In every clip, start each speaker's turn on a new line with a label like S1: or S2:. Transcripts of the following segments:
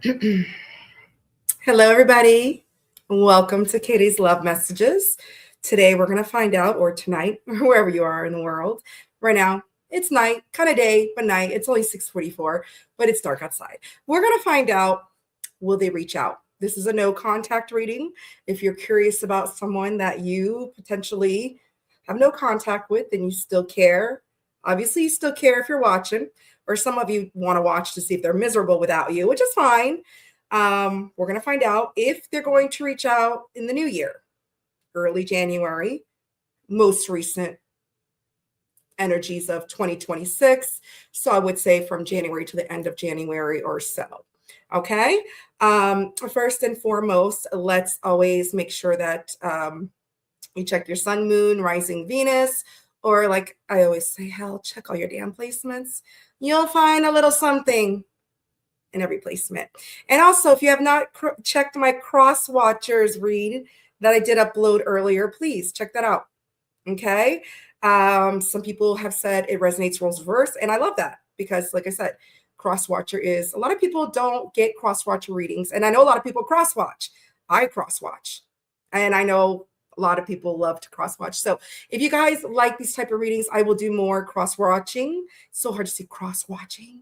S1: Hello, everybody. Welcome to Katie's Love Messages. Today, we're going to find out, or tonight, or wherever you are in the world. Right now, it's night, kind of day, but night. It's only 6:44, but it's dark outside. We're going to find out, will they reach out? This is a no contact reading. If you're curious about someone that you potentially have no contact with and you still care, obviously, you still care if you're watching, or some of you want to watch to see if they're miserable without you, which is fine. We're going to find out if they're going to reach out in the new year, early January, most recent energies of 2026. So I would say from January to the end of January or so. Okay. First and foremost, let's always make sure that you check your sun, moon, rising Venus, or like I always say, hell, check all your damn placements. You'll find a little something in every placement. And also, if you have not checked my cross watchers read that I did upload earlier, please check that out. Okay. Some people have said it resonates roles reverse, and I love that because, like I said, cross watcher is a lot of people don't get cross watcher readings, and I know a lot of people cross watch. I cross watch, and I know a lot of people love to cross watch. So if you guys like these type of readings, I will do more cross watching. So hard to say cross watching,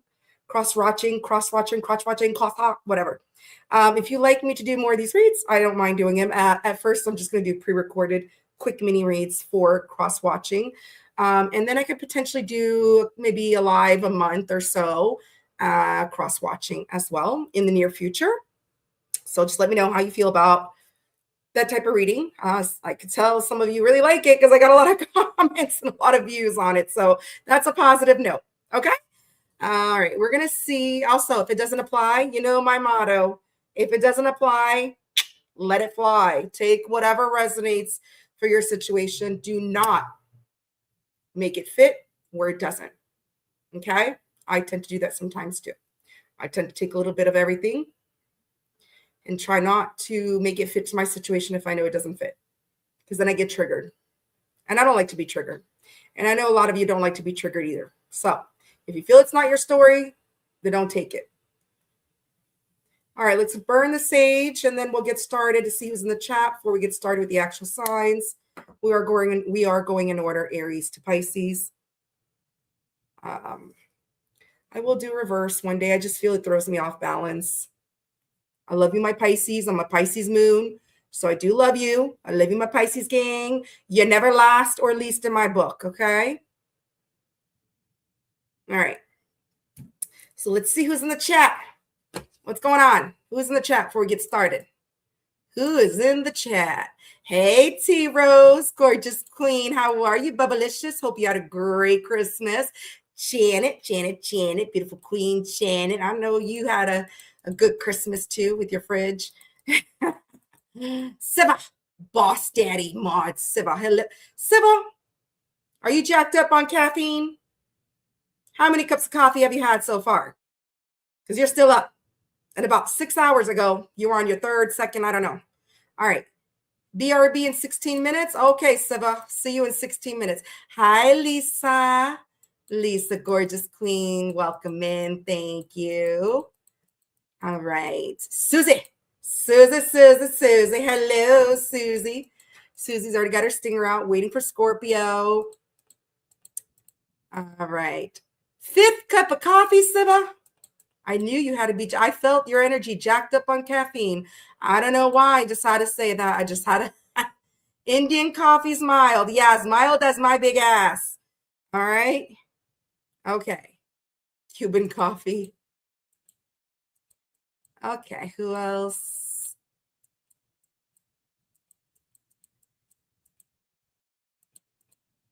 S1: whatever. If you like me to do more of these reads, I don't mind doing them. At first, I'm just going to do pre-recorded quick mini reads for cross watching. And then I could potentially do maybe a live a month or so cross watching as well in the near future. So just let me know how you feel about that type of reading. I could tell some of you really like it because I got a lot of comments and a lot of views on it. So that's a positive note. Okay. All right. We're going to see also if it doesn't apply, you know, my motto, if it doesn't apply, let it fly. Take whatever resonates for your situation. Do not make it fit where it doesn't. Okay. I tend to do that sometimes too. I tend to take a little bit of everything and try not to make it fit to my situation if I know it doesn't fit, because then I get triggered. And I don't like to be triggered. And I know a lot of you don't like to be triggered either. So if you feel it's not your story, then don't take it. All right, let's burn the sage and then we'll get started to see who's in the chat before we get started with the actual signs. We are going in order, Aries to Pisces. I will do reverse one day. I just feel it throws me off balance. I love you, my Pisces. I'm a Pisces moon. So I do love you. I love you, my Pisces gang. You're never last or least in my book, okay? All right. So let's see who's in the chat. What's going on? Who's in the chat before we get started? Who is in the chat? Hey, T Rose, gorgeous queen. How are you, Bubblicious? Hope you had a great Christmas. Janet, beautiful queen Janet. I know you had a good Christmas too with your fridge. Siva, boss daddy mod. Siva, hello. Siva, are you jacked up on caffeine? How many cups of coffee have you had so far? Because you're still up. And about 6 hours ago, you were on your third, second, I don't know. All right. BRB in 16 minutes. Okay, Siva. See you in 16 minutes. Hi, Lisa. Lisa, gorgeous queen. Welcome in. Thank you. All right. Susie. Hello, Susie. Susie's already got her stinger out, waiting for Scorpio. All right. 5th cup of coffee, Siva. I knew you had to be. I felt your energy jacked up on caffeine. I don't know why. I just had to say that. I just had a Indian coffee's mild. Yeah, as mild as my big ass. All right. Okay. Cuban coffee. Okay. Who else?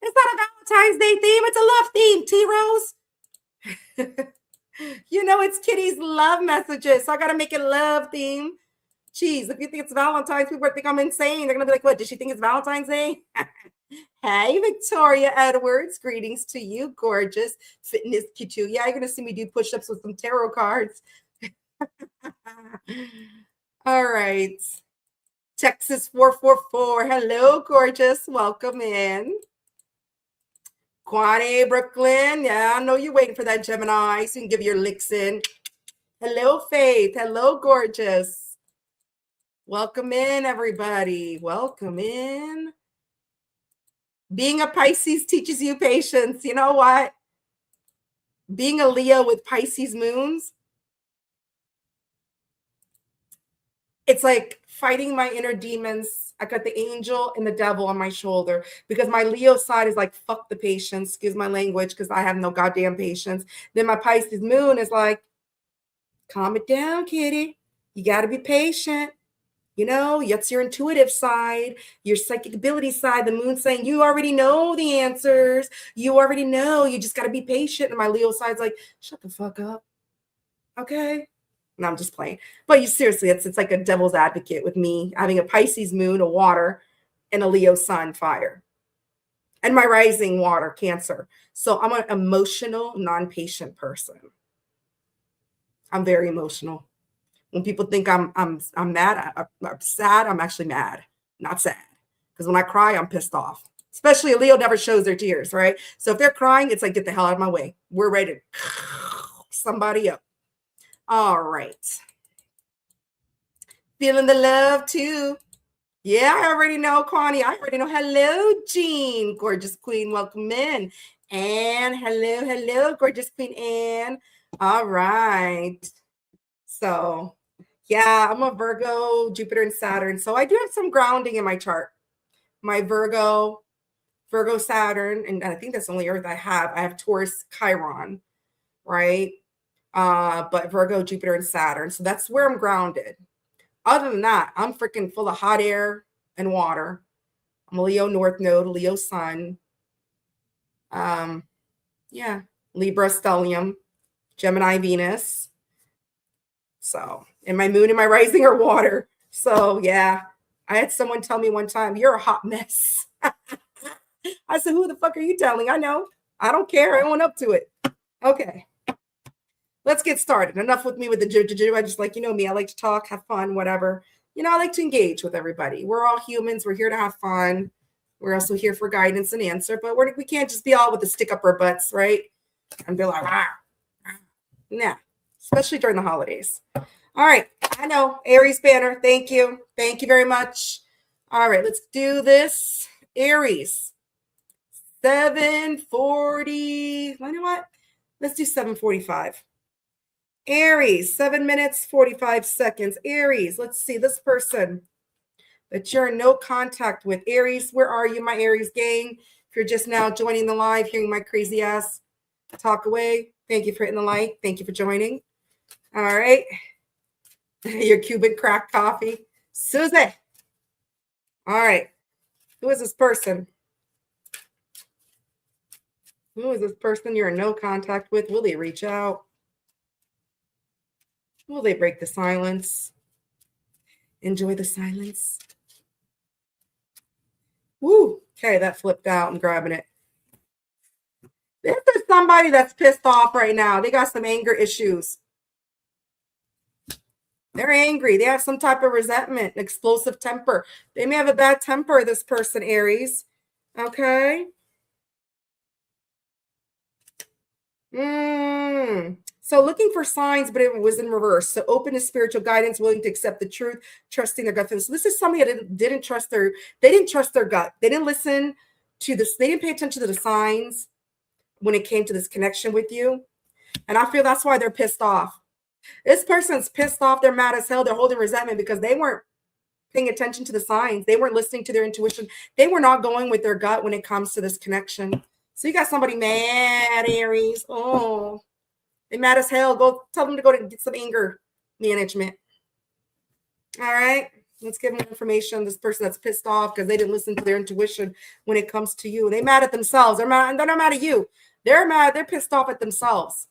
S1: It's not a Valentine's Day theme. It's a love theme, T Rose. You know, it's Kitty's love messages. So I got to make it love theme. Jeez, if you think it's Valentine's, people think I'm insane. They're going to be like, what, does she think it's Valentine's Day? Hey, Victoria Edwards. Greetings to you, gorgeous fitness kitchu. Yeah, you're going to see me do push-ups with some tarot cards. All right. Texas 444. Hello, gorgeous. Welcome in. Quani, Brooklyn. Yeah, I know you're waiting for that Gemini so you can give your licks in. Hello, Faith. Hello, gorgeous. Welcome in, everybody. Welcome in. Being a Pisces teaches you patience. You know what? Being a Leo with Pisces moons, it's like fighting my inner demons. I got the angel and the devil on my shoulder because my Leo side is like, fuck the patience, excuse my language, because I have no goddamn patience. Then my Pisces moon is like, calm it down, kitty. You got to be patient. You know, that's your intuitive side, your psychic ability side. The moon saying, you already know the answers. You already know. You just got to be patient. And my Leo side's like, shut the fuck up. Okay. No, I'm just playing. But you seriously, it's like a devil's advocate with me having a Pisces moon, a water, and a Leo sun, fire. And my rising water, Cancer. So I'm an emotional, non-patient person. I'm very emotional. When people think I'm mad, I'm sad, I'm actually mad, not sad. Because when I cry, I'm pissed off. Especially a Leo never shows their tears, right? So if they're crying, it's like, get the hell out of my way. We're ready to somebody up. All right. Feeling the love too. Yeah, I already know, Connie. I already know. Hello, Jean. Gorgeous queen. Welcome in. And hello, gorgeous queen Anne. All right. So yeah, I'm a Virgo, Jupiter and Saturn. So I do have some grounding in my chart. My Virgo, Saturn, and I think that's the only Earth I have. I have Taurus, Chiron, right? But Virgo, Jupiter, and Saturn. So that's where I'm grounded. Other than that, I'm freaking full of hot air and water. I'm a Leo North Node, Leo Sun. Yeah, Libra Stellium, Gemini Venus. So, and my moon and my rising are water. So, yeah, I had someone tell me one time, you're a hot mess. I said, who the fuck are you telling? I know. I don't care. I went up to it. Okay. Let's get started. Enough with me with the juju. I just like, you know me, I like to talk, have fun, whatever. You know, I like to engage with everybody. We're all humans. We're here to have fun. We're also here for guidance and answer, but we can't just be all with the stick up our butts, right? And be like, nah, especially during the holidays. All right. I know. Aries banner. Thank you. Thank you very much. All right. Let's do this. Aries. 7:40. You know what? Let's do 7:45. Aries. 7 minutes, 45 seconds. Aries. Let's see this person that you're in no contact with. Aries, where are you, my Aries gang? If you're just now joining the live, hearing my crazy ass talk away, thank you for hitting the like. Thank you for joining. All right. Your Cuban crack coffee. Susie. All right. Who is this person? Who is this person you're in no contact with? Will they reach out? Will they break the silence? Enjoy the silence. Woo. Okay, that flipped out. I'm grabbing it. This is somebody that's pissed off right now. They got some anger issues. They're angry. They have some type of resentment, explosive temper. They may have a bad temper, this person, Aries. Okay. So looking for signs, but it was in reverse. So open to spiritual guidance, willing to accept the truth, trusting their gut feelings. So this is somebody that didn't trust their gut. They didn't listen to this. They didn't pay attention to the signs when it came to this connection with you. And I feel that's why they're pissed off. This person's pissed off. They're mad as hell. They're holding resentment because they weren't paying attention to the signs. They weren't listening to their intuition. They were not going with their gut when it comes to this connection. So you got somebody mad, Aries. Oh, they mad as hell. Go tell them to go to get some anger management. All right. Let's give them information. This person that's pissed off because they didn't listen to their intuition when it comes to you. They mad at themselves. They're not mad at you. They're mad. They're pissed off at themselves.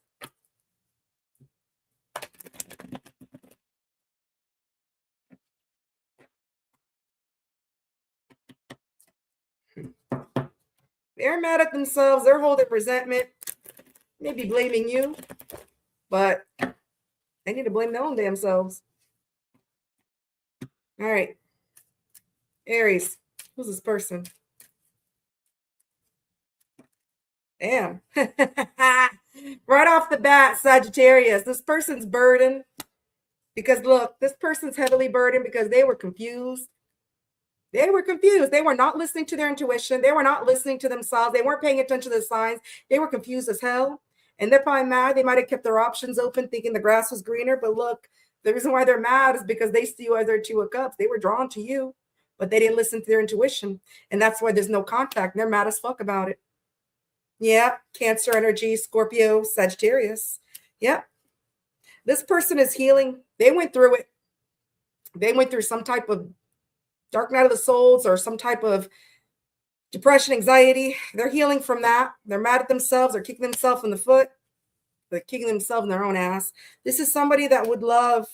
S1: They're mad at themselves. They're holding resentment, maybe blaming you, but they need to blame their own damn selves. All right. Aries, who's this person? Damn. Right off the bat, Sagittarius, this person's burdened because look, this person's heavily burdened because they were confused. They were confused. They were not listening to their intuition. They were not listening to themselves. They weren't paying attention to the signs. They were confused as hell. And they're probably mad. They might have kept their options open, thinking the grass was greener. But look, the reason why they're mad is because they see you as their Two of Cups. They were drawn to you, but they didn't listen to their intuition. And that's why there's no contact. They're mad as fuck about it. Yeah, Cancer energy, Scorpio, Sagittarius. Yeah. This person is healing. They went through it. They went through some type of dark night of the souls or some type of depression, anxiety. They're healing from that. They're mad at themselves. They're kicking themselves in the foot. They're kicking themselves in their own ass. This is somebody that would love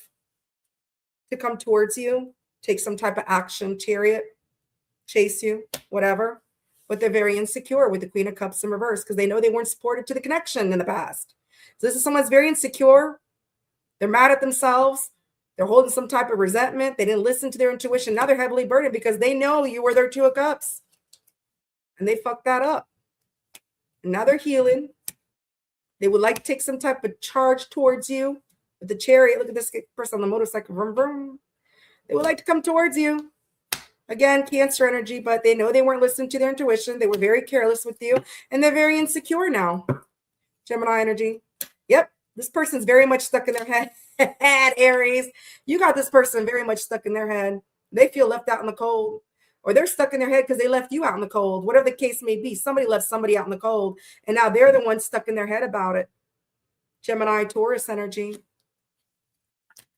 S1: to come towards you, take some type of action, chariot, chase you, whatever. But they're very insecure with the Queen of Cups in reverse because they know they weren't supported to the connection in the past. So this is someone that's very insecure. They're mad at themselves. They're holding some type of resentment. They didn't listen to their intuition. Now they're heavily burdened because they know you were their Two of Cups. And they fucked that up. And now they're healing. They would like to take some type of charge towards you. With the Chariot, look at this person on the motorcycle. Vroom, vroom. They would like to come towards you. Again, Cancer energy, but they know they weren't listening to their intuition. They were very careless with you. And they're very insecure now. Gemini energy. Yep. This person's very much stuck in their head. Aries, you got this person very much stuck in their head. They feel left out in the cold, or they're stuck in their head because they left you out in the cold. Whatever the case may be, somebody left somebody out in the cold, and now they're the ones stuck in their head about it. Gemini, Taurus energy.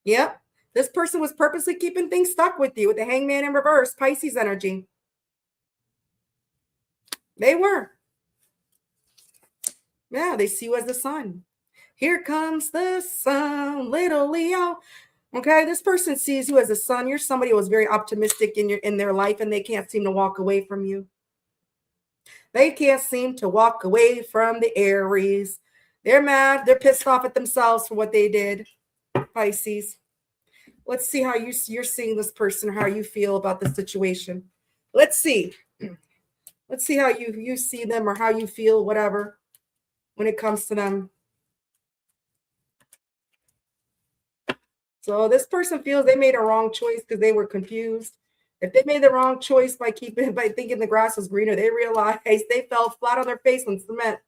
S1: Yep. This person was purposely keeping things stuck with you with the Hangman in reverse, Pisces energy. They were. Yeah, they see you as the sun. Here comes the sun, little Leo. Okay, this person sees you as a son. You're somebody who was very optimistic in their life, and they can't seem to walk away from you. They can't seem to walk away from the Aries. They're mad. They're pissed off at themselves for what they did. Pisces. Let's see how you're seeing this person, how you feel about the situation. Let's see. Let's see how you see them or how you feel, whatever, when it comes to them. So this person feels they made a wrong choice because they were confused. If they made the wrong choice by thinking the grass was greener, they realized they fell flat on their face on cement.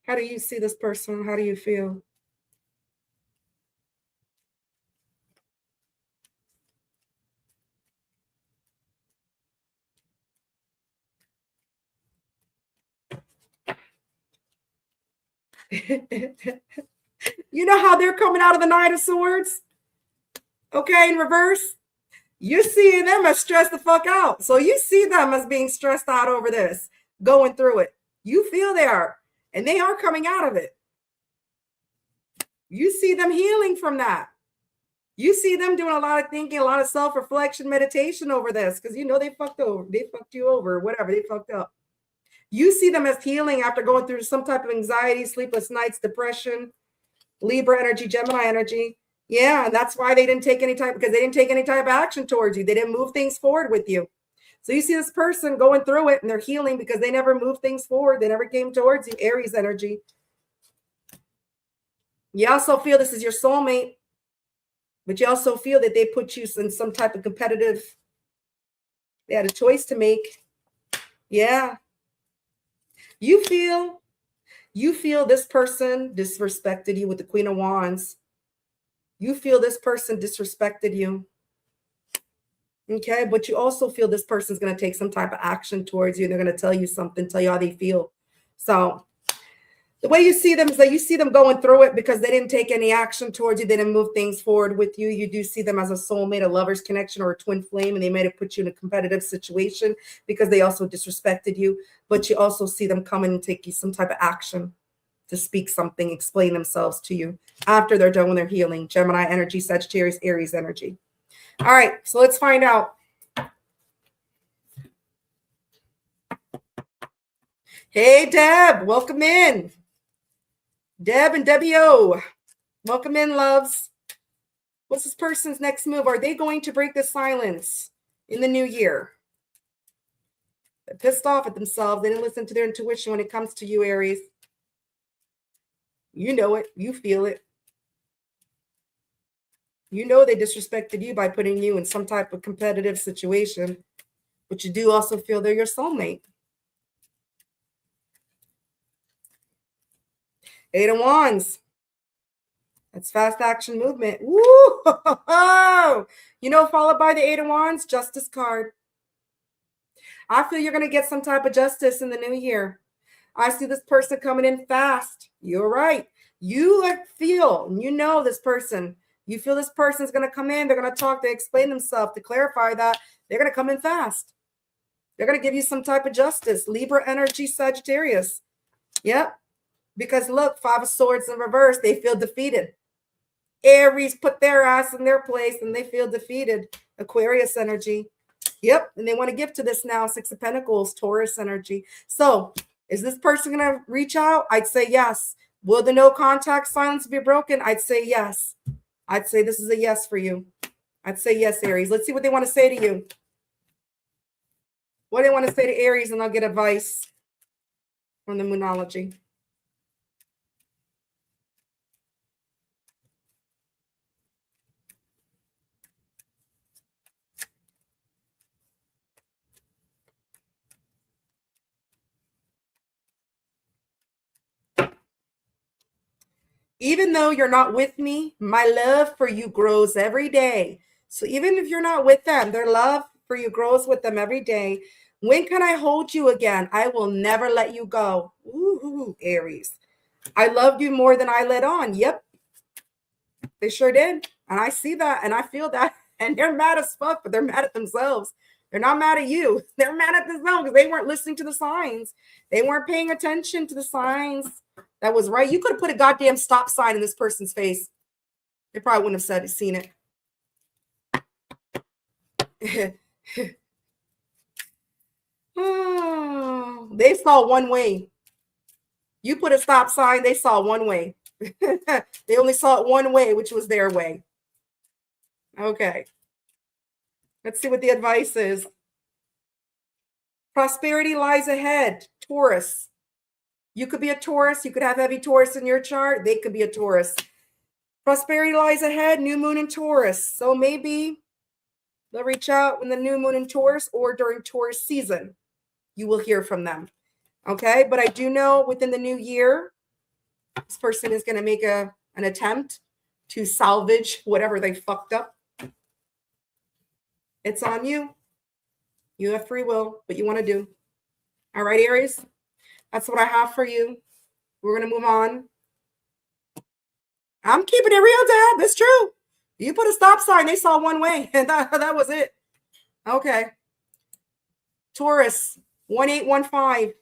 S1: How do you see this person? How do you feel? You know how they're coming out of the Knight of Swords? Okay, in reverse. You see them as stressed the fuck out. So you see them as being stressed out over this, going through it. You feel they are, and they are coming out of it. You see them healing from that. You see them doing a lot of thinking, a lot of self-reflection, meditation over this, because you know they fucked you over, whatever, they fucked up. You see them as healing after going through some type of anxiety, sleepless nights, depression, Libra energy, Gemini energy. Yeah, and that's why they didn't take any type, because they didn't take any type of action towards you. They didn't move things forward with you. So you see this person going through it and they're healing because they never moved things forward. They never came towards you. Aries energy. You also feel this is your soulmate, but you also feel that they put you in some type of competitive, they had a choice to make. Yeah. You feel this person disrespected you with the Queen of Wands. You feel this person disrespected you. Okay, but you also feel this person's going to take some type of action towards you. They're going to tell you something, tell you how they feel. So the way you see them is that you see them going through it because they didn't take any action towards you. They didn't move things forward with you. You do see them as a soulmate, a lover's connection, or a twin flame, and they might have put you in a competitive situation because they also disrespected you. But you also see them come in and take you some type of action to speak something, explain themselves to you after they're done with their healing. Gemini energy, Sagittarius, Aries energy. All right, so let's find out. Hey, Deb, welcome in. Deb and Debbie O, welcome in, loves. What's this person's next move? Are they going to break the silence in the new year? They're pissed off at themselves. They didn't listen to their intuition when it comes to you, Aries. You know it. You feel it. You know they disrespected you by putting you in some type of competitive situation. But you do also feel they're your soulmate. 8 of Wands. That's fast action movement. Woo! You know, followed by the 8 of Wands, Justice card. I feel you're going to get some type of justice in the new year. I see this person coming in fast. You're right. You feel, you know this person. You feel this person is going to come in. They're going to talk. They explain themselves to clarify that. They're going to come in fast. They're going to give you some type of justice. Libra energy, Sagittarius. Yep. Because look, 5 of Swords in reverse. They feel defeated. Aries put their ass in their place and they feel defeated. Aquarius energy. Yep. And they want to give to this now. 6 of Pentacles, Taurus energy. So is this person going to reach out? I'd say yes. Will the no contact silence be broken? I'd say yes. I'd say this is a yes for you. I'd say yes, Aries. Let's see what they want to say to you. What do they want to say to Aries? And I'll get advice from the Moonology. Even though you're not with me, my love for you grows every day. So even if you're not with them, their love for you grows with them every day. When can I hold you again? I will never let you go. Ooh, Aries. I loved you more than I let on. Yep. They sure did. And I see that and I feel that. And they're mad as fuck, but they're mad at themselves. They're not mad at you. They're mad at themselves because they weren't listening to the signs. They weren't paying attention to the signs. That was right. You could have put a goddamn stop sign in this person's face. They probably wouldn't have seen it. Oh, they saw one way. You put a stop sign, they saw one way. They only saw it one way, which was their way. Okay. Let's see what the advice is. Prosperity lies ahead. Taurus. You could be a Taurus. You could have heavy Taurus in your chart. They could be a Taurus. Prosperity lies ahead. New moon in Taurus. So maybe they'll reach out when the new moon in Taurus or during Taurus season. You will hear from them. Okay. But I do know within the new year, this person is going to make an attempt to salvage whatever they fucked up. It's on you. You have free will, but you want to do. All right, Aries. That's what I have for you. We're going to move on. I'm keeping it real, Dad. It's true. You put a stop sign. They saw one way. And that was it. Okay. Taurus, 1815.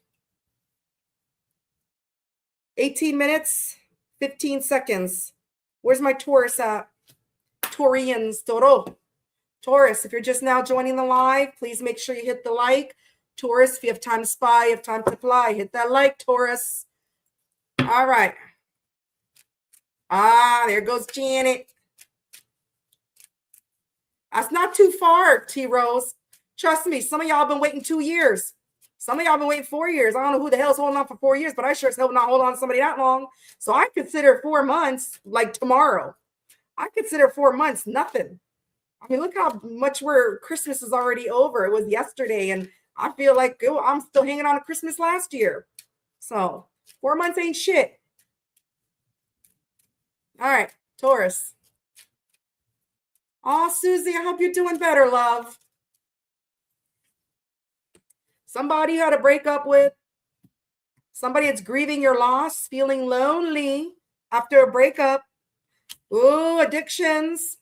S1: 18 minutes, 15 seconds. Where's my Taurus at? Taurians, Toro. Taurus, if you're just now joining the live, please make sure you hit the like. Taurus, if you have time to spy, you have time to fly. Hit that like, Taurus. All right. There goes Janet. That's not too far, T-Rose. Trust me, some of y'all been waiting 2 years. Some of y'all been waiting 4 years. I don't know who the hell's holding on for 4 years, but I sure as hell not hold on to somebody that long. So I consider 4 months like tomorrow. I consider 4 months nothing. I mean, look how much Christmas is already over. It was yesterday, and I feel like I'm still hanging on to Christmas last year. So 4 months ain't shit. All right, Taurus. Oh, Susie, I hope you're doing better, love. Somebody you had to break up with. Somebody that's grieving your loss, feeling lonely after a breakup. Ooh, addictions.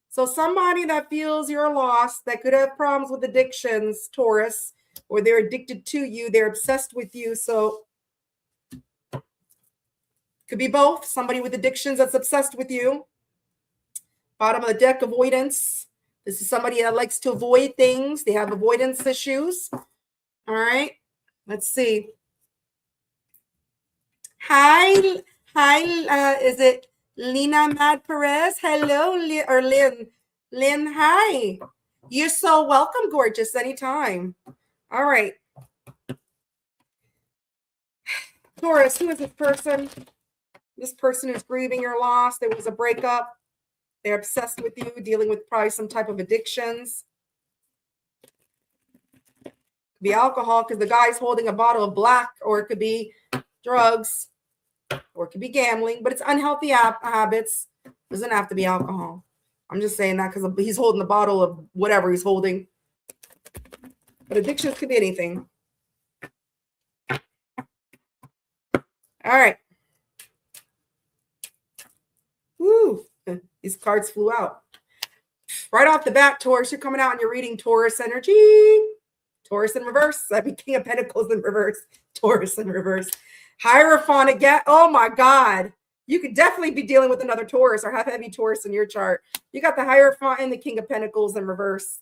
S1: So somebody that feels your loss, that could have problems with addictions, Taurus, or they're addicted to you, they're obsessed with you. So could be both. Somebody with addictions that's obsessed with you. Bottom of the deck, avoidance. This is somebody that likes to avoid things. They have avoidance issues. All right. Let's see. Hi. Is it Lina Mad Perez? Hello, or Lynn. Lynn, hi. You're so welcome, gorgeous, anytime. All right. Taurus, who is this person? This person is grieving your loss. There was a breakup. They're obsessed with you, dealing with probably some type of addictions. It could be alcohol because the guy's holding a bottle of black, or it could be drugs, or it could be gambling, but it's unhealthy habits. It doesn't have to be alcohol. I'm just saying that because he's holding the bottle of whatever he's holding. But addictions could be anything. All right. Woo. These cards flew out. Right off the bat, Taurus, you're coming out and you're reading Taurus energy. Taurus in reverse. I mean, King of Pentacles in reverse. Taurus in reverse. Hierophant again. Oh my God. You could definitely be dealing with another Taurus or have heavy Taurus in your chart. You got the Hierophant and the King of Pentacles in reverse.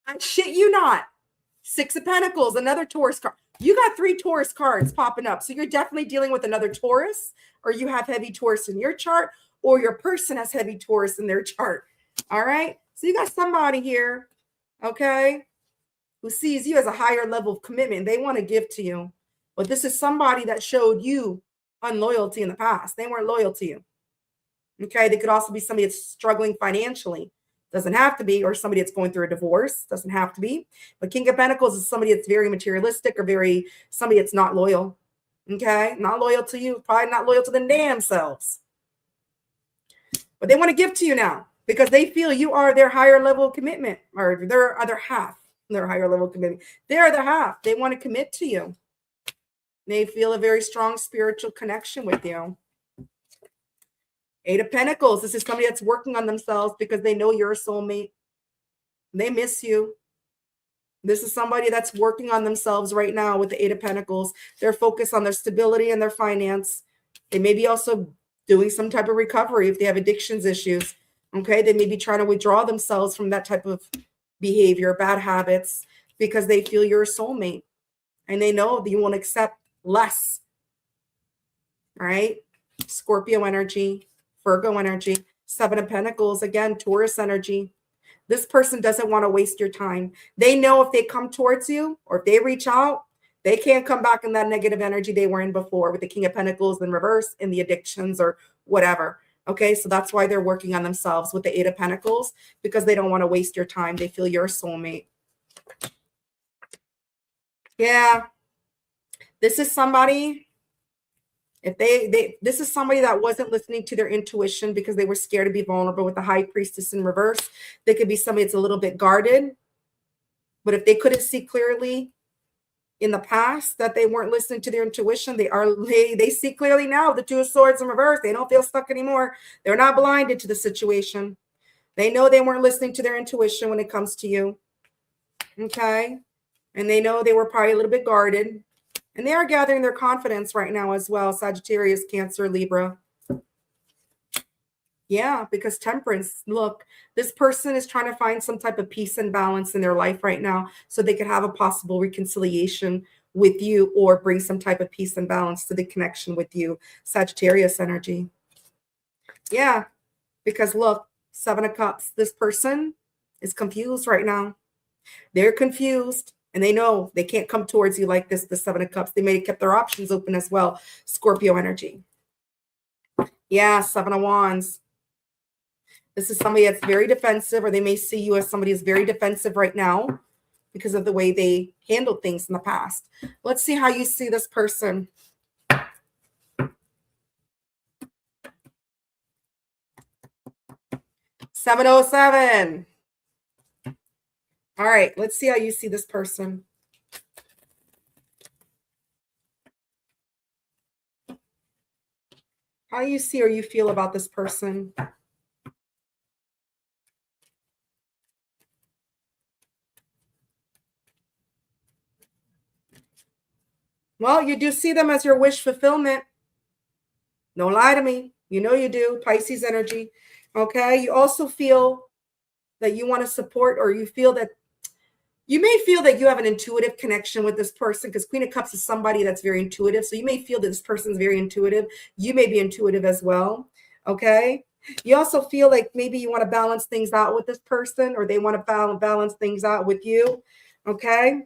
S1: I shit you not. Six of Pentacles, another Taurus card. You got 3 Taurus cards popping up. So you're definitely dealing with another Taurus, or you have heavy Taurus in your chart, or your person has heavy Taurus in their chart. All right. So you got somebody here, okay, who sees you as a higher level of commitment. They want to give to you. But this is somebody that showed you unloyalty in the past. They weren't loyal to you. Okay. They could also be somebody that's struggling financially. Doesn't have to be, or somebody that's going through a divorce. Doesn't have to be. But King of Pentacles is somebody that's very materialistic, or somebody that's not loyal. Okay. Not loyal to you. Probably not loyal to the damn selves. But they want to give to you now because they feel you are their higher level of commitment, or their other half, their higher level of commitment. They're the half. They want to commit to you. They feel a very strong spiritual connection with you. 8 of Pentacles. This is somebody that's working on themselves because they know you're a soulmate. They miss you. This is somebody that's working on themselves right now with the 8 of Pentacles. They're focused on their stability and their finance. They may be also doing some type of recovery if they have addictions issues. Okay. They may be trying to withdraw themselves from that type of behavior, bad habits, because they feel you're a soulmate and they know that you won't accept less. All right. Scorpio energy. Virgo energy, 7 of Pentacles, again, Taurus energy. This person doesn't want to waste your time. They know if they come towards you or if they reach out, they can't come back in that negative energy they were in before with the King of Pentacles in reverse, in the addictions or whatever. Okay, so that's why they're working on themselves with the 8 of Pentacles, because they don't want to waste your time. They feel you're a soulmate. Yeah, this is somebody. If this is somebody that wasn't listening to their intuition because they were scared to be vulnerable with the High Priestess in reverse. They could be somebody that's a little bit guarded. But if they couldn't see clearly in the past that they weren't listening to their intuition, they see clearly now. The 2 of Swords in reverse. They don't feel stuck anymore. They're not blinded to the situation. They know they weren't listening to their intuition when it comes to you. Okay. And they know they were probably a little bit guarded. And they are gathering their confidence right now as well. Sagittarius, Cancer, Libra. Yeah, because Temperance, look, this person is trying to find some type of peace and balance in their life right now so they could have a possible reconciliation with you or bring some type of peace and balance to the connection with you. Sagittarius energy. Yeah, because look, 7 of Cups, this person is confused right now. They're confused. And they know they can't come towards you like this, the 7 of Cups. They may have kept their options open as well. Scorpio energy. Yeah, 7 of Wands. This is somebody that's very defensive, or they may see you as somebody who's very defensive right now because of the way they handled things in the past. Let's see how you see this person. $707. All right, let's see how you see this person. How you see or you feel about this person. Well, you do see them as your wish fulfillment. Don't lie to me. You know you do. Pisces energy. Okay. You also feel that you want to support, or you feel that you may feel that you have an intuitive connection with this person, because Queen of Cups is somebody that's very intuitive. So you may feel that this person's very intuitive. You may be intuitive as well. Okay. You also feel like maybe you want to balance things out with this person, or they want to balance things out with you. Okay.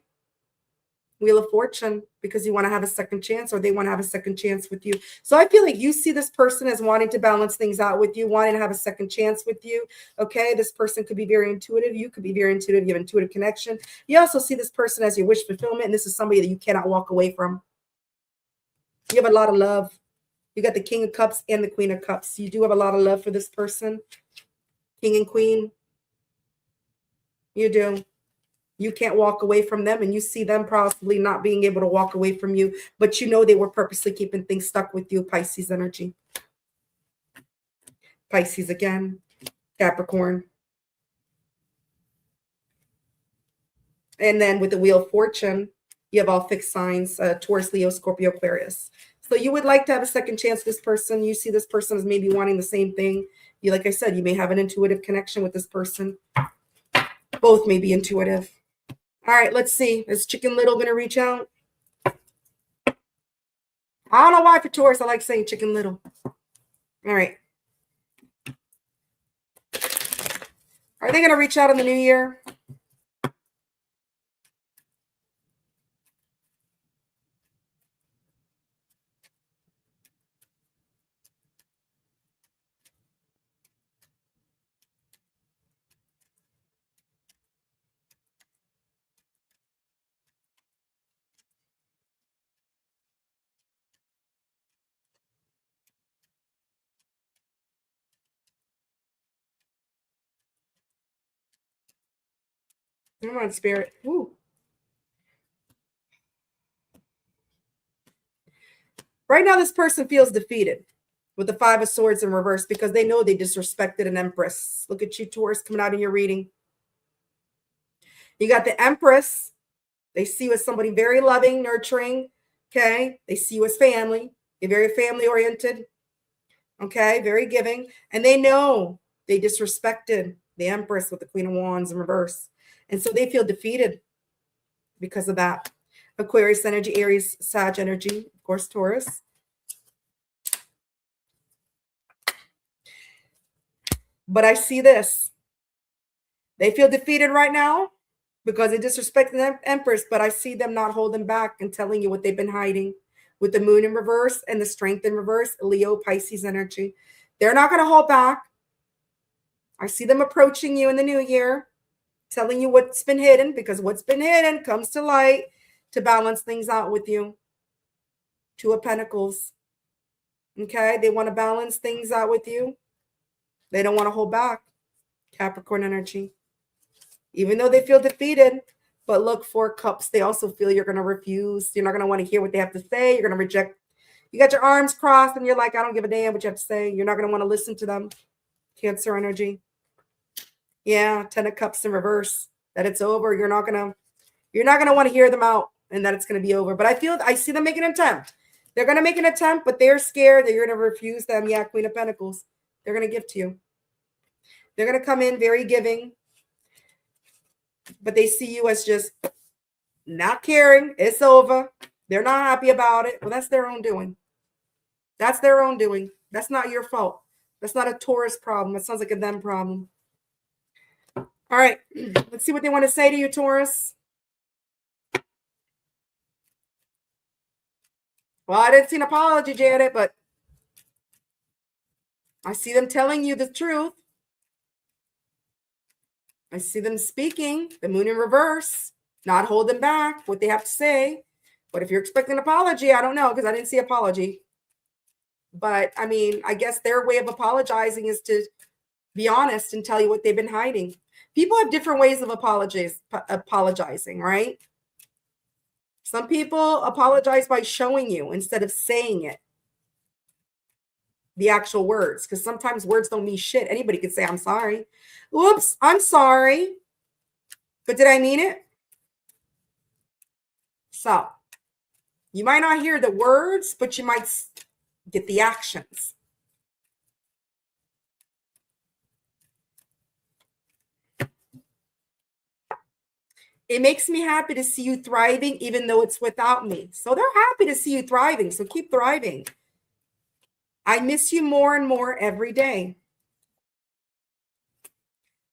S1: Wheel of Fortune, because you want to have a second chance, or they want to have a second chance with you. So I feel like you see this person as wanting to balance things out with you, wanting to have a second chance with you. Okay. This person could be very intuitive. You could be very intuitive. You have intuitive connection. You also see this person as your wish fulfillment. And this is somebody that you cannot walk away from. You have a lot of love. You got the King of Cups and the Queen of Cups. You do have a lot of love for this person. King and Queen. You do. You can't walk away from them, and you see them possibly not being able to walk away from you, but you know they were purposely keeping things stuck with you. Pisces energy. Pisces again. Capricorn. And then with the Wheel of Fortune, you have all fixed signs, Taurus, Leo, Scorpio, Aquarius. So you would like to have a second chance with this person. You see this person as maybe wanting the same thing. You, like I said, you may have an intuitive connection with this person. Both may be intuitive. All right, let's see. Is Chicken Little going to reach out? I don't know why for Taurus I like saying Chicken Little. All right. Are they going to reach out in the new year? Come on, Spirit. Ooh. Right now, this person feels defeated with the Five of Swords in reverse because they know they disrespected an Empress. Look at you, Taurus, coming out in your reading. You got the Empress. They see you as somebody very loving, nurturing. Okay. They see you as family. You're very family oriented. Okay. Very giving. And they know they disrespected the Empress with the Queen of Wands in reverse. And so they feel defeated because of that. Aquarius energy, Aries, Sag energy, of course, Taurus. But I see this. They feel defeated right now because they disrespect the Empress, but I see them not holding back and telling you what they've been hiding with the Moon in reverse and the Strength in reverse, Leo, Pisces energy. They're not going to hold back. I see them approaching you in the new year, telling you what's been hidden, because what's been hidden comes to light to balance things out with you. Two of Pentacles. Okay, they want to balance things out with you. They don't want to hold back. Capricorn energy. Even though they feel defeated, but look, Four Cups, they also feel you're going to refuse. You're not going to want to hear what they have to say. You're going to reject. You got your arms crossed and you're like, I don't give a damn what you have to say. You're not going to want to listen to them. Cancer energy. Yeah, Ten of Cups in reverse. That it's over. You're not going to want to hear them out and that it's going to be over. But I see them make an attempt. They're going to make an attempt, but they're scared that you're going to refuse them. Yeah, Queen of Pentacles. They're going to give to you. They're going to come in very giving, but they see you as just not caring. It's over. They're not happy about it. Well, that's their own doing. That's their own doing. That's not your fault. That's not a Taurus problem. It sounds like a them problem. All right. Let's see what they want to say to you, Taurus. Well, I didn't see an apology, Janet, but I see them telling you the truth. I see them speaking, the Moon in reverse, not holding back what they have to say. But if you're expecting an apology, I don't know, because I didn't see apology. But I mean, I guess their way of apologizing is to be honest and tell you what they've been hiding. People have different ways of apologizing, right? Some people apologize by showing you instead of saying it. The actual words, because sometimes words don't mean shit. Anybody could say, I'm sorry. Oops, I'm sorry. But did I mean it? So you might not hear the words, but you might get the actions. It makes me happy to see you thriving, even though it's without me. So they're happy to see you thriving. So keep thriving. I miss you more and more every day.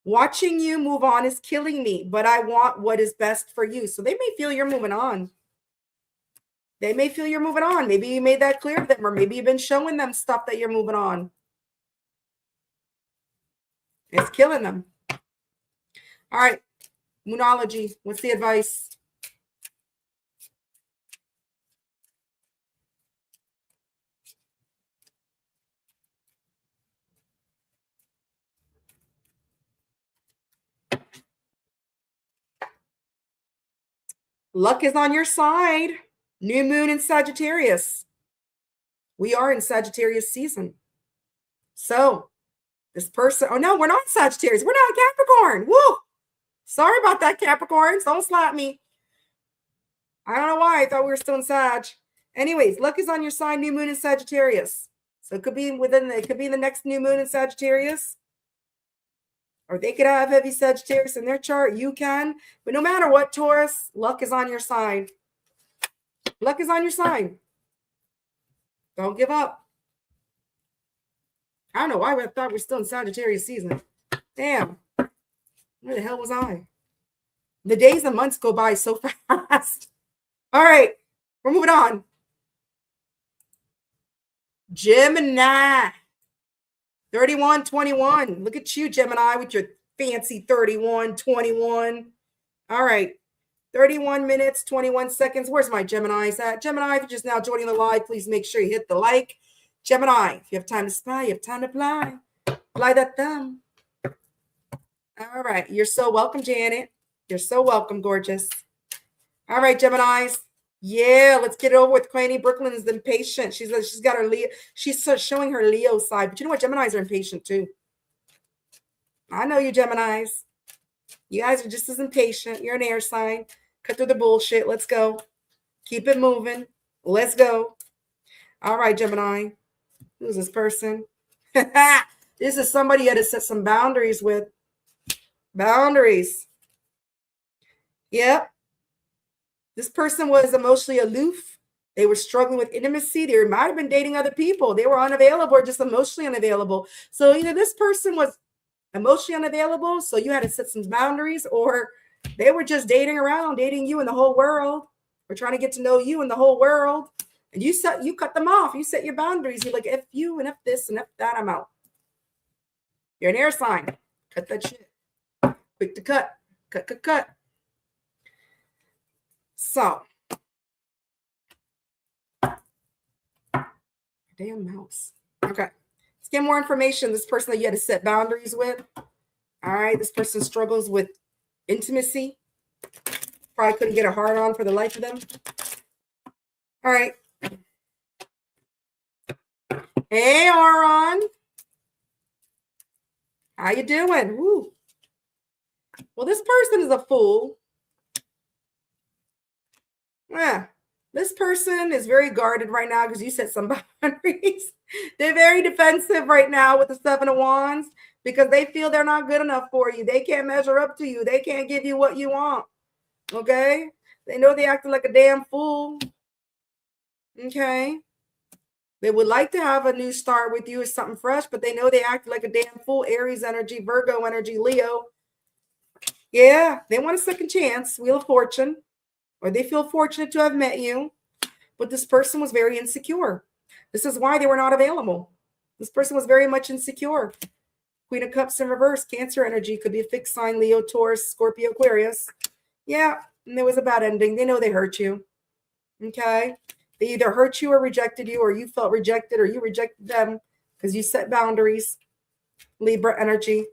S1: Watching you move on is killing me, but I want what is best for you. So they may feel you're moving on. They may feel you're moving on. Maybe you made that clear to them, or maybe you've been showing them stuff that you're moving on. It's killing them. All right. Moonology. What's the advice? Luck is on your side. New moon in Sagittarius. We are in Sagittarius season. So this person, oh no, we're not Sagittarius. We're not Capricorn. Woo! Sorry about that, Capricorns. Don't slap me. I don't know why. I thought we were still in Sag. Anyways, luck is on your side. New moon in Sagittarius. So it could be it could be the next new moon in Sagittarius. Or they could have heavy Sagittarius in their chart. You can. But no matter what, Taurus, luck is on your side. Luck is on your side. Don't give up. I don't know why I thought we were still in Sagittarius season. Damn. Where the hell was I? The days and months go by so fast. All right. We're moving on. Gemini. 3121. Look at you, Gemini, with your fancy 3121. All right. 31 minutes, 21 seconds. Where's my Geminis at? Gemini, if you're just now joining the live, please make sure you hit the like. Gemini, if you have time to spy, you have time to fly. Fly that thumb. All right. You're so welcome, Janet. You're so welcome, gorgeous. All right, Geminis. Yeah, let's get it over with. Queenie Brooklyn is impatient. She's got her Leo. She's showing her Leo side. But you know what? Geminis are impatient too. I know you, Geminis. You guys are just as impatient. You're an air sign. Cut through the bullshit. Let's go. Keep it moving. Let's go. All right, Gemini. Who's this person? This is somebody you had to set some boundaries with. Boundaries. Yep. This person was emotionally aloof. They were struggling with intimacy. They might have been dating other people. They were unavailable or just emotionally unavailable. So either this person was emotionally unavailable, so you had to set some boundaries, or they were just dating around, dating you in the whole world, or trying to get to know you in the whole world. And you cut them off. You set your boundaries. You're like, if you and if this and if that, I'm out. You're an air sign. Cut that shit. Quick to cut. Cut. So, damn mouse. Okay. Let's get more information. This person that you had to set boundaries with. All right. This person struggles with intimacy. Probably couldn't get a hard on for the life of them. All right. Hey, Auron. How you doing? Woo. Well, this person is a fool. Yeah. This person is very guarded right now because you set some boundaries. They're very defensive right now with the Seven of Wands because they feel they're not good enough for you. They can't measure up to you. They can't give you what you want. Okay? They know they acting like a damn fool. Okay? They would like to have a new start with you or something fresh, but they know they act like a damn fool. Aries energy, Virgo energy, Leo. Yeah, they want a second chance. Wheel of Fortune. Or they feel fortunate to have met you, but this person was very insecure. This is why they were not available. This person was very much insecure. Queen of Cups in reverse, Cancer energy, could be a fixed sign, Leo, Taurus, Scorpio, Aquarius. Yeah, and there was a bad ending. They know they hurt you. Okay? They either hurt you or rejected you, or you felt rejected, or you rejected them because you set boundaries. Libra energy.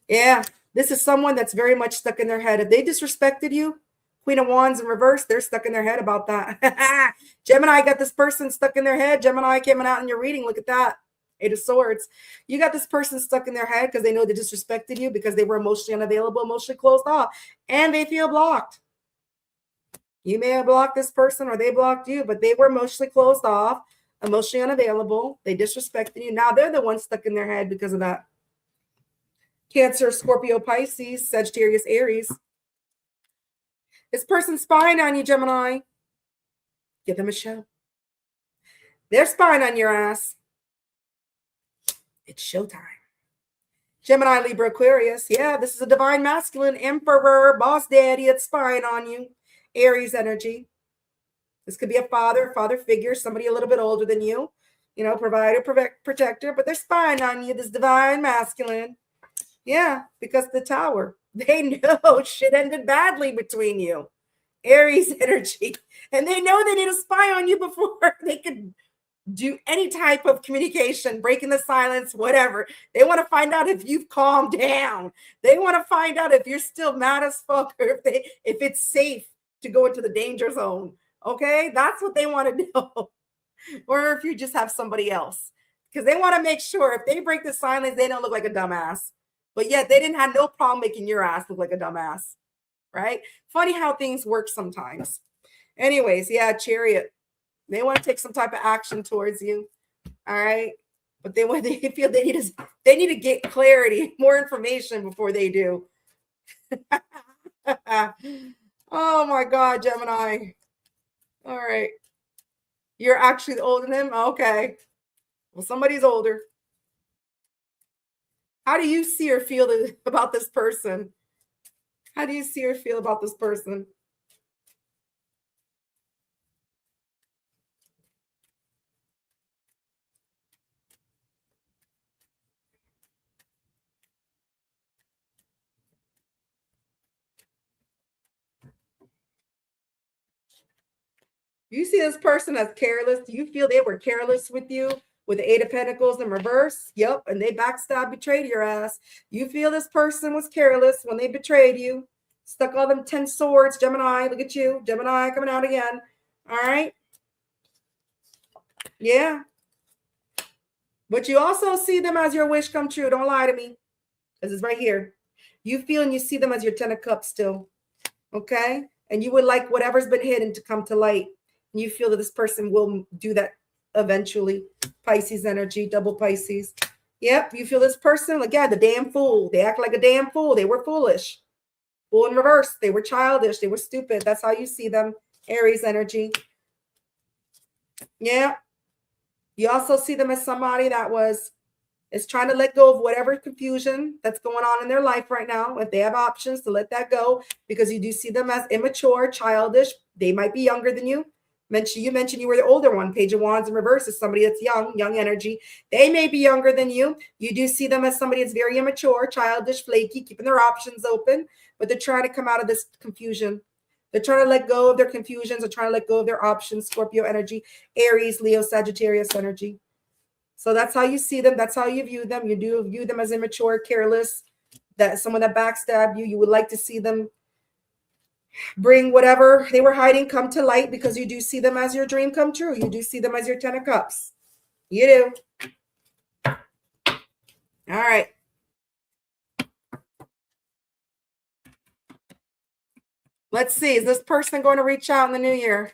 S1: Yeah. This is someone that's very much stuck in their head. If they disrespected you, Queen of Wands in reverse, they're stuck in their head about that. Gemini got this person stuck in their head. Gemini came out in your reading. Look at that. Eight of Swords. You got this person stuck in their head because they know they disrespected you because they were emotionally unavailable, emotionally closed off, and they feel blocked. You may have blocked this person or they blocked you, but they were emotionally closed off, emotionally unavailable. They disrespected you. Now they're the ones stuck in their head because of that. Cancer, Scorpio, Pisces, Sagittarius, Aries. This person's spying on you, Gemini. Give them a show. They're spying on your ass. It's showtime. Gemini, Libra, Aquarius. Yeah, this is a divine masculine, emperor, boss daddy that's spying on you. Aries energy. This could be a father figure, somebody a little bit older than you, provider, protector, but they're spying on you, this divine masculine. Yeah, because the tower. They know shit ended badly between you. Aries energy. And they know they need to spy on you before they could do any type of communication, breaking the silence, whatever. They want to find out if you've calmed down. They want to find out if you're still mad as fuck, or if it's safe to go into the danger zone. Okay, that's what they want to know. Or if you just have somebody else, because they want to make sure if they break the silence, they don't look like a dumbass. But yet they didn't have no problem making your ass look like a dumbass, right? Funny how things work sometimes. Anyways, yeah, Chariot. They want to take some type of action towards you. All right. But they feel they need to get clarity, more information before they do. Oh my God, Gemini. All right. You're actually older than him? Okay. Well, somebody's older. How do you see or feel about this person? How do you see or feel about this person? You see this person as careless? Do you feel they were careless with you with the Eight of Pentacles in reverse? Yep. And they backstabbed, betrayed your ass. You feel this person was careless when they betrayed you. Stuck all them 10 swords. Gemini, look at you. Gemini coming out again. All right. Yeah. But you also see them as your wish come true. Don't lie to me. This is right here. You feel and you see them as your 10 of cups still. Okay. And you would like whatever's been hidden to come to light. And you feel that this person will do that eventually. Pisces energy, double Pisces. Yep. You feel this person, like, yeah, the damn fool. They act like a damn fool. They were foolish. Fool in reverse. They were childish. They were stupid. That's how you see them. Aries energy. Yeah. You also see them as somebody that is trying to let go of whatever confusion that's going on in their life right now. If they have options to let that go, because you do see them as immature, childish. They might be younger than you. You mentioned you were the older one. Page of Wands in reverse is somebody that's young energy. They may be younger than you. You do see them as somebody that's very immature, childish, flaky, keeping their options open, but they're trying to come out of this confusion. They're trying to let go of their confusions. They're trying to let go of their options. Scorpio energy, Aries, Leo, Sagittarius energy. So that's how you see them. That's how you view them. You do view them as immature, careless, that someone that backstabbed you. You would like to see them bring whatever they were hiding come to light, because you do see them as your dream come true. You do see them as your 10 of cups. You do. All right. Let's see. Is this person going to reach out in the new year?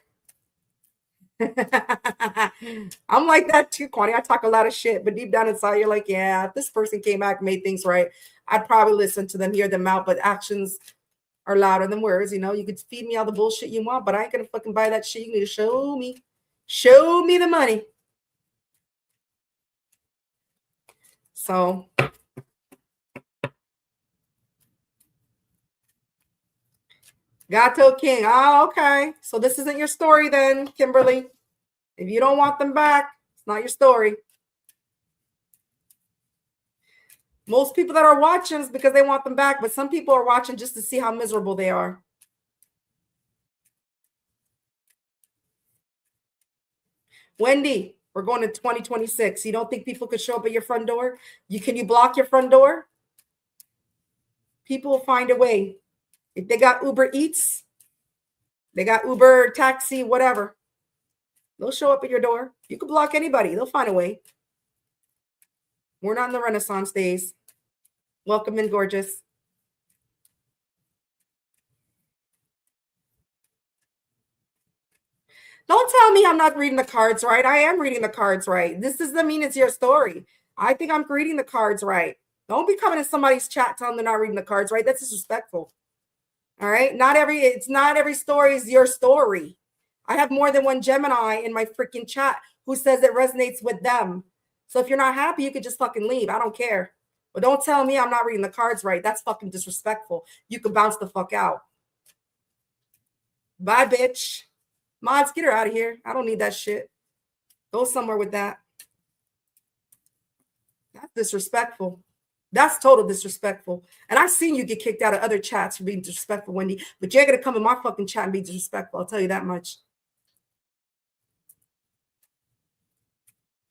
S1: I'm like that too, Kwani. I talk a lot of shit, but deep down inside, you're like, yeah, if this person came back, made things right, I'd probably listen to them, hear them out, but actions are louder than words. You could feed me all the bullshit you want, but I ain't gonna fucking buy that shit. You need to show me the money. So Gato King. Oh, okay. So this isn't your story then, Kimberly. If you don't want them back, it's not your story. Most people that are watching is because they want them back, but some people are watching just to see how miserable they are. Wendy, we're going to 2026. You don't think people could show up at your front door? Can you block your front door? People will find a way. If they got Uber Eats, they got Uber, taxi, whatever, they'll show up at your door. You can block anybody. They'll find a way. We're not in the Renaissance days. Welcome in, gorgeous. Don't tell me I'm not reading the cards right. I am reading the cards right. This doesn't mean it's your story. I think I'm reading the cards right. Don't be coming to somebody's chat telling them they're not reading the cards right. That's disrespectful. All right. It's not every story is your story. I have more than one Gemini in my freaking chat who says it resonates with them. So if you're not happy, you could just fucking leave. I don't care. But don't tell me I'm not reading the cards right. That's fucking disrespectful. You can bounce the fuck out. Bye, bitch. Mods, get her out of here. I don't need that shit. Go somewhere with that. That's disrespectful. That's total disrespectful. And I've seen you get kicked out of other chats for being disrespectful, Wendy. But you're going to come in my fucking chat and be disrespectful. I'll tell you that much.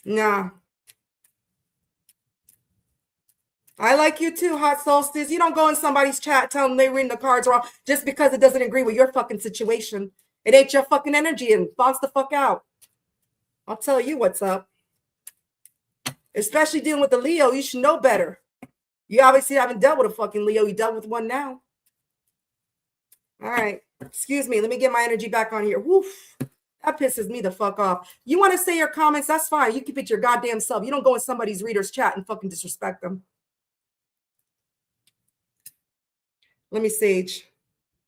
S1: Nah. I like you too, Hot Solstice. You don't go in somebody's chat, tell them they're reading the cards wrong just because it doesn't agree with your fucking situation. It ain't your fucking energy, and bounce the fuck out. I'll tell you what's up. Especially dealing with the Leo, you should know better. You obviously haven't dealt with a fucking Leo. You dealt with one now. All right. Excuse me. Let me get my energy back on here. Woof. That pisses me the fuck off. You want to say your comments? That's fine. You keep it your goddamn self. You don't go in somebody's reader's chat and fucking disrespect them. Let me sage.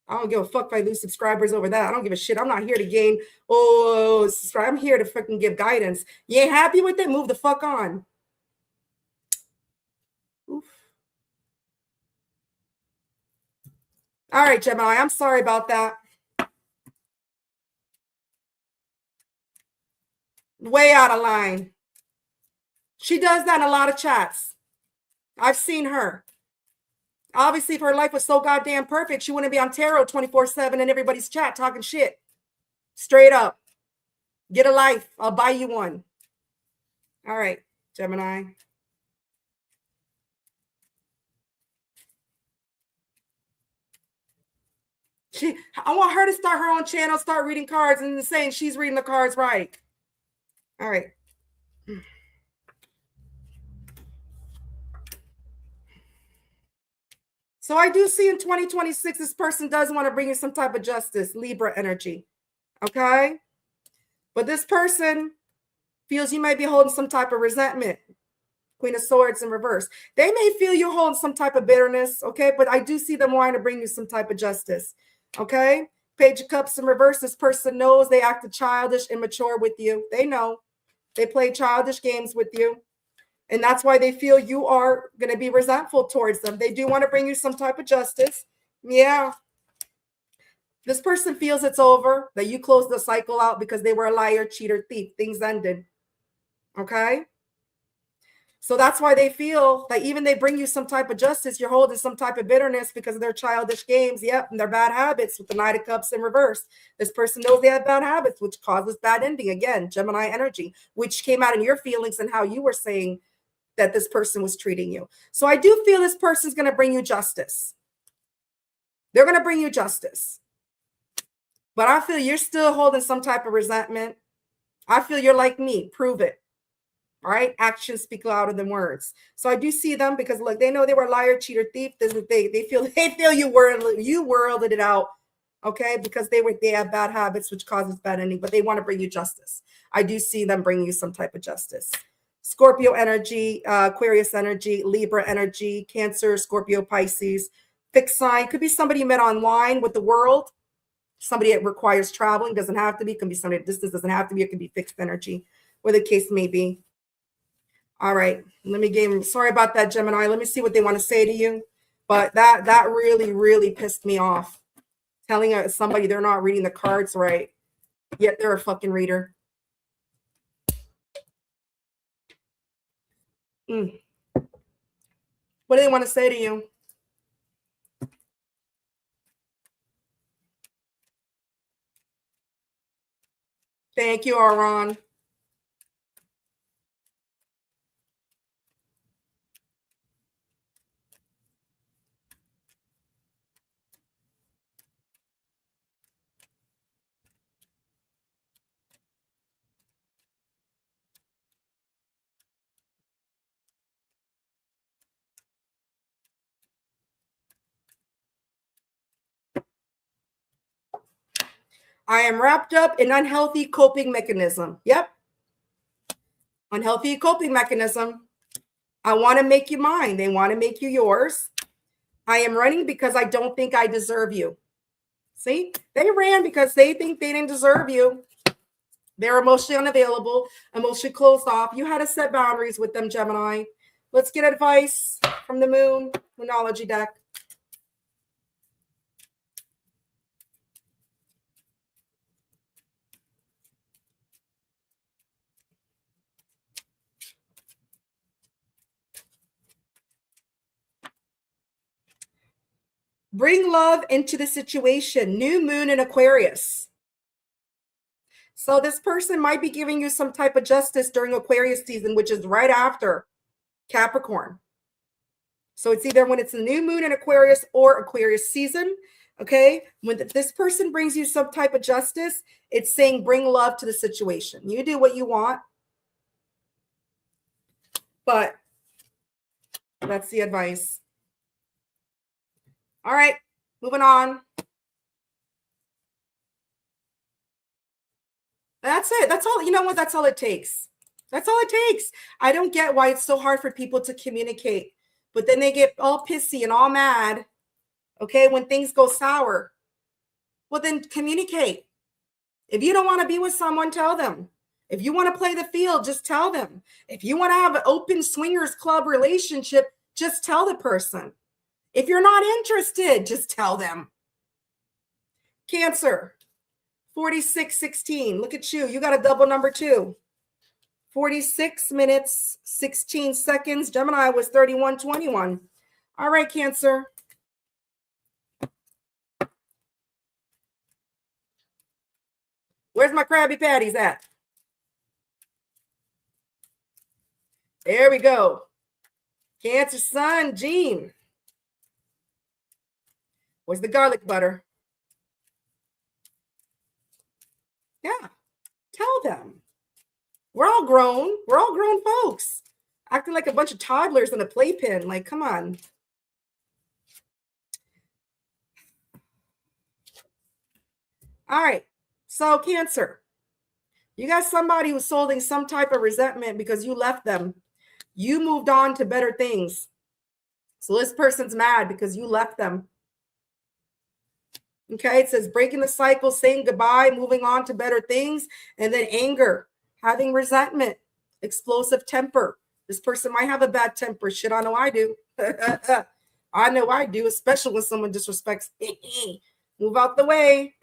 S1: I don't give a fuck if I lose subscribers over that. I don't give a shit. I'm not here to gain. Oh, I'm here to fucking give guidance. You ain't happy with it? Move the fuck on. Oof. All right, Gemini. I'm sorry about that. Way out of line. She does that in a lot of chats. I've seen her. Obviously, if her life was so goddamn perfect, she wouldn't be on tarot 24/7 in everybody's chat talking shit. Straight up. Get a life. I'll buy you one. All right, Gemini. I want her to start her own channel, start reading cards and saying she's reading the cards right. All right. So I do see in 2026, this person does want to bring you some type of justice, Libra energy. Okay. But this person feels you might be holding some type of resentment. Queen of Swords in reverse. They may feel you're holding some type of bitterness. Okay. But I do see them wanting to bring you some type of justice. Okay. Page of Cups in reverse. This person knows they acted childish, immature with you. They know they play childish games with you. And that's why they feel you are going to be resentful towards them. They do want to bring you some type of justice. Yeah. This person feels it's over, that you closed the cycle out because they were a liar, cheater, thief. Things ended. Okay. So that's why they feel that even they bring you some type of justice, you're holding some type of bitterness because of their childish games. Yep. And their bad habits with the Knight of Cups in reverse. This person knows they have bad habits, which causes bad ending. Again, Gemini energy, which came out in your feelings and how you were saying that this person was treating you. So I do feel this person's going to bring you justice. They're going to bring you justice. But I feel you're still holding some type of resentment. I feel you're like me. Prove it. All right. Actions speak louder than words. So I do see them because look, they know they were a liar, cheater, thief. They feel you whirled it out. Okay. Because they have bad habits, which causes bad ending, but they want to bring you justice. I do see them bringing you some type of justice. Scorpio energy, Aquarius energy, Libra energy, Cancer, Scorpio, Pisces, fixed sign. Could be somebody you met online with the world. Somebody that requires traveling. Doesn't have to be. Can be somebody at distance. Doesn't have to be. It can be fixed energy, where the case may be. All right. Let me give. Sorry about that, Gemini. Let me see what they want to say to you. But that really, really pissed me off. Telling somebody they're not reading the cards right, yet they're a fucking reader. What do they want to say to you? Thank you, Aaron. I am wrapped up in unhealthy coping mechanism. Yep. Unhealthy coping mechanism. I want to make you mine. They want to make you yours. I am running because I don't think I deserve you. See, they ran because they think they didn't deserve you. They're emotionally unavailable, emotionally closed off. You had to set boundaries with them, Gemini. Let's get advice from the moon, Moonology deck. Bring love into the situation. New moon in Aquarius. So this person might be giving you some type of justice during Aquarius season, which is right after Capricorn. So it's either when it's the new moon in Aquarius or Aquarius season. Okay. When this person brings you some type of justice, it's saying bring love to the situation. You do what you want. But that's the advice. All right. Moving on. That's it. That's all. You know what? That's all it takes. That's all it takes. I don't get why it's so hard for people to communicate, but then they get all pissy and all mad. Okay. When things go sour, well, then communicate. If you don't want to be with someone, tell them. If you want to play the field, just tell them. If you want to have an open swingers club relationship, just tell the person. If you're not interested, just tell them. Cancer, 46:16. Look at you. You got a double number 2. 46 minutes, 16 seconds. Gemini was 31:21. All right, Cancer. Where's my Krabby Patties at? There we go. Cancer Sun, Jean. Where's the garlic butter? Yeah, tell them. We're all grown. We're all grown folks. Acting like a bunch of toddlers in a playpen. Like, come on. All right. So, Cancer, you got somebody who's holding some type of resentment because you left them. You moved on to better things. So this person's mad because you left them. Okay, it says breaking the cycle, saying goodbye, moving on to better things, and then anger, having resentment, explosive temper. This person might have a bad temper. Shit, I know I do. I know I do, especially when someone disrespects. Move out the way.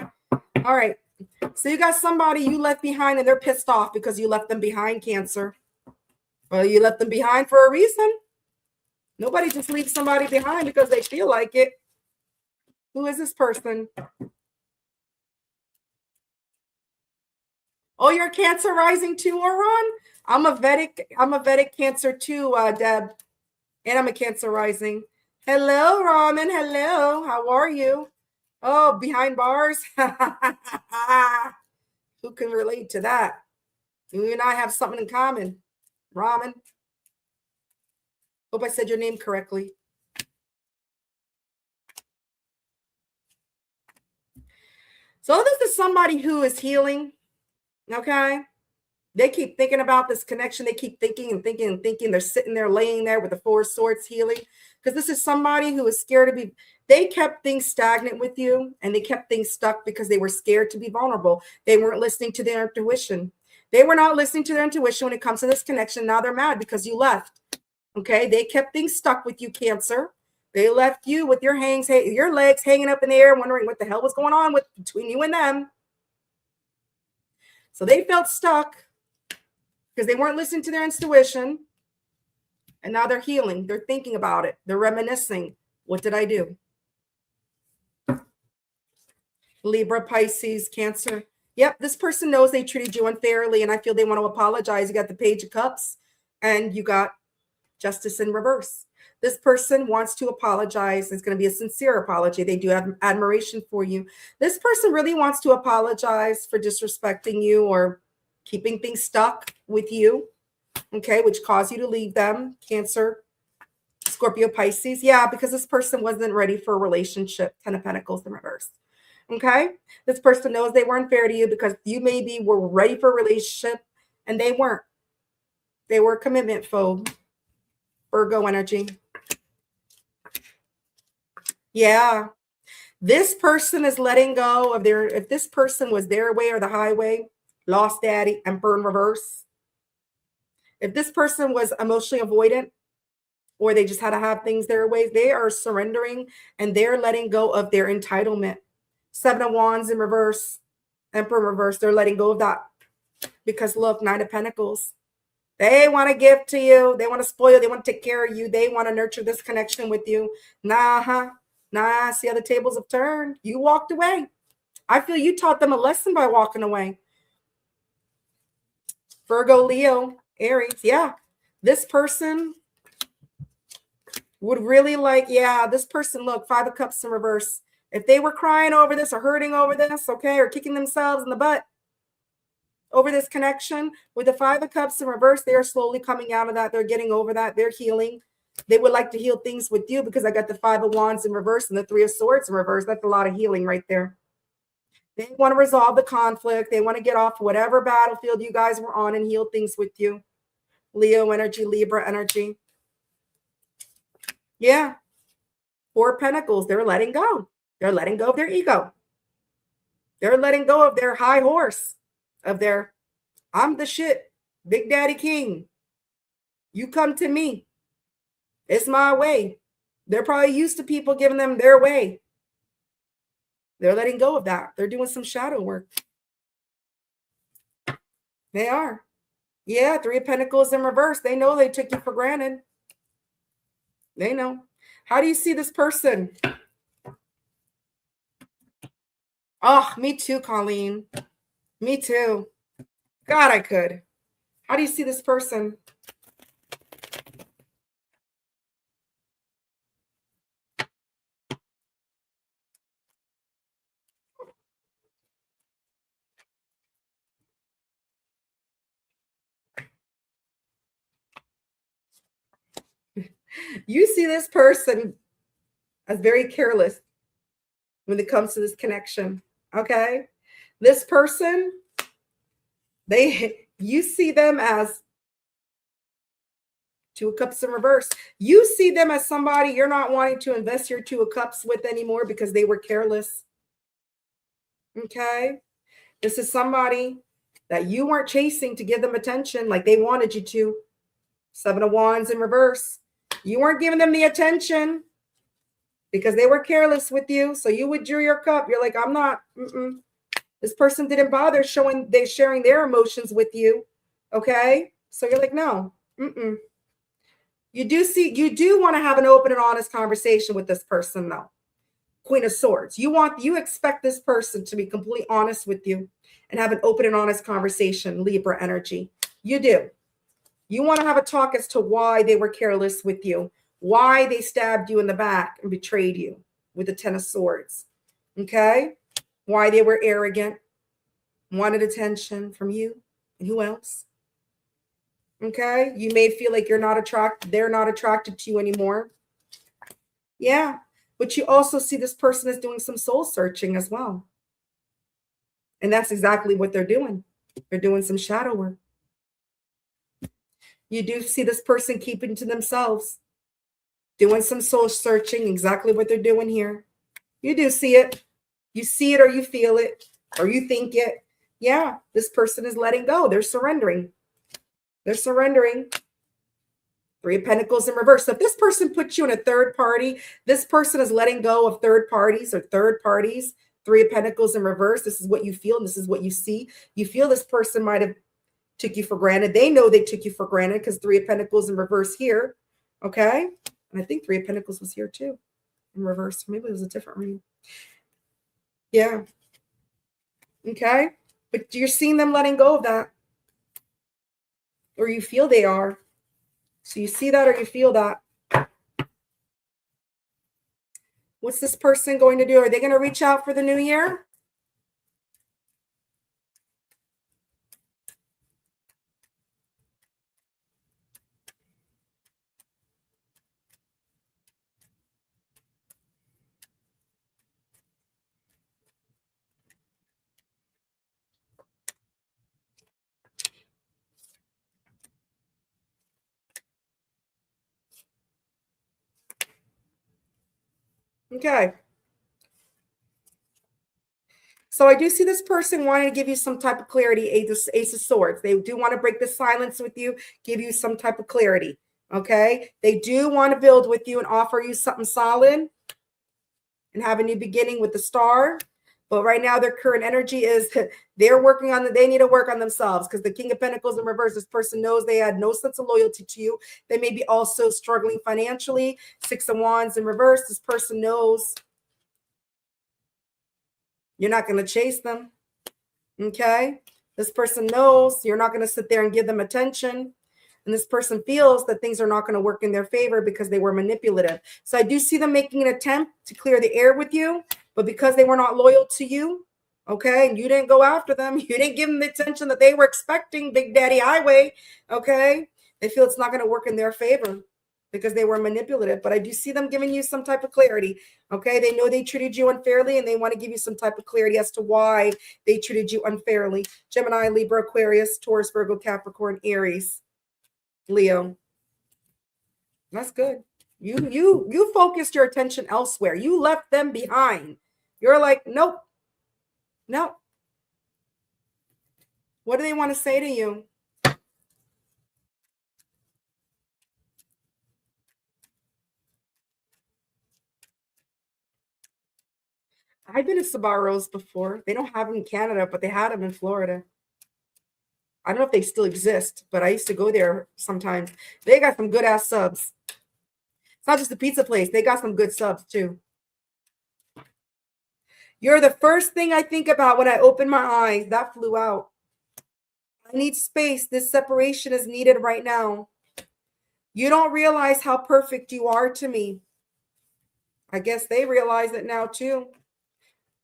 S1: All right. So you got somebody you left behind and they're pissed off because you left them behind, Cancer. Well, you left them behind for a reason. Nobody just leaves somebody behind because they feel like it. Who is this person? Oh, you're Cancer rising too, Oron? I'm a Vedic Cancer too, Deb. And I'm a Cancer rising. Hello, Raman. Hello. How are you? Oh, behind bars. Who can relate to that? You and I have something in common. Raman. Hope I said your name correctly. So this is somebody who is healing. Okay. They keep thinking about this connection. They keep thinking and thinking and thinking. They're sitting there, laying there with the 4 swords healing. Because this is somebody who is scared to be. They kept things stagnant with you and they kept things stuck because they were scared to be vulnerable. They weren't listening to their intuition. They were not listening to their intuition when it comes to this connection. Now they're mad because you left. Okay. They kept things stuck with you, Cancer. They left you with your legs hanging up in the air, wondering what the hell was going on between you and them. So they felt stuck because they weren't listening to their intuition. And now they're healing. They're thinking about it. They're reminiscing. What did I do? Libra, Pisces, Cancer. Yep, this person knows they treated you unfairly, and I feel they want to apologize. You got the Page of Cups, and you got Justice in reverse. This person wants to apologize. It's going to be a sincere apology. They do have admiration for you. This person really wants to apologize for disrespecting you or keeping things stuck with you, okay, which caused you to leave them, Cancer, Scorpio, Pisces. Yeah, because this person wasn't ready for a relationship, 10 of Pentacles in reverse, okay? This person knows they weren't fair to you because you maybe were ready for a relationship and they weren't. They were a commitment phobe. Virgo energy. Yeah. This person is letting go of if this person was their way or the highway, lost daddy, Emperor in reverse. If this person was emotionally avoidant, or they just had to have things their ways. They are surrendering and they're letting go of their entitlement. Seven of Wands in reverse, Emperor in reverse. They're letting go of that because look, Nine of Pentacles. They want to give to you. They want to spoil you. They want to take care of you. They want to nurture this connection with you. Nah. See how the tables have turned. You walked away. I feel you taught them a lesson by walking away. Virgo, Leo, Aries. Yeah. This person would really like, this person, look, Five of Cups in reverse. If they were crying over this or hurting over this, okay, or kicking themselves in the butt over this connection, with the Five of Cups in reverse, they are slowly coming out of that. They're getting over that. They're healing. They would like to heal things with you because I got the Five of Wands in reverse and the Three of Swords in reverse. That's a lot of healing right there. They want to resolve the conflict. They want to get off whatever battlefield you guys were on and heal things with you. Leo energy, Libra energy. Yeah. Four of Pentacles. They're letting go. They're letting go of their ego. They're letting go of their high horse, of their, I'm the shit, Big Daddy King. You come to me. It's my way. They're probably used to people giving them their way. They're letting go of that. They're doing some shadow work. They are. Yeah, Three of Pentacles in reverse. They know they took you for granted. They know. How do you see this person? Oh, me too, Colleen. Me too. God, I could. How do you see this person? You see this person as very careless when it comes to this connection. Okay. This person, you see them as Two of Cups in reverse. You see them as somebody you're not wanting to invest your Two of Cups with anymore because they were careless. Okay. This is somebody that you weren't chasing to give them attention like they wanted you to. Seven of Wands in reverse. You weren't giving them the attention because they were careless with you. So you withdrew your cup. You're like, I'm not. This person didn't bother sharing their emotions with you. Okay. So you're like, no. You do want to have an open and honest conversation with this person though. Queen of Swords. You expect this person to be completely honest with you and have an open and honest conversation, Libra energy. You do. You want to have a talk as to why they were careless with you, why they stabbed you in the back and betrayed you with the Ten of Swords. Okay? Why they were arrogant, wanted attention from you and who else? Okay? You may feel like they're not attracted to you anymore. Yeah. But you also see this person is doing some soul searching as well. And that's exactly what they're doing. They're doing some shadow work. You do see this person keeping to themselves, doing some soul searching, exactly what they're doing here. You do see it. You see it or you feel it or you think it. Yeah, this person is letting go. They're surrendering. They're surrendering. Three of Pentacles in reverse. So if this person puts you in a third party, this person is letting go of third parties or third parties. Three of Pentacles in reverse. This is what you feel and this is what you see. You feel this person might have took you for granted. They know they took you for granted because Three of Pentacles in reverse here. Okay. And I think Three of Pentacles was here too in reverse. Maybe it was a different reading. Yeah. Okay. But you're seeing them letting go of that. Or you feel they are. So you see that or you feel that. What's this person going to do? Are they going to reach out for the new year? Okay. So I do see this person wanting to give you some type of clarity, Ace of Swords. They do want to break the silence with you, give you some type of clarity. Okay. They do want to build with you and offer you something solid and have a new beginning with the star. But right now, their current energy is they're working on they need to work on themselves, because the King of Pentacles in reverse, this person knows they had no sense of loyalty to you. They may be also struggling financially. Six of Wands in reverse, this person knows you're not going to chase them. Okay. This person knows you're not going to sit there and give them attention. And this person feels that things are not going to work in their favor because they were manipulative. So I do see them making an attempt to clear the air with you, but because they were not loyal to you, okay, and you didn't go after them, you didn't give them the attention that they were expecting, Big Daddy Highway, okay, they feel it's not going to work in their favor because they were manipulative. But I do see them giving you some type of clarity, okay? They know they treated you unfairly, and they want to give you some type of clarity as to why they treated you unfairly. Gemini, Libra, Aquarius, Taurus, Virgo, Capricorn, Aries, Leo. That's good. You focused your attention elsewhere. You left them behind. You're like, nope. No. What do they want to say to you? I've been to Sbarro's before. They don't have them in Canada, but they had them in Florida. I don't know if they still exist, but I used to go there sometimes. They got some good ass subs. It's not just a pizza place. They got some good subs too. You're the first thing I think about when I open my eyes. That flew out. I need space. This separation is needed right now. You don't realize how perfect you are to me. I guess they realize it now too.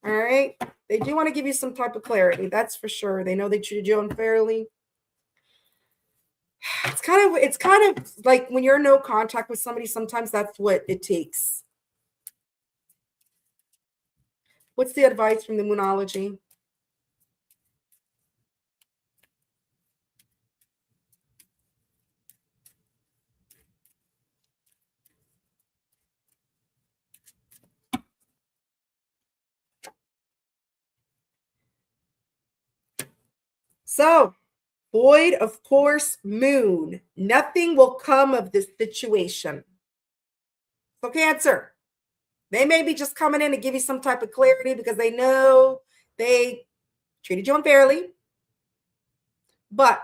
S1: All right. They do want to give you some type of clarity. That's for sure. They know they treated you unfairly. It's kind of like when you're in no contact with somebody, sometimes that's what it takes. What's the advice from the Moonology? So, void of course, Moon. Nothing will come of this situation. So, Cancer, they may be just coming in to give you some type of clarity because they know they treated you unfairly, but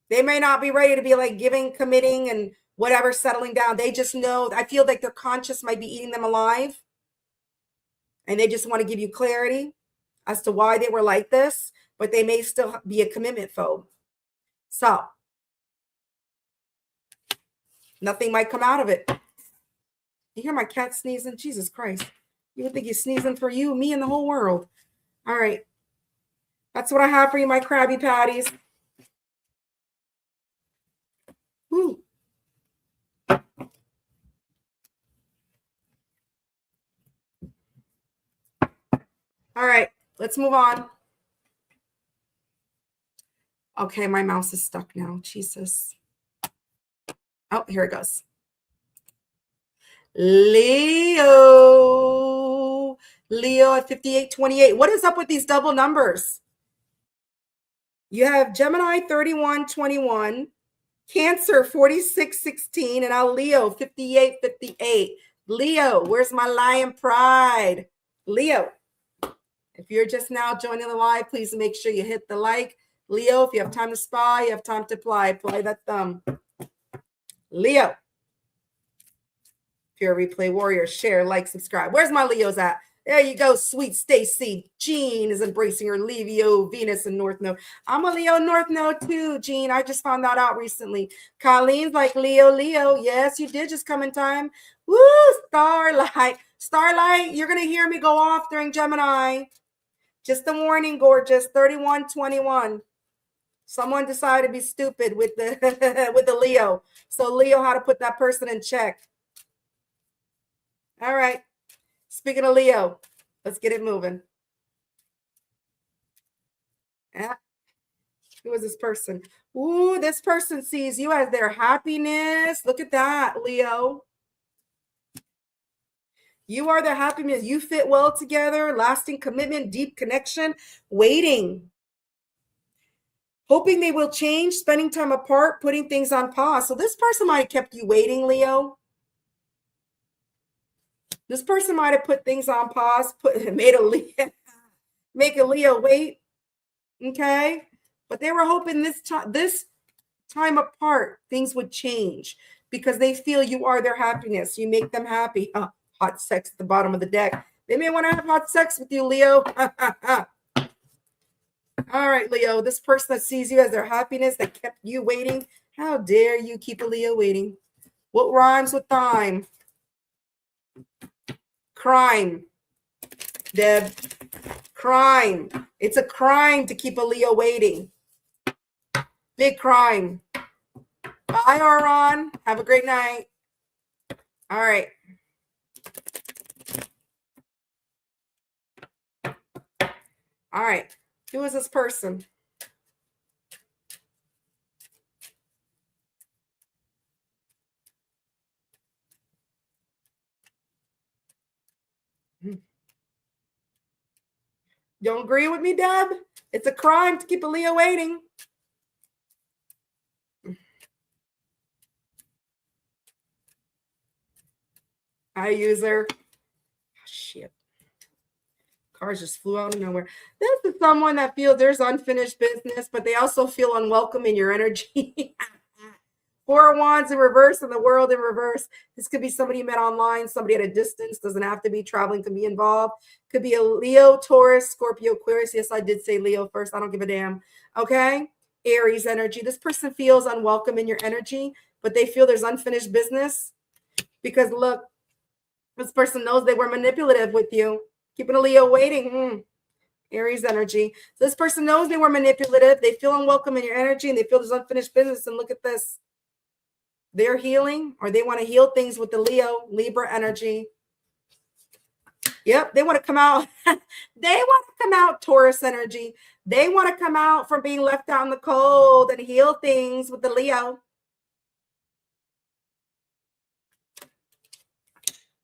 S1: they may not be ready to be like giving, committing, and whatever, settling down. They just know, I feel like their conscience might be eating them alive, and they just want to give you clarity as to why they were like this, but they may still be a commitment phobe. So nothing might come out of it. You hear my cat sneezing? Jesus Christ. You would think he's sneezing for you, me, and the whole world. All right. That's what I have for you, my Krabby Patties. Woo. All right. Let's move on. Okay, my mouse is stuck now. Jesus. Oh, here it goes. Leo at 5828. What is up with these double numbers? You have Gemini 3121, Cancer 4616, and now Leo 5858. Leo, where's my lion pride? Leo, if you're just now joining the live, please make sure you hit the like. Leo, if you have time to spy, you have time to apply that thumb. Leo, if you're a replay warrior, share, like, subscribe. Where's my Leos at? There you go, sweet Stacy. Jean is embracing her Leo, Venus, and North Node. I'm a Leo North Node too, Jean. I just found that out recently. Colleen's like Leo. Yes, you did just come in time. Woo, Starlight. Starlight, you're going to hear me go off during Gemini. Just a warning, gorgeous. 3121. Someone decided to be stupid with the with the Leo. So Leo, how to put that person in check. All right. Speaking of Leo, let's get it moving. Yeah. Who is this person? Ooh, this person sees you as their happiness. Look at that, Leo. You are their happiness. You fit well together. Lasting commitment, deep connection, waiting. hoping they will change, spending time apart, putting things on pause. So this person might have kept you waiting, Leo. This person might have put things on pause, make a Leo wait. Okay. But they were hoping this time apart, things would change because they feel you are their happiness. You make them happy. Hot sex at the bottom of the deck. They may want to have hot sex with you, Leo. All right, Leo, this person that sees you as their happiness that kept you waiting. How dare you keep a Leo waiting? What rhymes with time? Crime. Deb. Crime. It's a crime to keep a Leo waiting. Big crime. Bye, Aron. Have a great night. All right. All right. Who is this person? Don't agree with me, Deb? It's a crime to keep a Leo waiting. Hi, user. Oh, shit. Cars just flew out of nowhere. This is someone that feels there's unfinished business, but they also feel unwelcome in your energy. Four of Wands in reverse and the World in reverse. This could be somebody you met online, somebody at a distance. Doesn't have to be traveling to be involved. Could be a Leo, Taurus, Scorpio, Aquarius. Yes, I did say Leo first. I don't give a damn. Okay? Aries energy. This person feels unwelcome in your energy, but they feel there's unfinished business. Because look, this person knows they were manipulative with you. Keeping a Leo waiting. Aries energy. So this person knows they were manipulative. They feel unwelcome in your energy and they feel there's unfinished business. And look at this. They're healing or they want to heal things with the Leo, Libra energy. Yep, they want to come out. They want to come out Taurus energy. They want to come out from being left out in the cold and heal things with the Leo.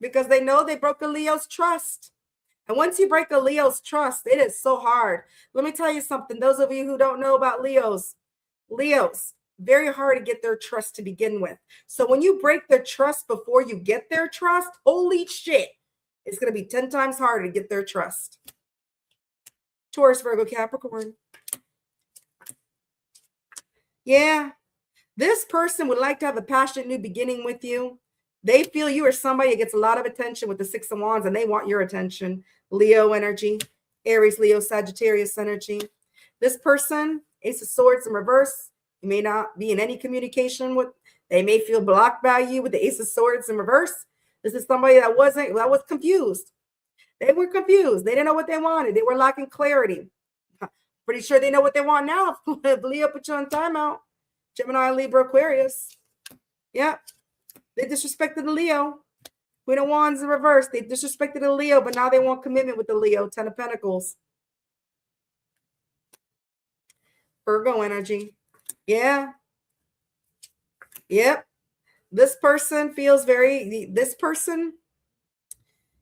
S1: Because they know they broke a Leo's trust. And once you break a Leo's trust, it is so hard. Let me tell you something. Those of you who don't know about Leos, very hard to get their trust to begin with. So when you break their trust before you get their trust, holy shit, it's going to be 10 times harder to get their trust. Taurus, Virgo, Capricorn. Yeah. This person would like to have a passionate new beginning with you. They feel you are somebody that gets a lot of attention with the Six of Wands and they want your attention. Leo energy, Aries, Leo, Sagittarius energy. This person, Ace of Swords in reverse. You may not be in any communication with. They may feel blocked by you with the Ace of Swords in reverse. This is somebody that was confused. They were confused. They didn't know what they wanted. They were lacking clarity. Pretty sure they know what they want now. Leo put you on timeout. Gemini, Libra, Aquarius. Yeah. They disrespected the Leo. Queen of Wands in reverse. They disrespected the Leo, but now they want commitment with the Leo. 10 of Pentacles. Virgo energy. Yeah. Yep. This person feels this person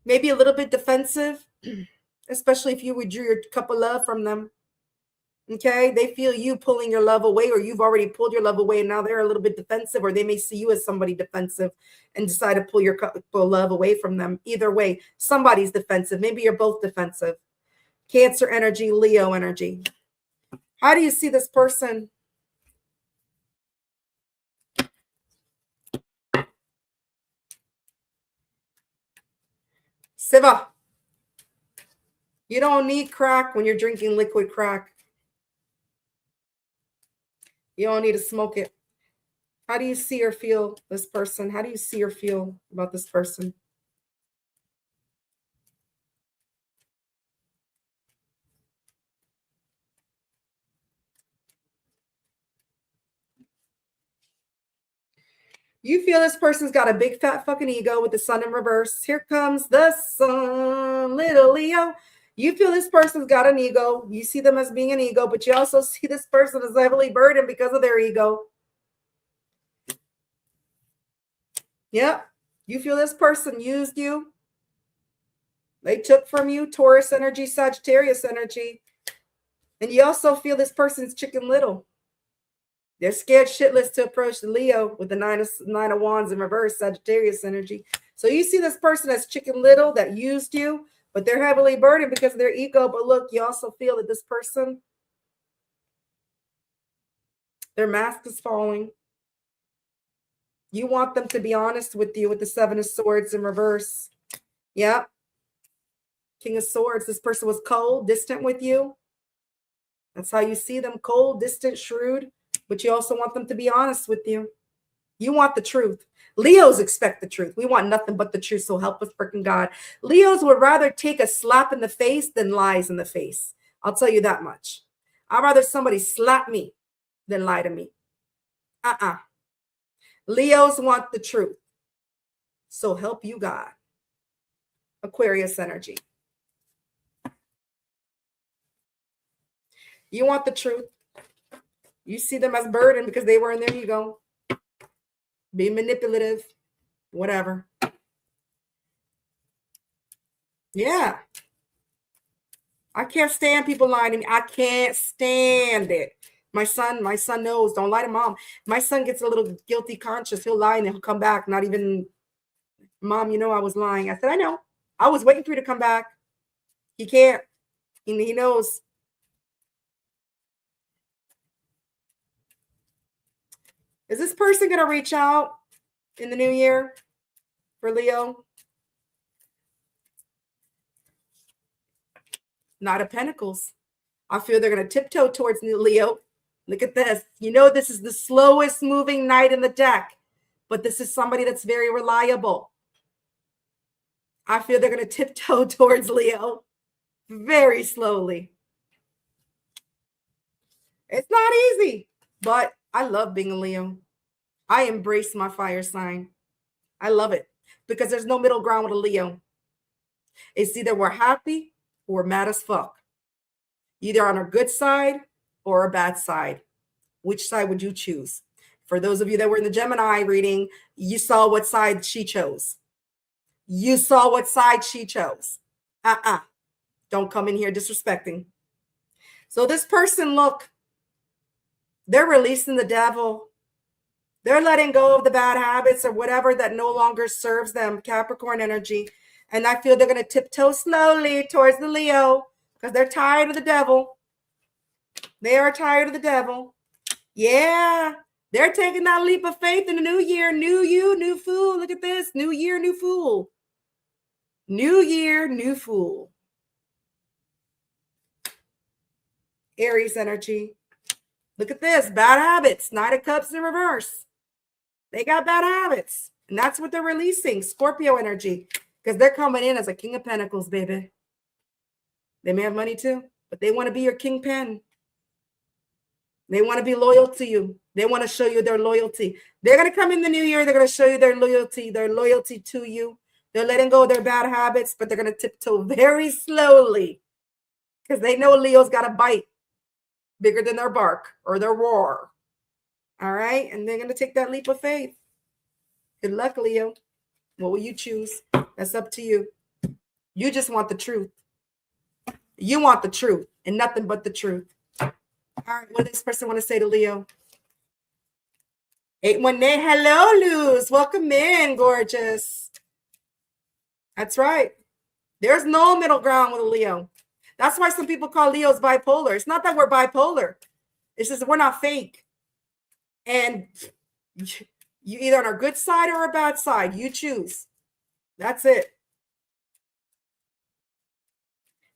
S1: may be a little bit defensive, especially if you withdrew your cup of love from them. Okay, they feel you pulling your love away, or you've already pulled your love away, and now they're a little bit defensive, or they may see you as somebody defensive and decide to pull your cup of love away from them. Either way, somebody's defensive. Maybe you're both defensive. Cancer energy, Leo energy. How do you see this person? Siva. You don't need crack when you're drinking liquid crack. You don't need to smoke it. How do you see or feel this person? How do you see or feel about this person? You feel this person's got a big fat fucking ego with the sun in reverse. Here comes the sun, little Leo. You feel this person's got an ego. You see them as being an ego, but you also see this person as heavily burdened because of their ego. Yep. You feel this person used you. They took from you Taurus energy, Sagittarius energy. And you also feel this person's chicken little. They're scared shitless to approach the Leo with the nine of wands in reverse, Sagittarius energy. So you see this person as Chicken Little that used you, but they're heavily burdened because of their ego. But look, you also feel that this person, their mask is falling. You want them to be honest with you with the Seven of Swords in reverse. Yeah. King of Swords. This person was cold, distant with you. That's how you see them, cold, distant, shrewd. But you also want them to be honest with you. You want the truth. Leos expect the truth. We want nothing but the truth. So help us freaking God. Leos would rather take a slap in the face than lies in the face. I'll tell you that much. I'd rather somebody slap me than lie to me. Leos want the truth. So help you God. Aquarius energy. You want the truth. You see them as burden because they were in their ego. Be manipulative. Whatever. Yeah. I can't stand people lying to me. I can't stand it. My son knows. Don't lie to mom. My son gets a little guilty conscious. He'll lie and he'll come back. Not even, Mom, you know I was lying. I said, I know. I was waiting for you to come back. He can't. He knows. Is this person going to reach out in the new year for Leo? Knight of Pentacles. I feel they're going to tiptoe towards Leo. Look at this. You know, this is the slowest moving knight in the deck, but this is somebody that's very reliable. I feel they're going to tiptoe towards Leo very slowly. It's not easy, but I love being a Leo. I embrace my fire sign. I love it because there's no middle ground with a Leo. It's either we're happy or we're mad as fuck. Either on a good side or a bad side. Which side would you choose? For those of you that were in the Gemini reading, you saw what side she chose. You saw what side she chose. Don't come in here disrespecting. So this person, look, they're releasing the devil. They're letting go of the bad habits or whatever that no longer serves them, Capricorn energy. And I feel they're going to tiptoe slowly towards the Leo because they're tired of the devil. They are tired of the devil. Yeah, they're taking that leap of faith in the new year. New you, new fool. Look at this. New year, new fool. New year, new fool. Aries energy. Look at this. Bad habits. Knight of Cups in reverse. They got bad habits. And that's what they're releasing. Scorpio energy. Because they're coming in as a King of Pentacles, baby. They may have money too, but they want to be your kingpin. They want to be loyal to you. They want to show you their loyalty. They're going to come in the new year. They're going to show you their loyalty to you. They're letting go of their bad habits, but they're going to tiptoe very slowly because they know Leo's got a bite bigger than their bark or their roar. All right. And they're going to take that leap of faith. Good luck, Leo. What will you choose? That's up to you. You just want the truth. You want the truth and nothing but the truth. All right, what does this person want to say to Leo? 818, hello, Luz. Welcome in, gorgeous. That's right. There's no middle ground with a Leo. That's why some people call Leos bipolar. It's not that we're bipolar. It's just that we're not fake. And you either on a good side or a bad side. You choose. That's it.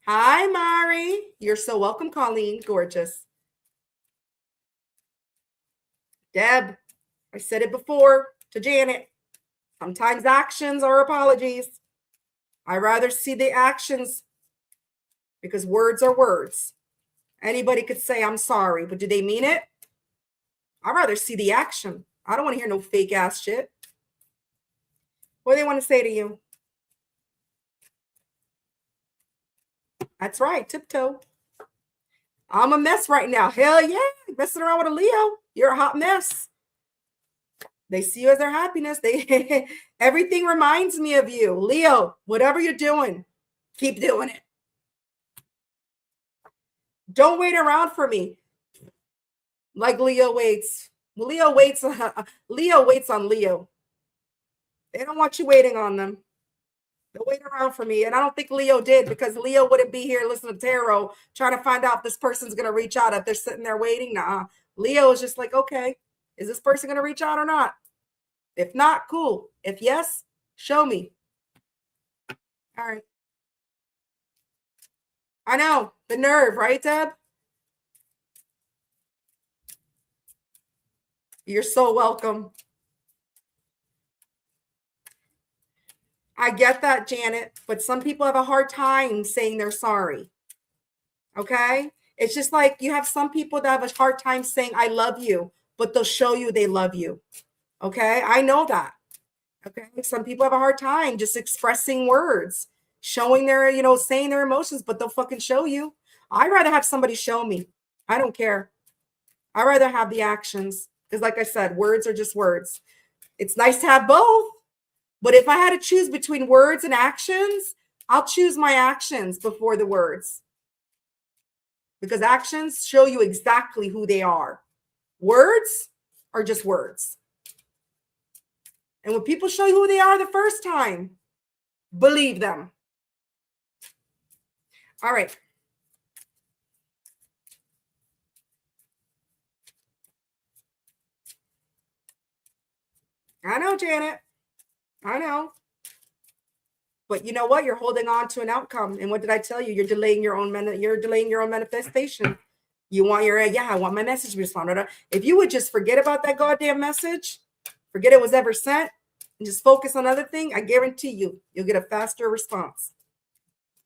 S1: Hi, Mari. You're so welcome, Colleen. Gorgeous. Deb, I said it before to Janet. Sometimes actions are apologies. I rather see the actions because words are words. Anybody could say, I'm sorry, but do they mean it? I'd rather see the action. I don't want to hear no fake ass shit. What do they want to say to you? That's right, tiptoe. I'm a mess right now. Hell yeah, messing around with a Leo. You're a hot mess. They see you as their happiness. Everything reminds me of you. Leo, whatever you're doing, keep doing it. Don't wait around for me like Leo waits. Leo waits on Leo. They don't want you waiting on them. They'll wait around for me. And I don't think Leo did, because Leo wouldn't be here listening to tarot trying to find out if this person's going to reach out if they're sitting there waiting. Nah. Leo is just like, okay, is this person going to reach out or not? If not, cool. If yes, show me. All right. I know. The nerve, right, Deb? You're so welcome. I get that, Janet, but some people have a hard time saying they're sorry. Okay? It's just like you have some people that have a hard time saying I love you, but they'll show you they love you. Okay? I know that. Okay? Some people have a hard time just expressing words, showing their, saying their emotions, but they'll fucking show you. I'd rather have somebody show me. I don't care. I'd rather have the actions, because like I said, words are just words. It's nice to have both, but if I had to choose between words and actions, I'll choose my actions before the words, because actions show you exactly who they are. Words are just words. And when people show you who they are the first time, believe them. All right. I know, Janet. I know. But you know what? You're holding on to an outcome. And what did I tell you? You're delaying your own manifestation. You want I want my message to be responded. If you would just forget about that goddamn message, forget it was ever sent, and just focus on other thing, I guarantee you'll get a faster response.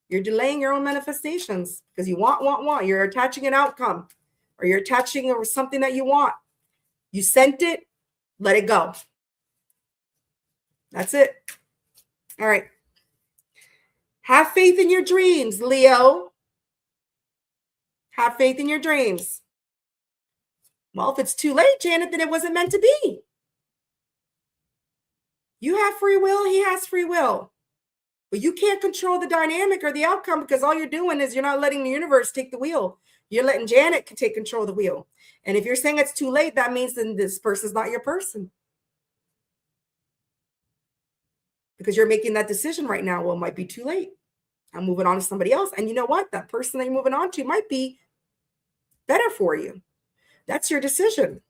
S1: You're delaying your own manifestations because you want. You're attaching an outcome, or you're attaching something that you want. You sent it, let it go. That's it. All right. Have faith in your dreams, Leo. Have faith in your dreams. Well, if it's too late, Janet, then it wasn't meant to be. You have free will. He has free will. But you can't control the dynamic or the outcome, because all you're doing is you're not letting the universe take the wheel. You're letting Janet take control of the wheel. And if you're saying it's too late, that means then this person's not your person. Because you're making that decision right now. Well, it might be too late. I'm moving on to somebody else. And you know what? That person that you're moving on to might be better for you. That's your decision.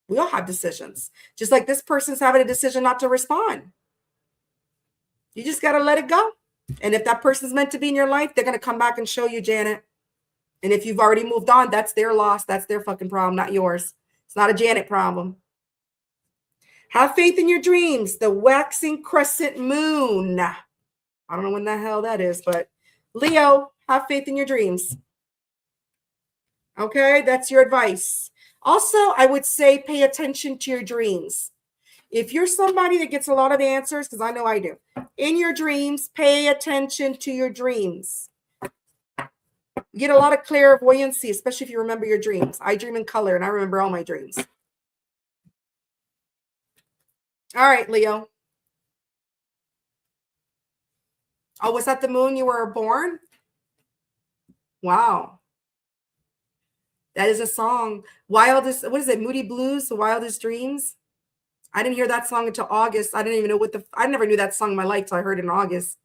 S1: We all have decisions. Just like this person's having a decision not to respond. You just got to let it go. And if that person's meant to be in your life, they're going to come back and show you, Janet. And if you've already moved on, that's their loss. That's their fucking problem, not yours. It's not a Janet problem. Have faith in your dreams. The waxing crescent moon. I don't know when the hell that is, but Leo, have faith in your dreams. Okay, that's your advice. Also, I would say pay attention to your dreams. If you're somebody that gets a lot of answers, because I know I do, in your dreams, pay attention to your dreams. You get a lot of clairvoyancy, especially if you remember your dreams. I dream in color, and I remember all my dreams. All right, Leo. Oh, was that the moon you were born? Wow. That is a song. Wildest, what is it? Moody Blues, The Wildest Dreams. I didn't hear that song until August. I didn't even know I never knew that song in my life till I heard it in August.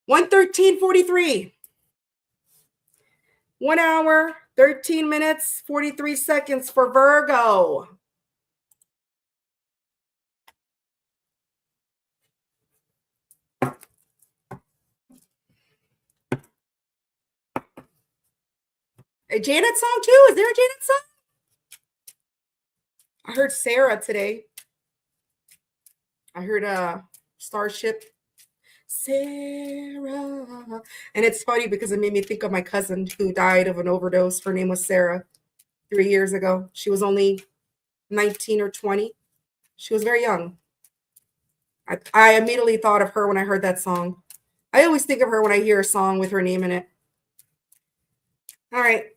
S1: 1:13:43. 1 hour, 13 minutes, 43 seconds for Virgo. A Janet song too? Is there a Janet song? I heard Sarah today. I heard Starship. Sarah. And it's funny because it made me think of my cousin who died of an overdose. Her name was Sarah 3 years ago. She was only 19 or 20. She was very young. I immediately thought of her when I heard that song. I always think of her when I hear a song with her name in it. All right.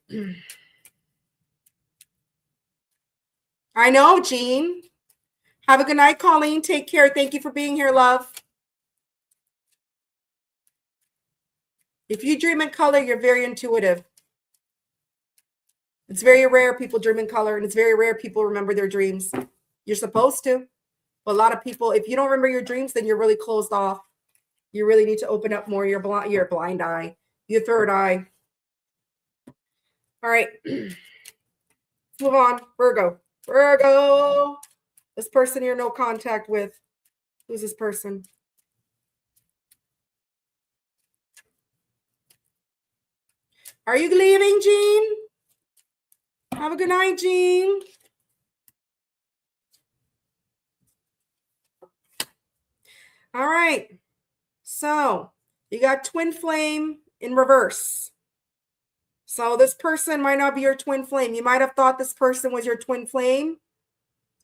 S1: I know, Jean. Have a good night, Colleen. Take care. Thank you for being here, love. If you dream in color, you're very intuitive. It's very rare people dream in color, and it's very rare people remember their dreams. You're supposed to. But a lot of people, if you don't remember your dreams, then you're really closed off. You really need to open up more your blind eye, your third eye. All right. Let's move on. Virgo. Virgo. This person you're no contact with. Who's this person? Are you leaving, Jean? Have a good night, Jean. All right. So you got twin flame in reverse. So this person might not be your twin flame. You might have thought this person was your twin flame,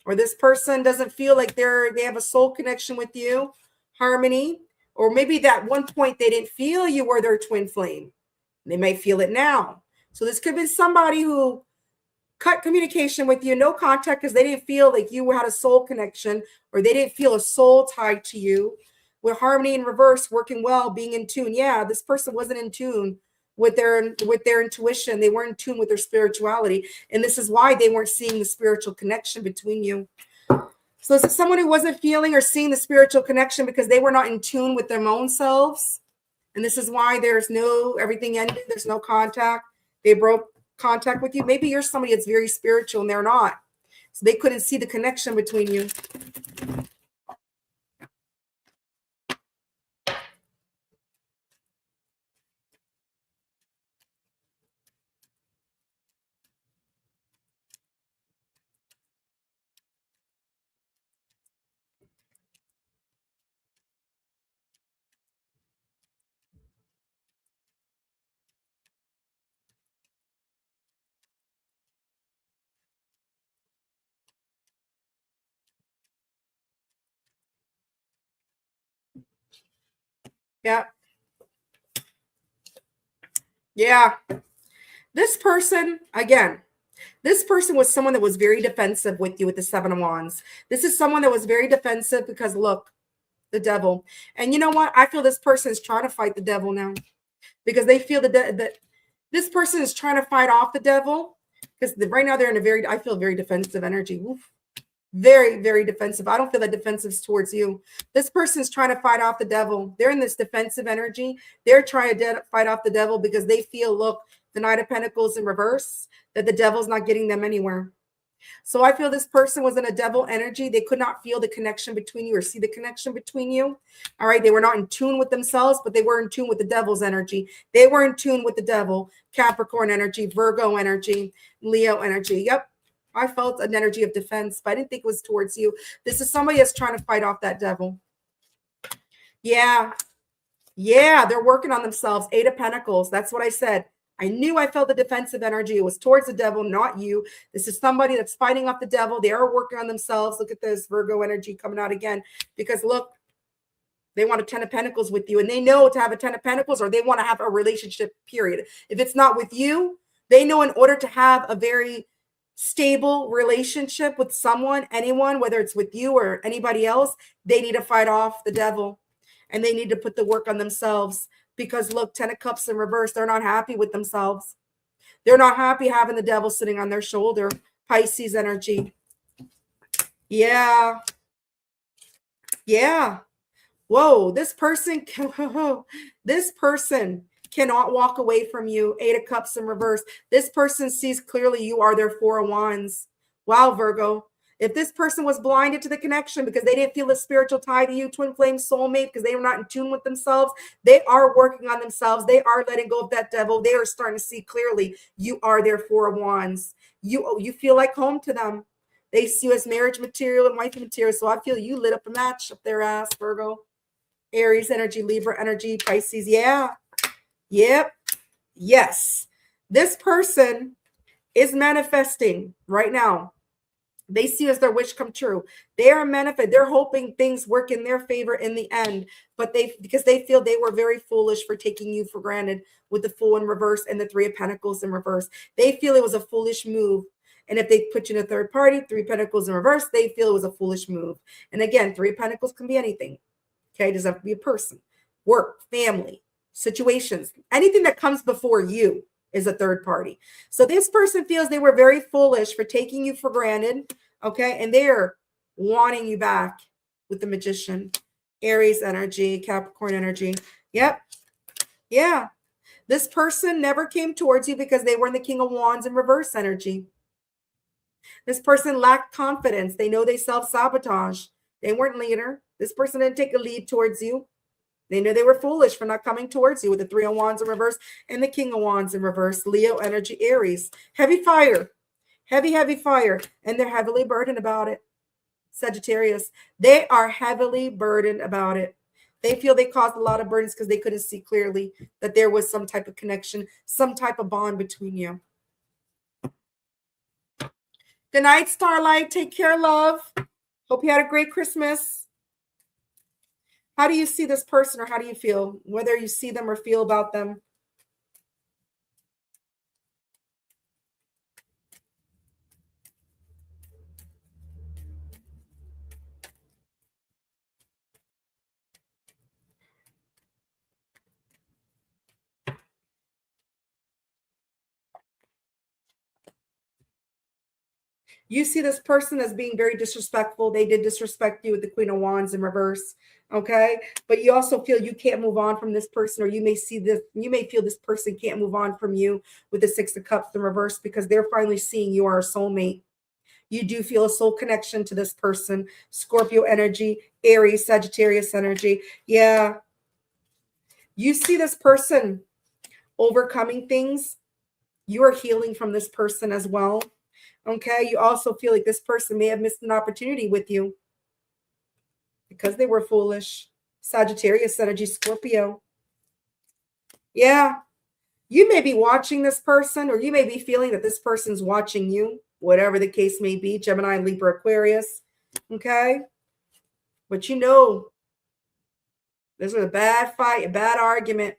S1: or this person doesn't feel like they have a soul connection with you, harmony, or maybe that one point they didn't feel you were their twin flame. They may feel it now. So this could be somebody who cut communication with you, no contact, because they didn't feel like you had a soul connection, or they didn't feel a soul tied to you. With harmony in reverse, working well, being in tune. Yeah, this person wasn't in tune with their intuition. They weren't in tune with their spirituality, and this is why they weren't seeing the spiritual connection between you. So this is someone who wasn't feeling or seeing the spiritual connection because they were not in tune with their own selves, and this is why everything ended. There's no contact. They broke contact with you. Maybe you're somebody that's very spiritual and they're not, so they couldn't see the connection between you. Yeah. Yeah. This person, again, this person was someone that was very defensive with you with the Seven of Wands. This is someone that was very defensive because, look, the devil. And you know what? I feel this person is trying to fight the devil now because they feel that this person is trying to fight off the devil because right now they're in I feel very defensive energy. Oof. Very, very defensive. I don't feel that defensive towards you. This person is trying to fight off the devil. They're in this defensive energy. They're trying to fight off the devil because they feel, look, the Knight of Pentacles in reverse, that the devil's not getting them anywhere. So I feel this person was in a devil energy. They could not feel the connection between you or see the connection between you. All right. They were not in tune with themselves, but they were in tune with the devil's energy. They were in tune with the devil, Capricorn energy, Virgo energy, Leo energy. Yep. I felt an energy of defense, but I didn't think it was towards you. This is somebody that's trying to fight off that devil. Yeah. Yeah. They're working on themselves. 8 of Pentacles. That's what I said. I knew I felt the defensive energy. It was towards the devil, not you. This is somebody that's fighting off the devil. They are working on themselves. Look at this Virgo energy coming out again. Because look, they want a 10 of Pentacles with you. And they know to have a 10 of Pentacles, or they want to have a relationship, period. If it's not with you, they know in order to have a very stable relationship with someone, anyone, whether it's with you or anybody else, they need to fight off the devil. And they need to put the work on themselves. Because look, 10 of Cups in reverse, they're not happy with themselves. They're not happy having the devil sitting on their shoulder. Pisces energy. Yeah. Yeah. Whoa, this person cannot walk away from you. 8 of Cups in reverse. This person sees clearly you are their 4 of Wands. Wow, Virgo. If this person was blinded to the connection because they didn't feel a spiritual tie to you, twin flame soulmate, because they were not in tune with themselves, they are working on themselves. They are letting go of that devil. They are starting to see clearly you are their 4 of Wands. You feel like home to them. They see you as marriage material and wifey material. So I feel you lit up a match up their ass, Virgo. Aries energy, Libra energy, Pisces. Yeah. Yep. Yes. This person is manifesting right now. They see as their wish come true. They are manifest. They're hoping things work in their favor in the end, but because they feel they were very foolish for taking you for granted with the Fool in reverse and the 3 of Pentacles in reverse. They feel it was a foolish move. And if they put you in a third party, 3 of Pentacles in reverse, they feel it was a foolish move. And again, 3 of Pentacles can be anything. Okay, it doesn't have to be a person, work, family, situations, anything that comes before you. is a third party. So this person feels they were very foolish for taking you for granted, okay? And they're wanting you back with the Magician, Aries energy, Capricorn energy. Yep. Yeah. This person never came towards you because they were in the King of Wands in reverse energy. This person lacked confidence. They know they self-sabotage. They weren't leader. This person didn't take a lead towards you. They knew they were foolish for not coming towards you with the Three of Wands in reverse and the King of Wands in reverse. Leo energy, Aries. Heavy fire. Heavy fire. And they're heavily burdened about it. Sagittarius. They are heavily burdened about it. They feel they caused a lot of burdens because they couldn't see clearly that there was some type of connection, some type of bond between you. Good night, Starlight. Take care, love. Hope you had a great Christmas. How do you see this person, or how do you feel? Whether you see them or feel about them. You see this person as being very disrespectful. They did disrespect you with the Queen of Wands in reverse. Okay. But you also feel you can't move on from this person, or you may feel this person can't move on from you with the Six of Cups in reverse because they're finally seeing you are a soulmate. You do feel a soul connection to this person. Scorpio energy, Aries, Sagittarius energy. Yeah. You see this person overcoming things. You are healing from this person as well. Okay. You also feel like this person may have missed an opportunity with you because they were foolish. Sagittarius energy, Scorpio. Yeah. You may be watching this person, or you may be feeling that this person's watching you, whatever the case may be. Gemini, Libra, Aquarius. Okay. But you know, this was a bad fight, a bad argument.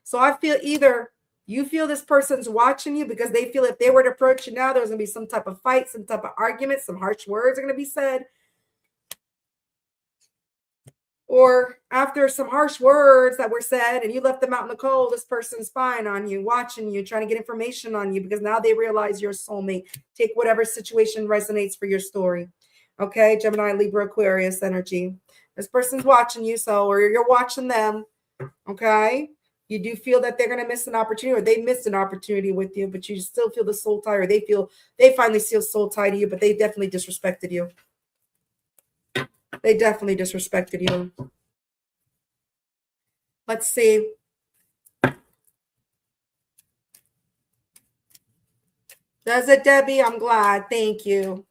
S1: So I feel either you feel this person's watching you because they feel if they were to approach you now, there's going to be some type of fight, some type of argument, some harsh words are going to be said. Or after some harsh words that were said and you left them out in the cold, this person's spying on you, watching you, trying to get information on you because now they realize you're a soulmate. Take whatever situation resonates for your story. Okay, Gemini, Libra, Aquarius energy. This person's watching you, or you're watching them. Okay. You do feel that they're going to miss an opportunity, or they missed an opportunity with you, but you still feel the soul tie, or they finally feel soul tie to you, but they definitely disrespected you. They definitely disrespected you. Let's see. Does it, Debbie? I'm glad. Thank you.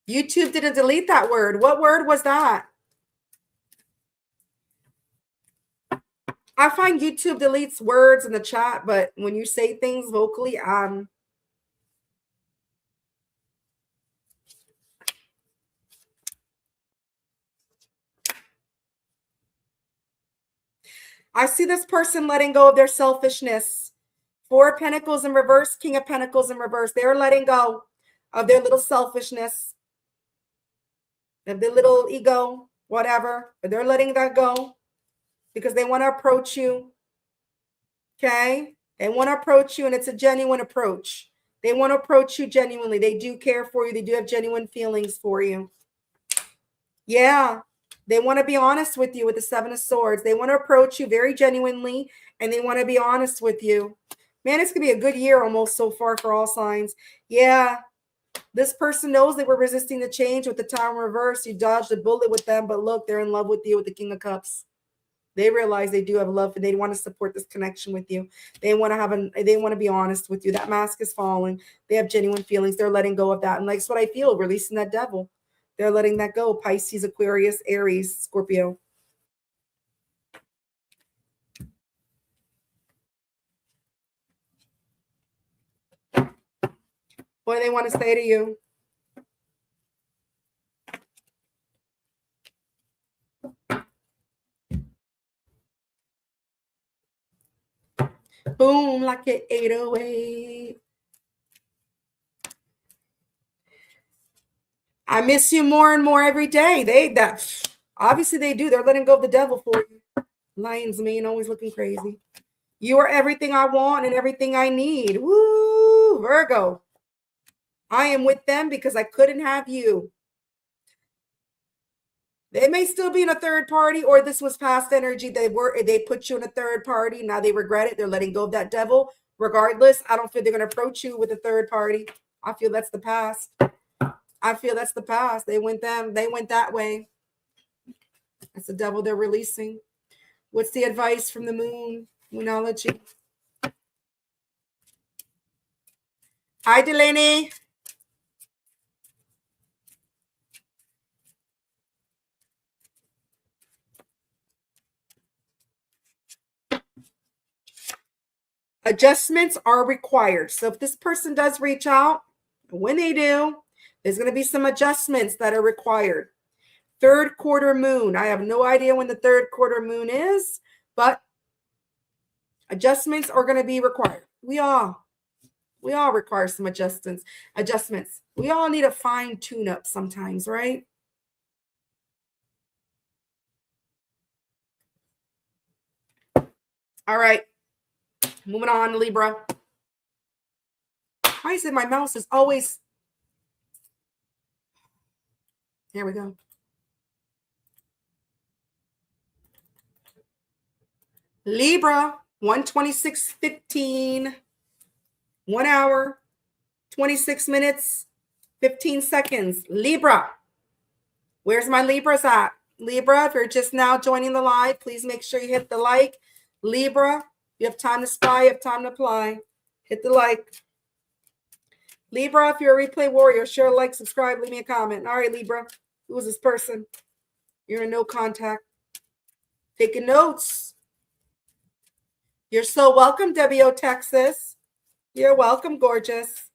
S1: YouTube didn't delete that word. What word was that? I find YouTube deletes words in the chat, but when you say things vocally, I see this person letting go of their selfishness. Four of Pentacles in reverse, King of Pentacles in reverse. They're letting go of their little selfishness, of their little ego, whatever. But they're letting that go because they want to approach you. Okay? They want to approach you, and it's a genuine approach. They want to approach you genuinely. They do care for you. They do have genuine feelings for you. Yeah. They want to be honest with you with the Seven of Swords. They want to approach you very genuinely, and they want to be honest with you. Man, it's going to be a good year almost so far for all signs. Yeah. This person knows they were resisting the change with the Tower in reverse. You dodged a bullet with them, but look, they're in love with you with the King of Cups. They realize they do have love, and they want to support this connection with you. They want to be honest with you. That mask is falling. They have genuine feelings. They're letting go of that. And that's what I feel, releasing that devil. They're letting that go. Pisces, Aquarius, Aries, Scorpio. What do they want to say to you? Boom, like an 808. I miss you more and more every day. Obviously they do. They're letting go of the devil for you. Lion's mane, always looking crazy. You are everything I want and everything I need. Woo, Virgo. I am with them because I couldn't have you. They may still be in a third party, or this was past energy. They put you in a third party. Now they regret it. They're letting go of that devil. Regardless, I don't feel they're going to approach you with a third party. I feel that's the past. I feel that's the past. They went that way. That's the devil they're releasing. What's the advice from the moon? Moonology. Hi, Delaney. Adjustments are required. So if this person does reach out, when they do, there's going to be some adjustments that are required. Third quarter moon. I have no idea when the third quarter moon is, but adjustments are going to be required. We all require some adjustments. We all need a fine tune up sometimes, right? All right. Moving on, Libra. Why is it my mouse is always... Here we go. Libra, 126:15. 1 hour, 26 minutes, 15 seconds. Libra. Where's my Libras at? Libra, if you're just now joining the live, please make sure you hit the like. Libra, you have time to spy, you have time to apply. Hit the like. Libra, if you're a replay warrior, share, like, subscribe, leave me a comment. All right, Libra, who is this person? You're in no contact. Taking notes. You're so welcome, W.O. Texas. You're welcome, gorgeous.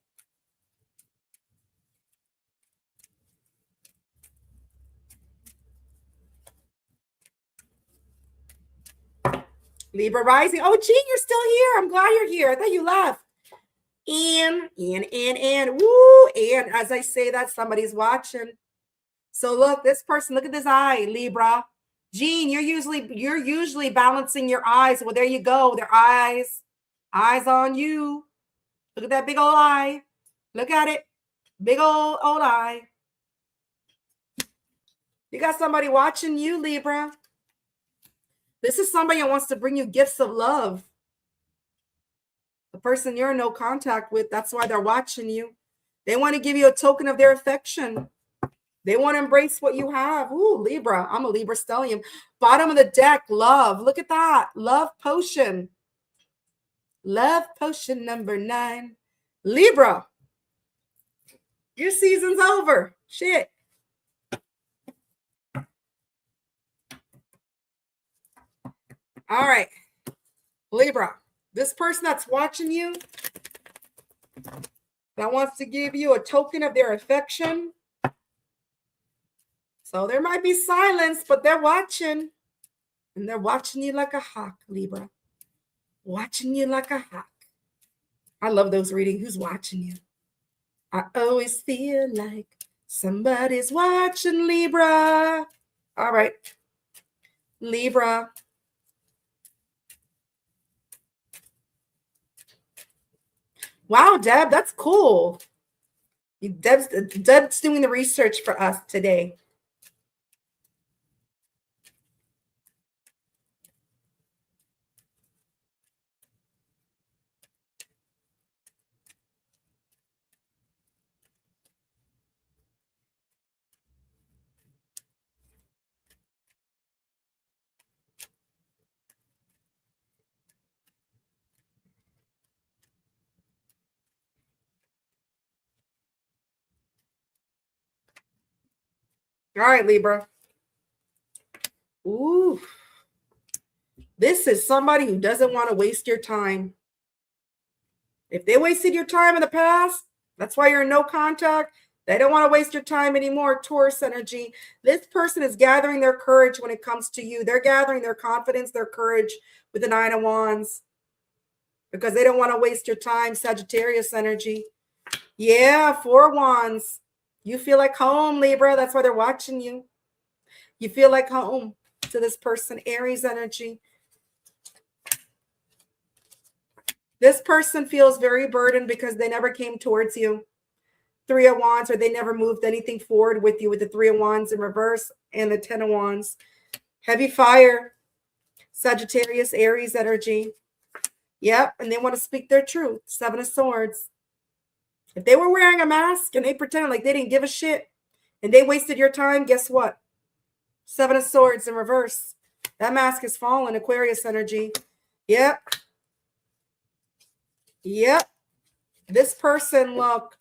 S1: Libra rising. Oh, Jean, you're still here. I'm glad you're here. I thought you left. And. Woo. And as I say that, somebody's watching. So look, this person, look at this eye, Libra. Jean, you're usually balancing your eyes. Well, there you go. Their eyes. Eyes on you. Look at that big old eye. Look at it. Big old eye. You got somebody watching you, Libra. This is somebody who wants to bring you gifts of love. The person you're in no contact with, that's why they're watching you. They want to give you a token of their affection. They want to embrace what you have. Ooh, Libra. I'm a Libra stellium. Bottom of the deck, love. Look at that. Love potion. Love potion number 9. Libra. Your season's over. Shit. All right. Libra. This person that's watching you, that wants to give you a token of their affection. So there might be silence, but they're watching. And they're watching you like a hawk, Libra. Watching you like a hawk. I love those readings. Who's watching you? I always feel like somebody's watching, Libra. All right. Libra. Wow, Deb, that's cool. Deb's doing the research for us today. All right, Libra. Ooh. This is somebody who doesn't want to waste your time. If they wasted your time in the past, that's why you're in no contact. They don't want to waste your time anymore. Taurus energy. This person is gathering their courage when it comes to you. They're gathering their confidence, their courage with the 9 of Wands because they don't want to waste your time. Sagittarius energy. Yeah, 4 Wands. You feel like home, Libra. That's why they're watching you. You feel like home to this person. Aries energy. This person feels very burdened because they never came towards you. Three of Wands, or they never moved anything forward with you with the Three of Wands in reverse and the Ten of Wands. Heavy fire, Sagittarius, Aries energy. Yep, and they want to speak their truth. Seven of Swords. If they were wearing a mask and they pretended like they didn't give a shit and they wasted your time, guess what? Seven of Swords in reverse. That mask is fallen, Aquarius energy. Yep. Yep. This person, look.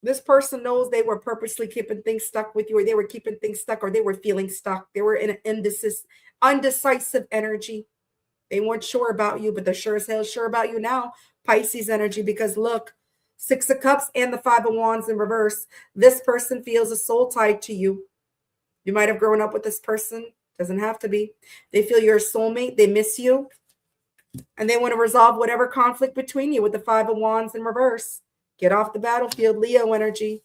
S1: This person knows they were purposely keeping things stuck with you, or they were keeping things stuck, or they were feeling stuck. They were in an undecisive energy. They weren't sure about you, but they're sure as hell sure about you now. Pisces energy, because look, Six of Cups and the Five of Wands in reverse. This person feels a soul tied to you. You might have grown up with this person. Doesn't have to be. They feel you're a soulmate. They miss you. And they want to resolve whatever conflict between you with the Five of Wands in reverse. Get off the battlefield, Leo energy.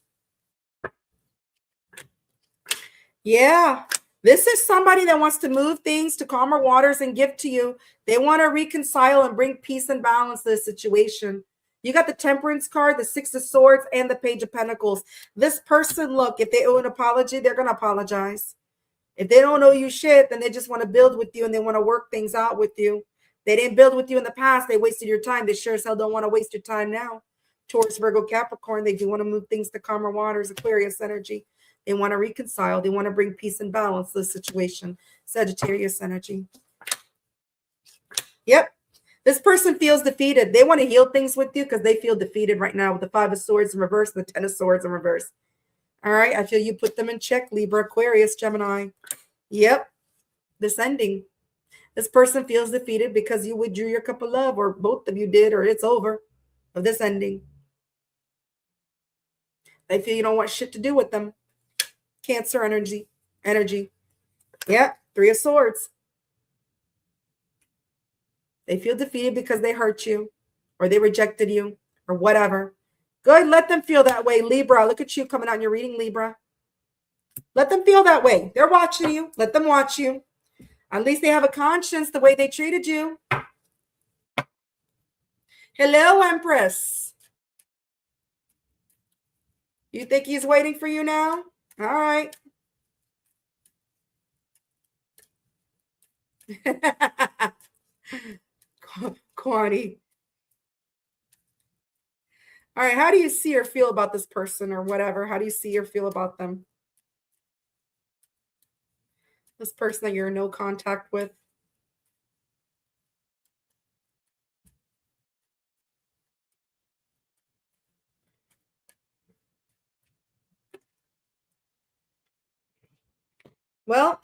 S1: Yeah. This is somebody that wants to move things to calmer waters and give to you. They want to reconcile and bring peace and balance to the situation. You got the Temperance card, the Six of Swords, and the Page of Pentacles. This person, look, if they owe an apology, they're going to apologize. If they don't owe you shit, then they just want to build with you and they want to work things out with you. They didn't build with you in the past. They wasted your time. They sure as hell don't want to waste your time now. Taurus, Virgo, Capricorn, they do want to move things to calmer waters, Aquarius energy. They want to reconcile. They want to bring peace and balance to the situation, Sagittarius energy. Yep. This person feels defeated. They want to heal things with you because they feel defeated right now with the Five of Swords in reverse and the Ten of Swords in reverse. All right. I feel you put them in check, Libra, Aquarius, Gemini. Yep. This ending. This person feels defeated because you withdrew your cup of love, or both of you did, or it's over of this ending. They feel you don't want shit to do with them. Cancer energy. Yeah. Three of Swords. They feel defeated because they hurt you, or they rejected you, or whatever. Good. Let them feel that way, Libra. Look at you coming out in your reading, Libra. Let them feel that way. They're watching you. Let them watch you. At least they have a conscience the way they treated you. Hello, Empress. You think he's waiting for you now? All right. Kwani. All right. How do you see or feel about this person or whatever? How do you see or feel about them? This person that you're in no contact with. Well,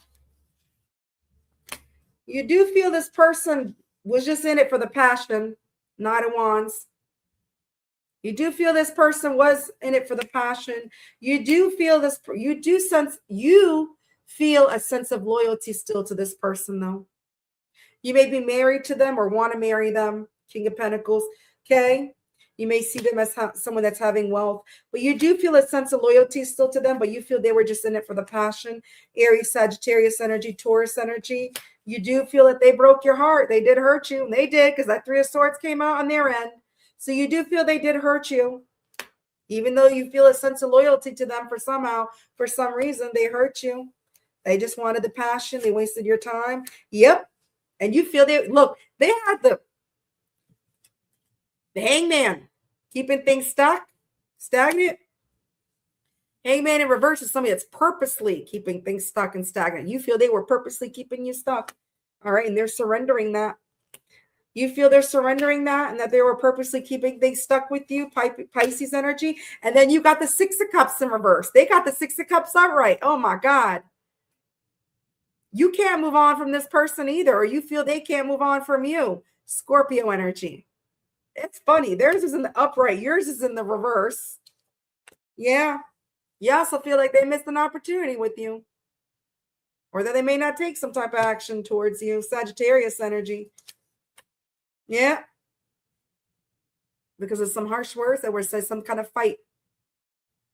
S1: you do feel this person was just in it for the passion, Knight of Wands. You do feel this person was in it for the passion. You do feel this, you feel a sense of loyalty still to this person, though. You may be married to them or want to marry them, King of Pentacles, okay? You may see them as someone that's having wealth, but you do feel a sense of loyalty still to them, but you feel they were just in it for the passion. Aries, Sagittarius energy, Taurus energy. You do feel that they broke your heart. They did hurt you, and they did, because that Three of Swords came out on their end. So you do feel they did hurt you, even though you feel a sense of loyalty to them for some reason, they hurt you. They just wanted the passion. They wasted your time. Yep. And you feel they had the Hangman keeping things stuck, stagnant. Hangman in reverse is somebody that's purposely keeping things stuck and stagnant. You feel they were purposely keeping you stuck. All right. And they're surrendering that. You feel they're surrendering that, and that they were purposely keeping things stuck with you, Pisces energy. And then you got the Six of Cups in reverse. They got the Six of Cups upright. Oh my God. You can't move on from this person either, or you feel they can't move on from you. Scorpio energy. It's funny. Theirs is in the upright. Yours is in the reverse. Yeah. You also feel like they missed an opportunity with you, or that they may not take some type of action towards you. Sagittarius energy. Yeah. Because of some harsh words that were said, some kind of fight.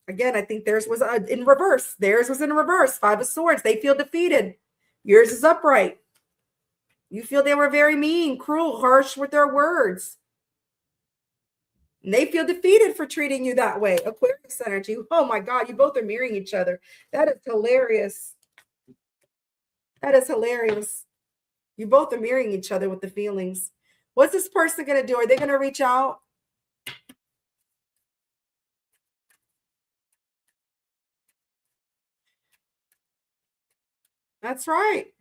S1: Again, I think theirs was in reverse. Theirs was in reverse. Five of Swords. They feel defeated. Yours is upright. You feel they were very mean, cruel, harsh with their words. And they feel defeated for treating you that way. Aquarius energy. Oh my God, you both are mirroring each other. That is hilarious. That is hilarious. You both are mirroring each other with the feelings. What's this person going to do? Are they going to reach out? That's right.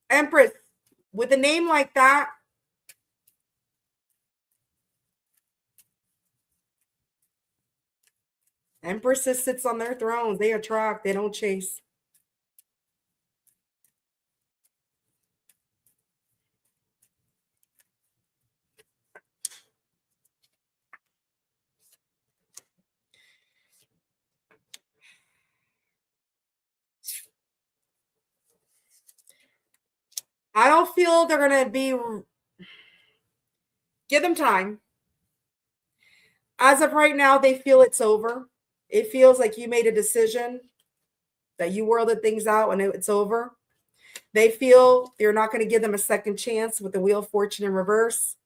S1: Empress, with a name like that, Empresses sits on their thrones. They attract, they don't chase. I don't feel they're going to be, give them time. As of right now, they feel it's over. It feels like you made a decision, that you whirled things out and it's over. They feel you're not going to give them a second chance with the Wheel of Fortune in reverse.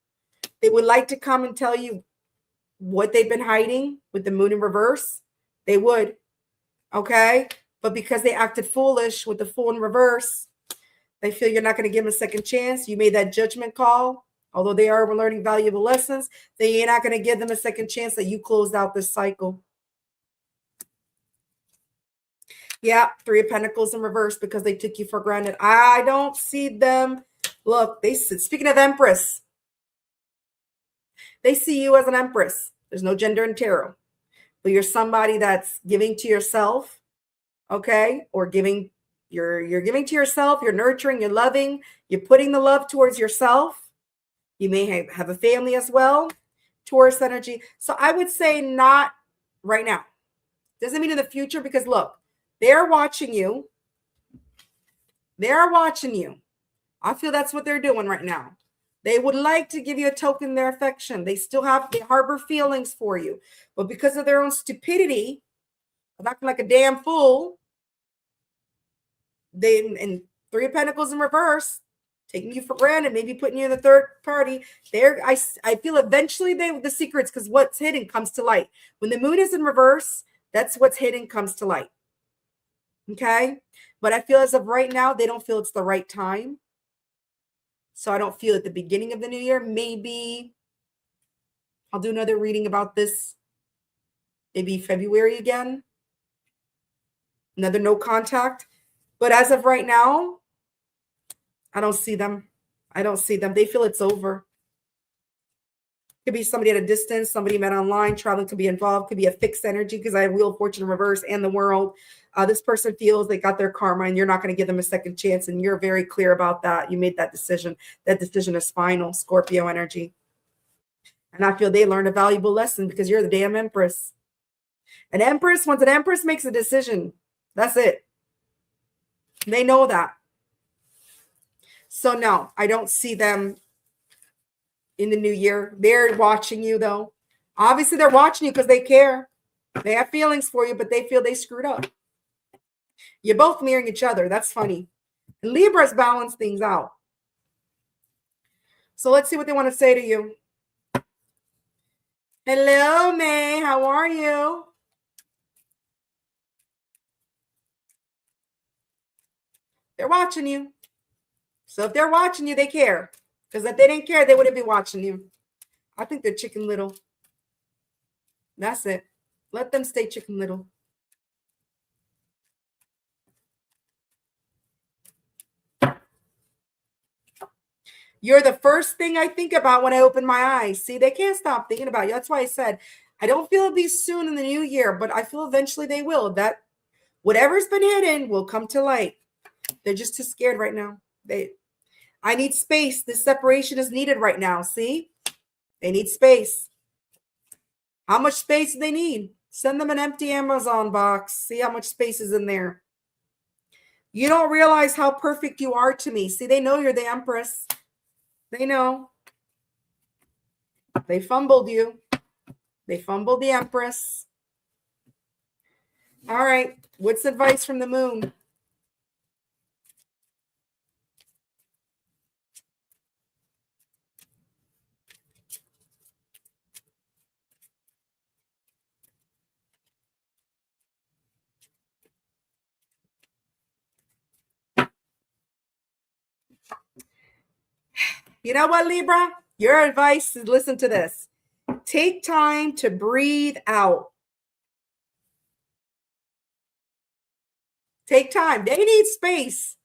S1: They would like to come and tell you what they've been hiding with the Moon in reverse. They would. Okay. But because they acted foolish with the Fool in reverse, they feel you're not going to give them a second chance. You made that judgment call. Although they are learning valuable lessons, you're not going to give them a second chance, that you closed out this cycle. Yeah, Three of Pentacles in reverse because they took you for granted. I don't see them. Look, speaking of Empress, they see you as an Empress. There's no gender in tarot, but you're somebody that's giving to yourself, okay? Or you're giving to yourself, you're nurturing, you're loving, you're putting the love towards yourself. You may have a family as well, Taurus energy. So I would say not right now. Doesn't mean in the future, because look, they're watching you. They're watching you. I feel that's what they're doing right now. They would like to give you a token of their affection. They harbor feelings for you. But because of their own stupidity, of acting like a damn fool, and Three of Pentacles in reverse, taking you for granted, maybe putting you in the third party. I feel eventually the secrets, because what's hidden comes to light. When the Moon is in reverse, that's what's hidden comes to light. Okay? But I feel as of right now, they don't feel it's the right time. So I don't feel at the beginning of the new year. Maybe I'll do another reading about this. Maybe February again. Another no contact. But as of right now, I don't see them. I don't see them. They feel it's over. Could be somebody at a distance, somebody met online, traveling could be involved, could be a fixed energy, because I have Wheel of Fortune in reverse and the World. This person feels they got their karma and you're not going to give them a second chance. And you're very clear about that. You made that decision. That decision is final, Scorpio energy. And I feel they learned a valuable lesson, because you're the damn Empress. Once an Empress makes a decision, that's it. They know that. So no, I don't see them in the new year. They're watching you, though. Obviously, they're watching you because they care. They have feelings for you, but they feel they screwed up. You're both mirroring each other. That's funny. And Libras balance things out. So let's see what they want to say to you. Hello, May. How are you? They're watching you. So if they're watching you, they care. Because if they didn't care, they wouldn't be watching you. I think they're Chicken Little. That's it. Let them stay Chicken Little. You're the first thing I think about when I open my eyes. See, they can't stop thinking about you. That's why I said, I don't feel it'll be soon in the new year, but I feel eventually they will. That whatever's been hidden will come to light. They're just too scared right now. I need space. This separation is needed right now. See? They need space. How much space do they need? Send them an empty Amazon box. See how much space is in there. You don't realize how perfect you are to me. See, they know you're the Empress. They know. They fumbled you. They fumbled the Empress. All right. What's advice from the Moon? You know what, Libra? Your advice is listen to this. Take time to breathe out. Take time. They need space.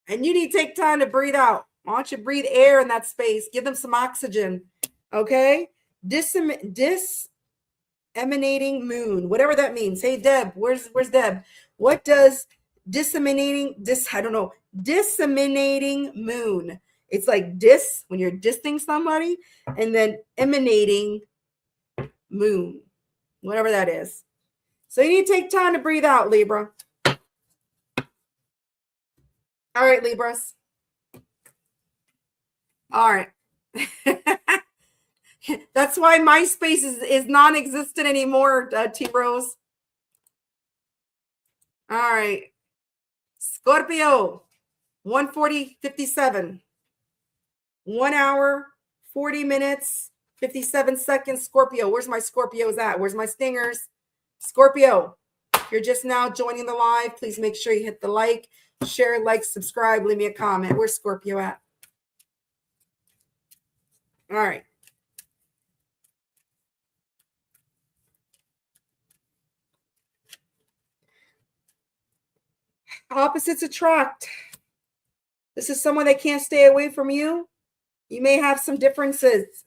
S1: And you need to take time to breathe out. Why don't you breathe air in that space? Give them some oxygen. Okay? Disseminating moon, whatever that means. Hey, Deb, where's Deb? What does disseminating moon? It's like when you're dissing somebody, and then emanating moon, whatever that is. So you need to take time to breathe out, Libra. All right, Libras. All right. That's why MySpace is non-existent anymore, T-Rose. All right. Scorpio, 1:40:57. 1 hour, 40 minutes, 57 seconds. Scorpio, where's my Scorpios at? Where's my stingers? Scorpio, if you're just now joining the live, please make sure you hit the like, share, subscribe, leave me a comment. Where's Scorpio at? All right. Opposites attract. This is someone that can't stay away from you. You may have some differences.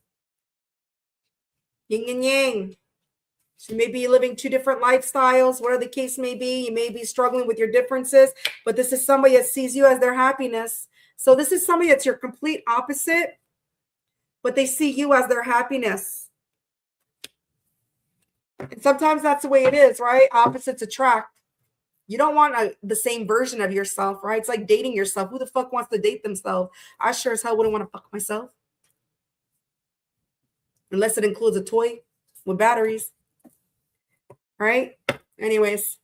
S1: Yin and yang. So you may be living two different lifestyles, whatever the case may be. You may be struggling with your differences, but this is somebody that sees you as their happiness. So this is somebody that's your complete opposite, but they see you as their happiness. And sometimes that's the way it is, right? Opposites attract. You don't want the same version of yourself, right? It's like dating yourself. Who the fuck wants to date themselves? I sure as hell wouldn't want to fuck myself. Unless it includes a toy with batteries. Right? Anyways.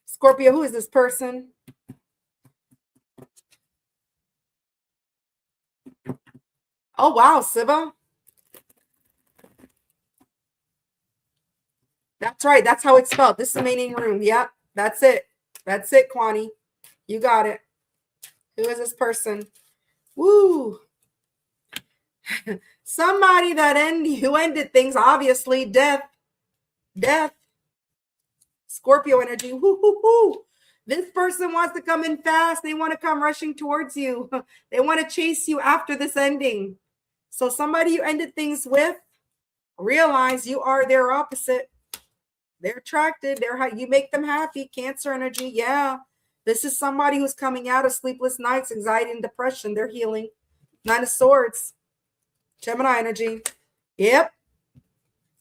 S1: Scorpio, who is this person? Oh, wow, Siva. That's right. That's how it's spelled. This is the meeting room. Yep. That's it. That's it, Kwani. You got it. Who is this person? Woo. Somebody who ended things, obviously. Death. Scorpio energy. Woo. This person wants to come in fast. They want to come rushing towards you. They want to chase you after this ending. So somebody you ended things with, realize you are their opposite. They're attracted. You make them happy. Cancer energy. Yeah. This is somebody who's coming out of sleepless nights, anxiety, and depression. They're healing. 9 of Swords. Gemini energy. Yep.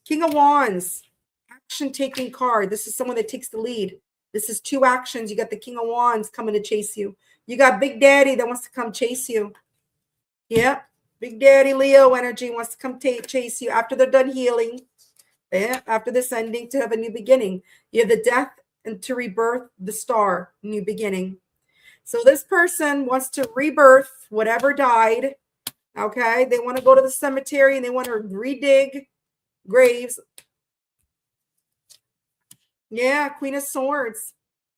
S1: King of Wands. Action-taking card. This is someone that takes the lead. This is 2 actions. You got the King of Wands coming to chase you. You got Big Daddy that wants to come chase you. Yep. Big Daddy Leo energy wants to come chase you after they're done healing. Yeah, after this ending, to have a new beginning. You have the death and to rebirth the star, new beginning. So this person wants to rebirth whatever died. Okay, they want to go to the cemetery and they want to redig graves. Yeah, Queen of Swords.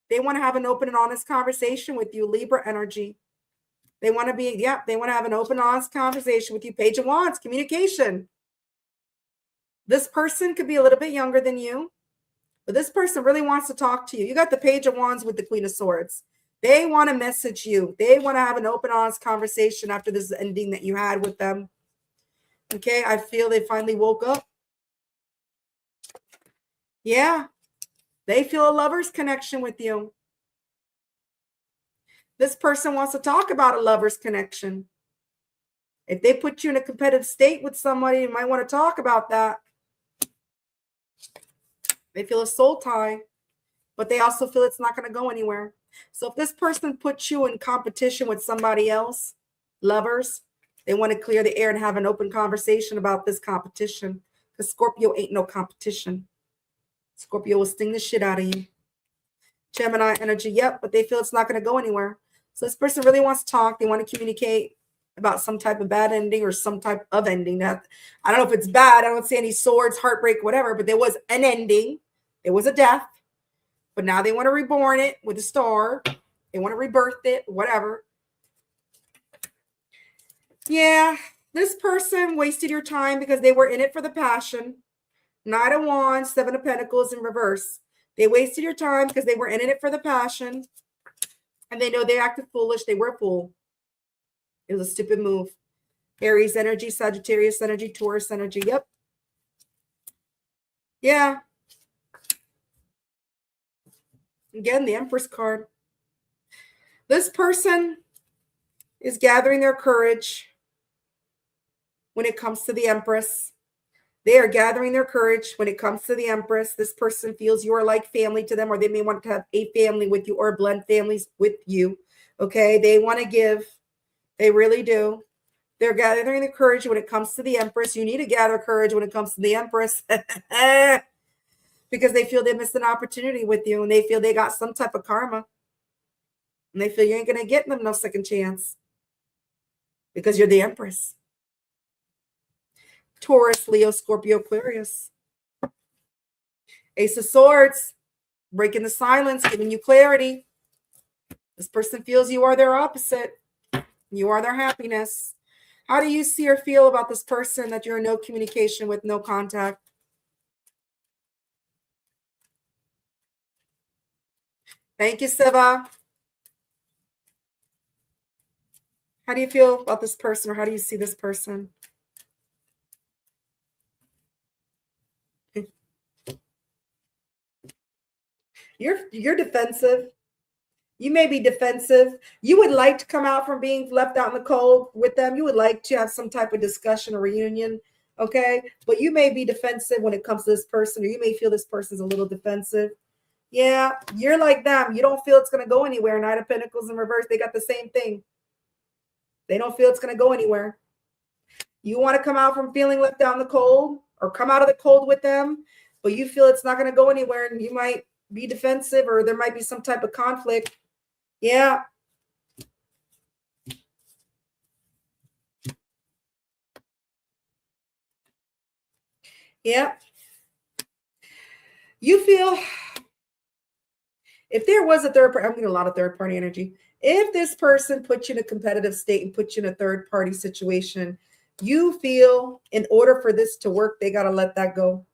S1: They want to have an open and honest conversation with you, Libra energy. They want to they want to have an open, honest conversation with you. Page of Wands, communication. This person could be a little bit younger than you, but this person really wants to talk to you. You got the Page of Wands with the Queen of Swords. They want to message you. They want to have an open, honest conversation after this ending that you had with them. Okay, I feel they finally woke up. Yeah, they feel a lover's connection with you. This person wants to talk about a lover's connection. If they put you in a competitive state with somebody, you might want to talk about that. They feel a soul tie, but they also feel it's not going to go anywhere. So if this person puts you in competition with somebody else, lovers, they want to clear the air and have an open conversation about this competition, because Scorpio ain't no competition. Scorpio will sting the shit out of you. Gemini energy, yep, but they feel it's not going to go anywhere. So this person really wants to talk. They want to communicate about some type of bad ending or some type of ending. That I don't know if it's bad. I don't see any swords, heartbreak, whatever, but there was an ending. It was a death, but now they want to reborn it with a star. They want to rebirth it, whatever. Yeah, this person wasted your time because they were in it for the passion. Knight of Wands, Seven of Pentacles in reverse. They wasted your time because they were in it for the passion. And they know they acted foolish. They were a fool. It was a stupid move. Aries energy, Sagittarius energy, Taurus energy. Yep. Yeah. Again, the Empress card. This person is gathering their courage when it comes to the Empress. They are gathering their courage when it comes to the Empress. This person feels you are like family to them, or they may want to have a family with you or blend families with you. Okay. They want to give. They really do. They're gathering the courage when it comes to the Empress. You need to gather courage when it comes to the Empress because they feel they missed an opportunity with you and they feel they got some type of karma. And they feel you ain't going to get them no second chance because you're the Empress. Taurus, Leo, Scorpio, Aquarius. Ace of Swords, breaking the silence, giving you clarity. This person feels you are their opposite. You are their happiness. How do you see or feel about this person that you're in no communication with, no contact? Thank you, Siva. How do you feel about this person, or how do you see this person? You're defensive. You may be defensive. You would like to come out from being left out in the cold with them. You would like to have some type of discussion or reunion, okay? But you may be defensive when it comes to this person, or you may feel this person's a little defensive. Yeah, you're like them. You don't feel it's going to go anywhere. Knight of Pentacles in reverse, they got the same thing. They don't feel it's going to go anywhere. You want to come out from feeling left out in the cold or come out of the cold with them, but you feel it's not going to go anywhere and you might be defensive or there might be some type of conflict. Yeah. Yeah. You feel if there was a third party, I'm getting a lot of third party energy. If this person puts you in a competitive state and puts you in a third party situation, you feel in order for this to work, they got to let that go.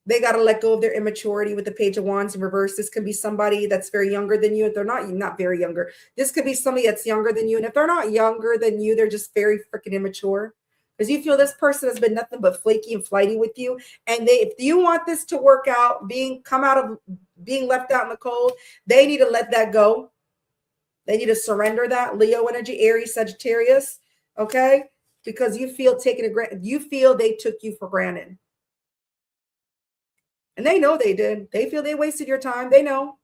S1: They got to let go of their immaturity with the Page of Wands in reverse. This can be somebody that's very younger than you. If they're not very younger, this could be somebody that's younger than you. And if they're not younger than you, they're just very freaking immature. Because you feel this person has been nothing but flaky and flighty with you. And if you want this to work out, come out of being left out in the cold, they need to let that go. They need to surrender that. Leo energy, Aries, Sagittarius. Okay. Because you feel you feel they took you for granted. And they know they did. They feel they wasted your time. They know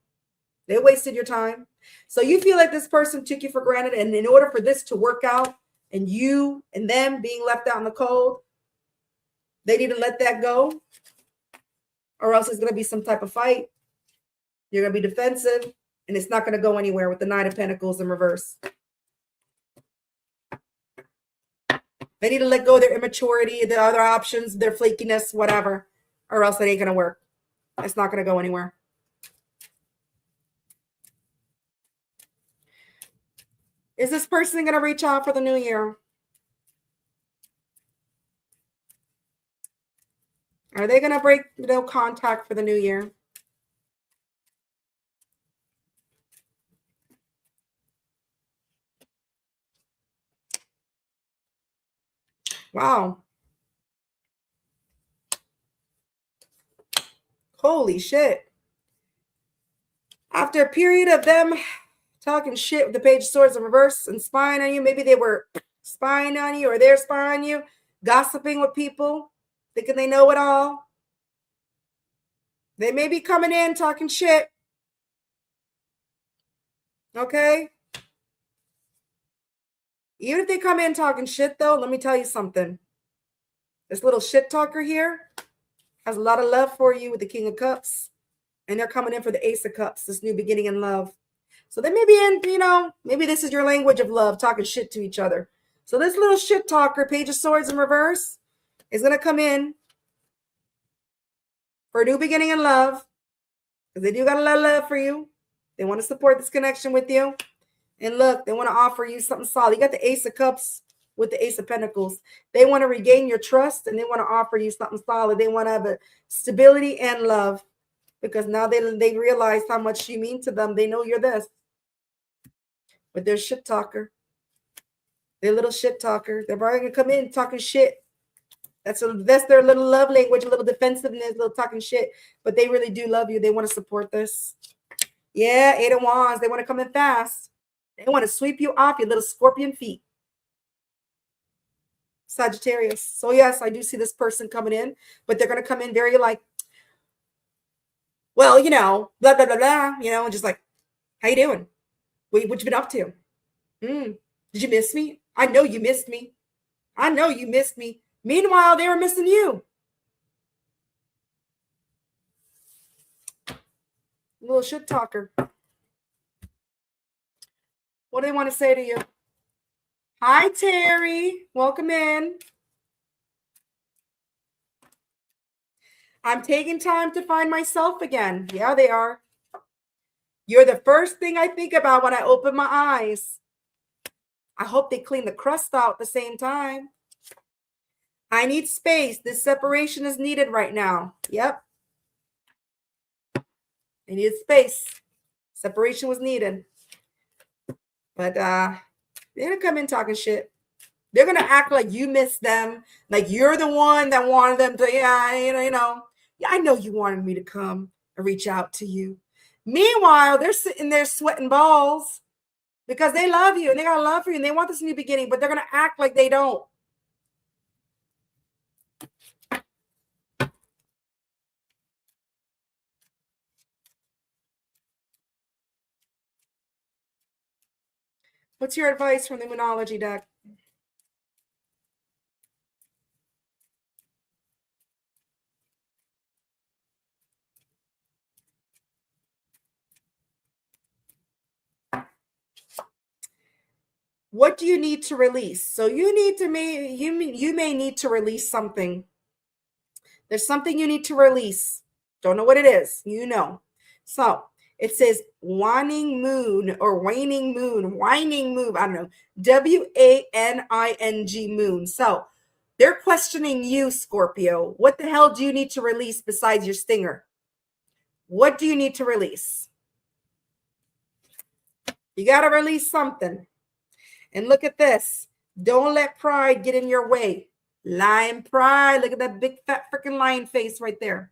S1: they wasted your time. So you feel like this person took you for granted. And in order for this to work out and you and them being left out in the cold, they need to let that go. Or else it's going to be some type of fight. You're going to be defensive and it's not going to go anywhere with the Knight of Pentacles in reverse. They need to let go of their immaturity, the other options, their flakiness, whatever, or else it ain't going to work. It's not going to go anywhere. Is this person going to reach out for the new year? Are they going to break no contact for the new year? Wow. Holy shit. After a period of them talking shit with the Page of Swords in reverse and spying on you, maybe they were spying on you or they're spying on you, gossiping with people, thinking they know it all. They may be coming in talking shit. Okay? Even if they come in talking shit, though, let me tell you something. This little shit talker here has a lot of love for you with the King of Cups. And they're coming in for the Ace of Cups, this new beginning in love. So they may be in, maybe this is your language of love, talking shit to each other. So this little shit talker, Page of Swords in reverse, is going to come in for a new beginning in love. Because they do got a lot of love for you. They want to support this connection with you. And look, they want to offer you something solid. You got the Ace of Cups with the Ace of Pentacles. They want to regain your trust and they want to offer you something solid. They want to have a stability and love because now they realize how much you mean to them. They know you're this. But they're shit talker. They're little shit talker. They're probably going to come in talking shit. That's their little love language, a little defensiveness, a little talking shit. But they really do love you. They want to support this. Yeah, 8 of Wands. They want to come in fast. They want to sweep you off your little scorpion feet. Sagittarius. So yes, I do see this person coming in, but they're going to come in very like, well, blah, blah, blah, blah, just like, how you doing? What you been up to? Did you miss me? I know you missed me. I know you missed me. Meanwhile, they were missing you. Little shit talker. What do they want to say to you? Hi, Terry. Welcome in. I'm taking time to find myself again. Yeah, they are. You're the first thing I think about when I open my eyes. I hope they clean the crust out at the same time. I need space. This separation is needed right now. Yep. They needed space. Separation was needed. But they're going to come in talking shit. They're going to act like you missed them. Like you're the one that wanted them to, Yeah, I know you wanted me to come and reach out to you. Meanwhile, they're sitting there sweating balls because they love you and they got love for you and they want this new beginning, but they're going to act like they don't. What's your advice from the Moonology deck? What do you need to release? So you may need to release something. There's something you need to release. Don't know what it is. So it says waning moon or waning moon. I don't know. WANING moon. So they're questioning you, Scorpio. What the hell do you need to release besides your stinger? What do you need to release? You got to release something. And look at this. Don't let pride get in your way. Lion pride. Look at that big fat freaking lion face right there.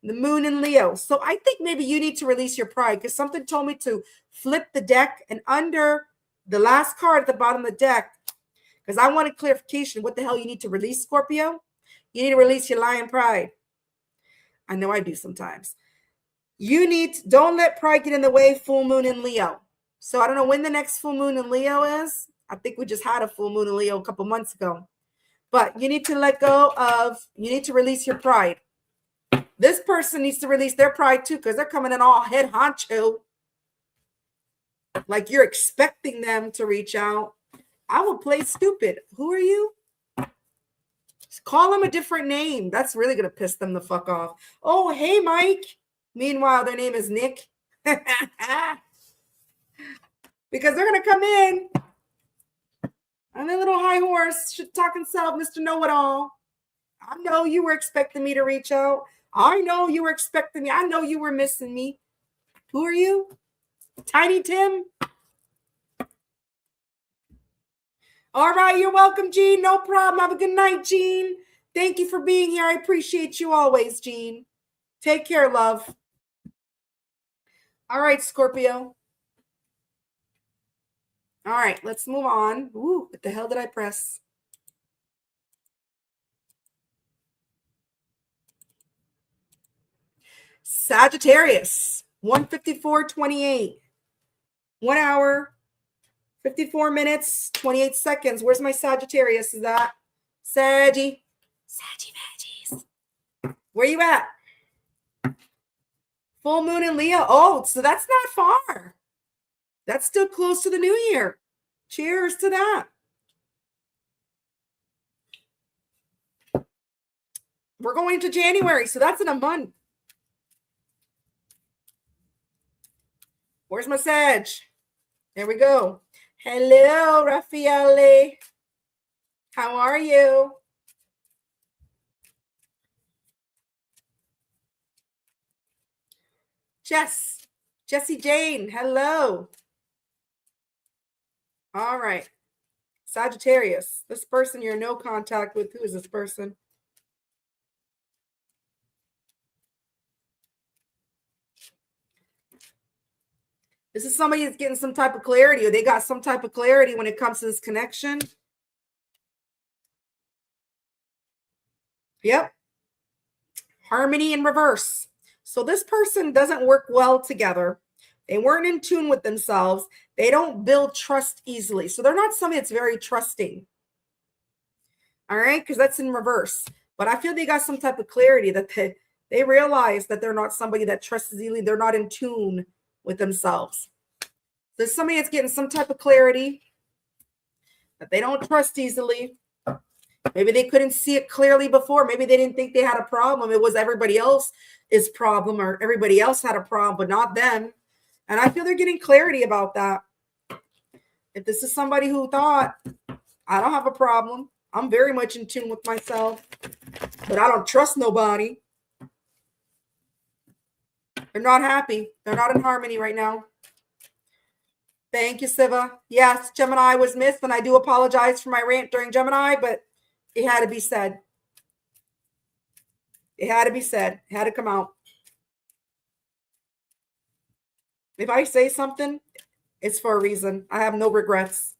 S1: The moon in Leo. So I think maybe you need to release your pride because something told me to flip the deck and under the last card at the bottom of the deck, because I wanted clarification. What the hell you need to release, Scorpio? You need to release your lion pride. I know I do sometimes. Don't let pride get in the way, full moon in Leo. So I don't know when the next full moon in Leo is. I think we just had a full moon in Leo a couple months ago. But you need to you need to release your pride. This person needs to release their pride too, because they're coming in all head honcho. Like you're expecting them to reach out. I will play stupid. Who are you? Just call them a different name. That's really going to piss them the fuck off. Oh, hey, Mike. Meanwhile, their name is Nick. Because they're going to come in on their little high horse, shit talking self, Mr. Know-It-All. I know you were expecting me to reach out. I know you were expecting me. I know you were missing me. Who are you? Tiny Tim? All right, you're welcome, Jean. No problem. Have a good night, Jean. Thank you for being here. I appreciate you always, Jean. Take care, love. All right, Scorpio. All right, let's move on. Ooh, what the hell did I press? Sagittarius, 1:54:28. 1 hour, 54 minutes, 28 seconds. Where's my Sagittarius? Is that Saggy? Saggy veggies. Where you at? Full moon in Leo. Oh, so that's not far. That's still close to the new year. Cheers to that. We're going to January, so that's in a month. Where's my Sag? There we go. Hello, Raffaele. How are you? Jessie Jane. Hello. All right. Sagittarius. This person you're in no contact with. Who is this person? This is somebody that's getting some type of clarity, or they got some type of clarity when it comes to this connection. Yep. Harmony in reverse. So this person doesn't work well together. They weren't in tune with themselves. They don't build trust easily. So they're not somebody that's very trusting. All right, because that's in reverse. But I feel they got some type of clarity that they realize that they're not somebody that trusts easily. They're not in tune with themselves. There's somebody that's getting some type of clarity that they don't trust easily. Maybe they couldn't see it clearly before. Maybe they didn't think they had a problem. It was everybody else's problem, or everybody else had a problem, but not them. And I feel they're getting clarity about that. If this is somebody who thought, I don't have a problem, I'm very much in tune with myself, but I don't trust nobody. They're not happy. They're not in harmony right now. Thank you, Siva. Yes, Gemini was missed, and I do apologize for my rant during Gemini, but it had to be said. It had to be said. It had to come out. If I say something, it's for a reason. I have no regrets.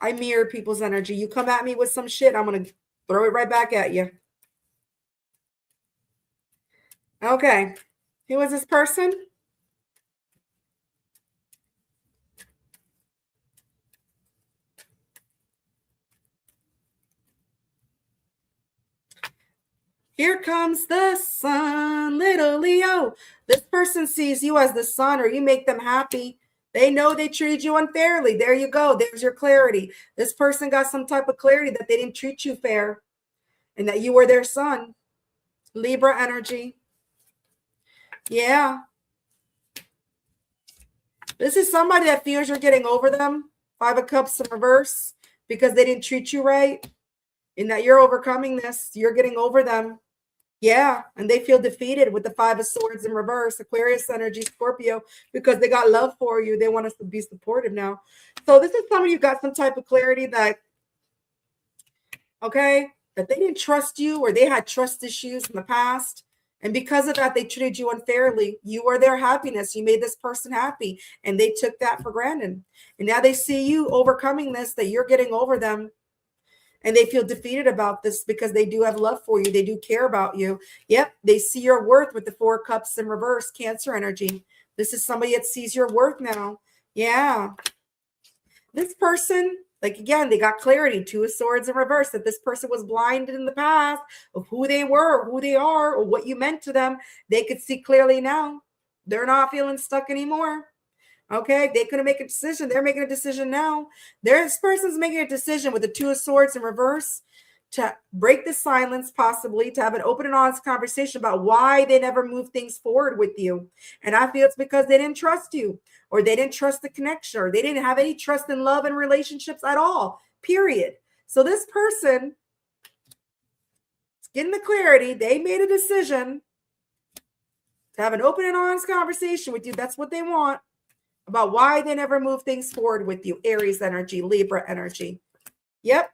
S1: I mirror people's energy. You come at me with some shit, I'm going to throw it right back at you. Okay. Who is this person? Here comes the sun, little Leo. This person sees you as the sun, or you make them happy. They know they treated you unfairly. There you go. There's your clarity. This person got some type of clarity that they didn't treat you fair and that you were their sun. Libra energy. Yeah. This is somebody that feels you're getting over them. 5 of Cups in reverse because they didn't treat you right, and that you're overcoming this. You're getting over them. Yeah, and they feel defeated with the 5 of Swords in reverse, Aquarius energy, Scorpio, because they got love for you. They want us to be supportive now. So this is somebody who got some type of clarity that, okay, that they didn't trust you, or they had trust issues in the past. And because of that, they treated you unfairly. You were their happiness. You made this person happy, and they took that for granted. And now they see you overcoming this, that you're getting over them. And they feel defeated about this because they do have love for you. They do care about you. Yep, they see your worth with the 4 Cups in reverse, Cancer energy. This is somebody that sees your worth now. Yeah. This person, like, again, they got clarity, 2 of Swords in reverse, that this person was blinded in the past of who they were, or who they are, or what you meant to them. They could see clearly now. They're not feeling stuck anymore. Okay, they couldn't make a decision. They're making a decision now. This person's making a decision with the 2 of Swords in reverse to break the silence, possibly to have an open and honest conversation about why they never moved things forward with you. And I feel it's because they didn't trust you, or they didn't trust the connection, or they didn't have any trust in love and relationships at all, period. So this person is getting the clarity. They made a decision to have an open and honest conversation with you. That's what they want. About why they never move things forward with you. Aries energy, Libra energy. Yep.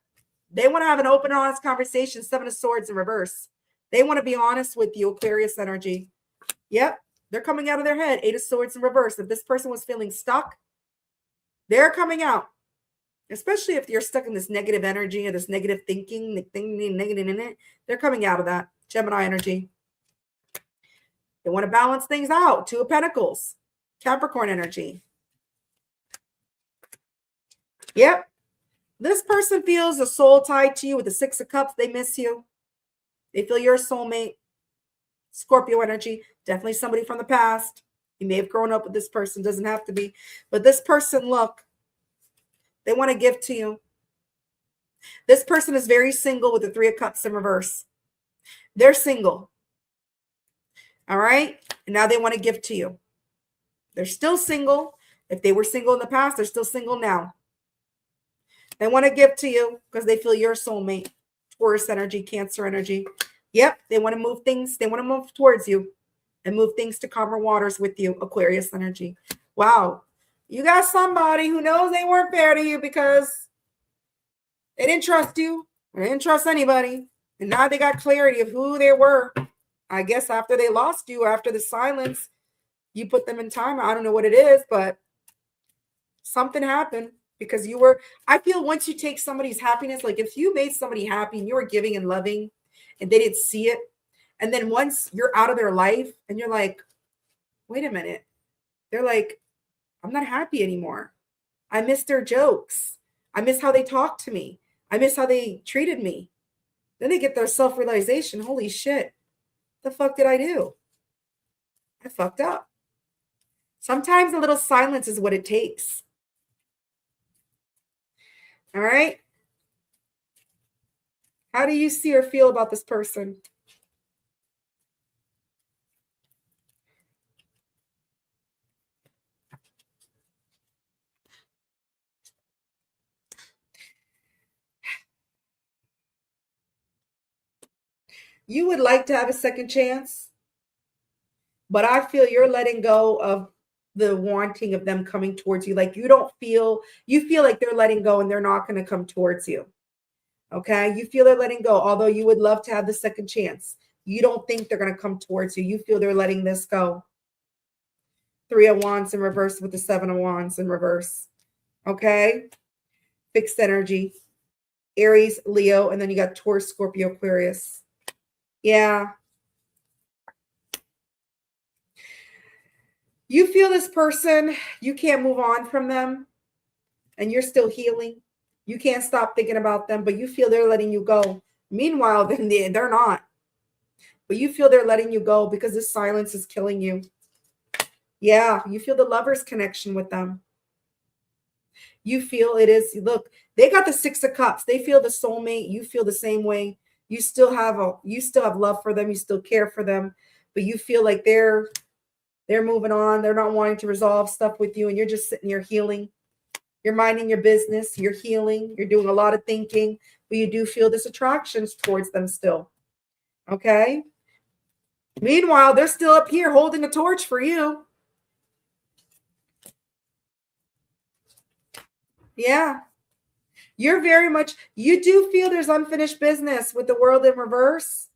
S1: They want to have an open, honest conversation. 7 of Swords in reverse. They want to be honest with you, Aquarius energy. Yep. They're coming out of their head. 8 of Swords in reverse. If this person was feeling stuck, they're coming out. Especially if you're stuck in this negative energy or this negative thinking, negative in it. They're coming out of that. Gemini energy. They want to balance things out. 2 of Pentacles. Capricorn energy. Yep. This person feels a soul tied to you with the 6 of Cups. They miss you. They feel you're a soulmate. Scorpio energy. Definitely somebody from the past. You may have grown up with this person. Doesn't have to be. But this person, look, they want to give to you. This person is very single with the 3 of Cups in reverse. They're single. All right? And now they want to give to you. They're still single. If they were single in the past, they're still single now. They want to give to you because they feel you're a soulmate. Taurus energy, Cancer energy. Yep, they want to move things. They want to move towards you and move things to calmer waters with you. Aquarius energy. Wow. You got somebody who knows they weren't fair to you because they didn't trust you. Or they didn't trust anybody. And now they got clarity of who they were. I guess after they lost you, after the silence, you put them in time. I don't know what it is, but something happened because you were, I feel once you take somebody's happiness, like if you made somebody happy and you were giving and loving and they didn't see it, and then once you're out of their life and you're like, wait a minute, they're like, I'm not happy anymore. I miss their jokes. I miss how they talked to me. I miss how they treated me. Then they get their self-realization. Holy shit. The fuck did I do? I fucked up. Sometimes a little silence is what it takes. All right. How do you see or feel about this person? You would like to have a second chance, but I feel you're letting go of the wanting of them coming towards you. Like you feel like they're letting go and they're not going to come towards you. Okay. You feel they're letting go, although you would love to have the second chance. You don't think they're going to come towards you. You feel they're letting this go. 3 of Wands in reverse with the 7 of Wands in reverse. Okay. Fixed energy. Aries, Leo, and then you got Taurus, Scorpio, Aquarius. Yeah. You feel this person, you can't move on from them, and you're still healing. You can't stop thinking about them, but you feel they're letting you go. Meanwhile, they're not. But you feel they're letting you go because this silence is killing you. Yeah, you feel the lover's connection with them. You feel it is, look, they got the 6 of Cups. They feel the soulmate. You feel the same way. You still have love for them. You still care for them, but you feel like they're moving on. They're not wanting to resolve stuff with you, and you're just sitting here healing. You're minding your business. You're healing. You're doing a lot of thinking, but you do feel this attraction towards them still. Okay. Meanwhile, they're still up here holding a torch for you. Yeah. You're very much, you do feel there's unfinished business with the world in reverse,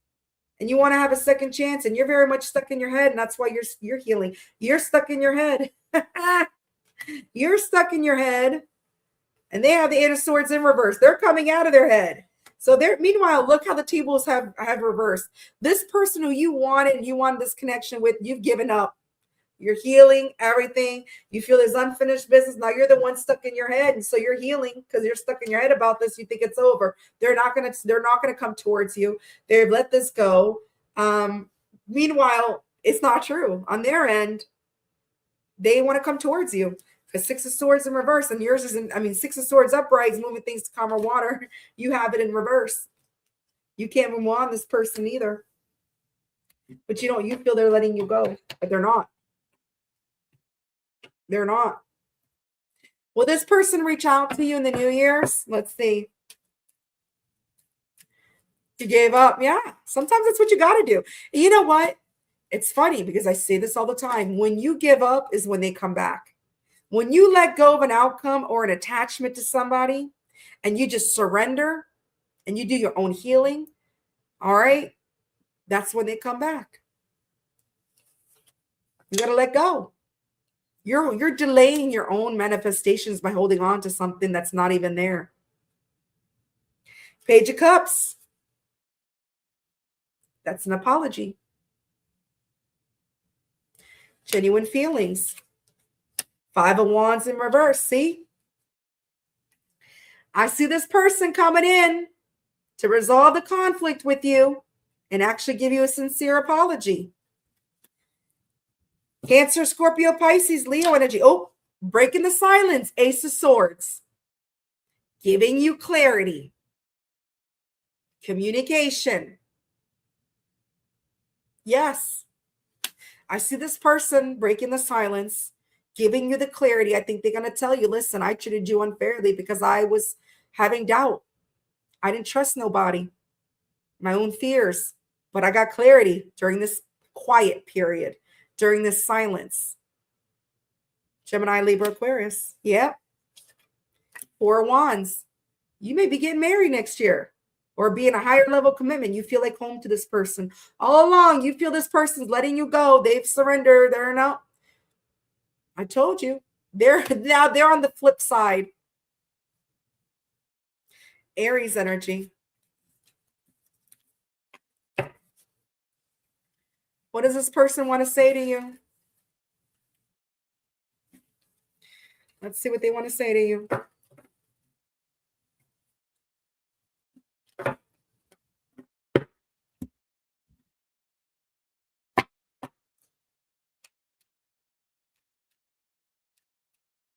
S1: and you want to have a second chance, and you're very much stuck in your head, and that's why you're healing. You're stuck in your head. You're stuck in your head, and they have the 8 of Swords in reverse. They're coming out of their head. So meanwhile, look how the tables have reversed. This person who you wanted this connection with, you've given up. You're healing everything. You feel there's unfinished business. Now you're the one stuck in your head. And so you're healing because you're stuck in your head about this. You think it's over. They're not gonna come towards you. They've let this go. Meanwhile, it's not true. On their end, they want to come towards you. Because 6 of Swords in reverse, and yours isn't, 6 of Swords upright is moving things to calmer water. You have it in reverse. You can't move on this person either. But you feel they're letting you go, but they're not. They're not. Will this person reach out to you in the New Year's? Let's see. You gave up. Yeah. Sometimes that's what you got to do. And you know what? It's funny because I say this all the time. When you give up is when they come back. When you let go of an outcome or an attachment to somebody and you just surrender and you do your own healing, all right, that's when they come back. You got to let go. You're delaying your own manifestations by holding on to something that's not even there. Page of Cups. That's an apology. Genuine feelings. 5 of Wands in reverse. See? I see this person coming in to resolve the conflict with you and actually give you a sincere apology. Cancer, Scorpio, Pisces, Leo energy. Oh, breaking the silence. Ace of Swords. Giving you clarity. Communication. Yes. I see this person breaking the silence giving you the clarity. I think they're going to tell you, listen, I treated you unfairly because I was having doubt. I didn't trust nobody, my own fears, but I got clarity during this quiet period, during this silence. Gemini, Libra, Aquarius. Yep. Four of Wands. You may be getting married next year or be in a higher level commitment. You feel like home to this person. All along, you feel this person's letting you go. They've surrendered. They're not. I told you. They're on the flip side. Aries energy. What does this person want to say to you? Let's see what they want to say to you.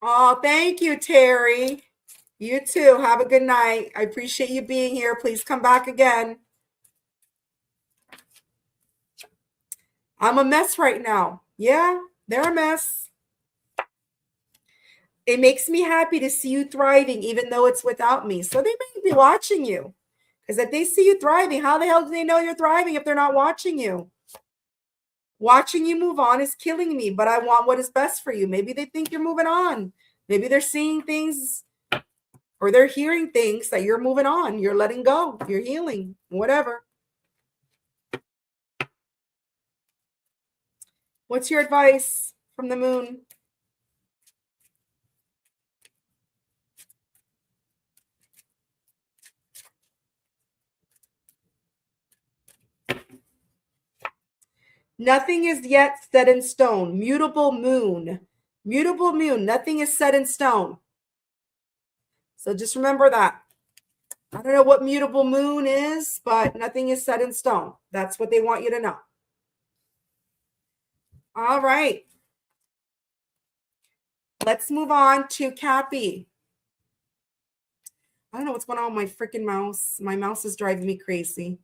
S1: Oh, thank you, Terry. You too. Have a good night. I appreciate you being here. Please come back again. I'm a mess right now. Yeah, they're a mess. It makes me happy to see you thriving, even though it's without me. So they may be watching you. Because if they see you thriving, how the hell do they know you're thriving if they're not watching you? Watching you move on is killing me, but I want what is best for you. Maybe they think you're moving on. Maybe they're seeing things or they're hearing things that you're moving on. You're letting go. You're healing. Whatever. What's your advice from the moon? Nothing is yet set in stone. Mutable moon. Mutable moon. Nothing is set in stone. So just remember that. I don't know what mutable moon is, but nothing is set in stone. That's what they want you to know. All right. Let's move on to Cappy. I don't know what's going on with my freaking mouse. My mouse is driving me crazy.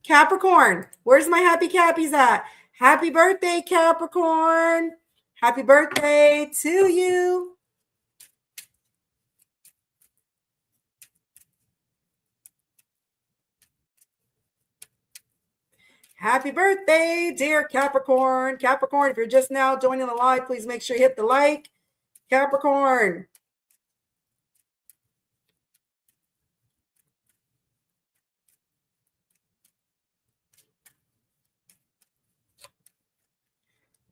S1: Capricorn. Where's my happy Cappies at? Happy birthday, Capricorn. Happy birthday to you. Happy birthday, dear Capricorn. Capricorn, if you're just now joining the live, please make sure you hit the like. Capricorn.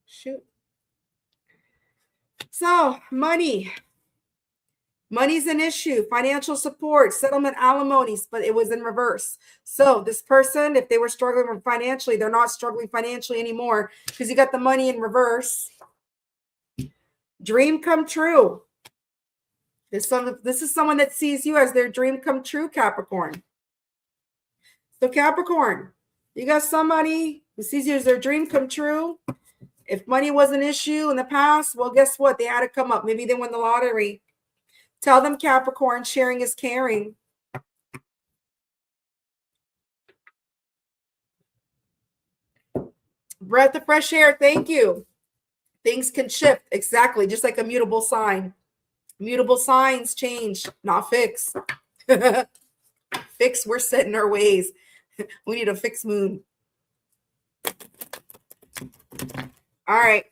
S1: Shoot. So, money. Money's an issue. Financial support, settlement, alimonies, but it was in reverse. So this person, if they were struggling financially, they're not struggling financially anymore because you got the money in reverse. Dream come true. This is someone that sees you as their dream come true, Capricorn. So Capricorn, you got somebody who sees you as their dream come true. If money was an issue in the past, well, guess what? They had to come up. Maybe they won the lottery. Tell them, Capricorn, sharing is caring. Breath of fresh air. Thank you. Things can shift. Exactly. Just like a mutable sign. Mutable signs change, not fix. Fix, we're set in our ways. We need a fixed moon. All right.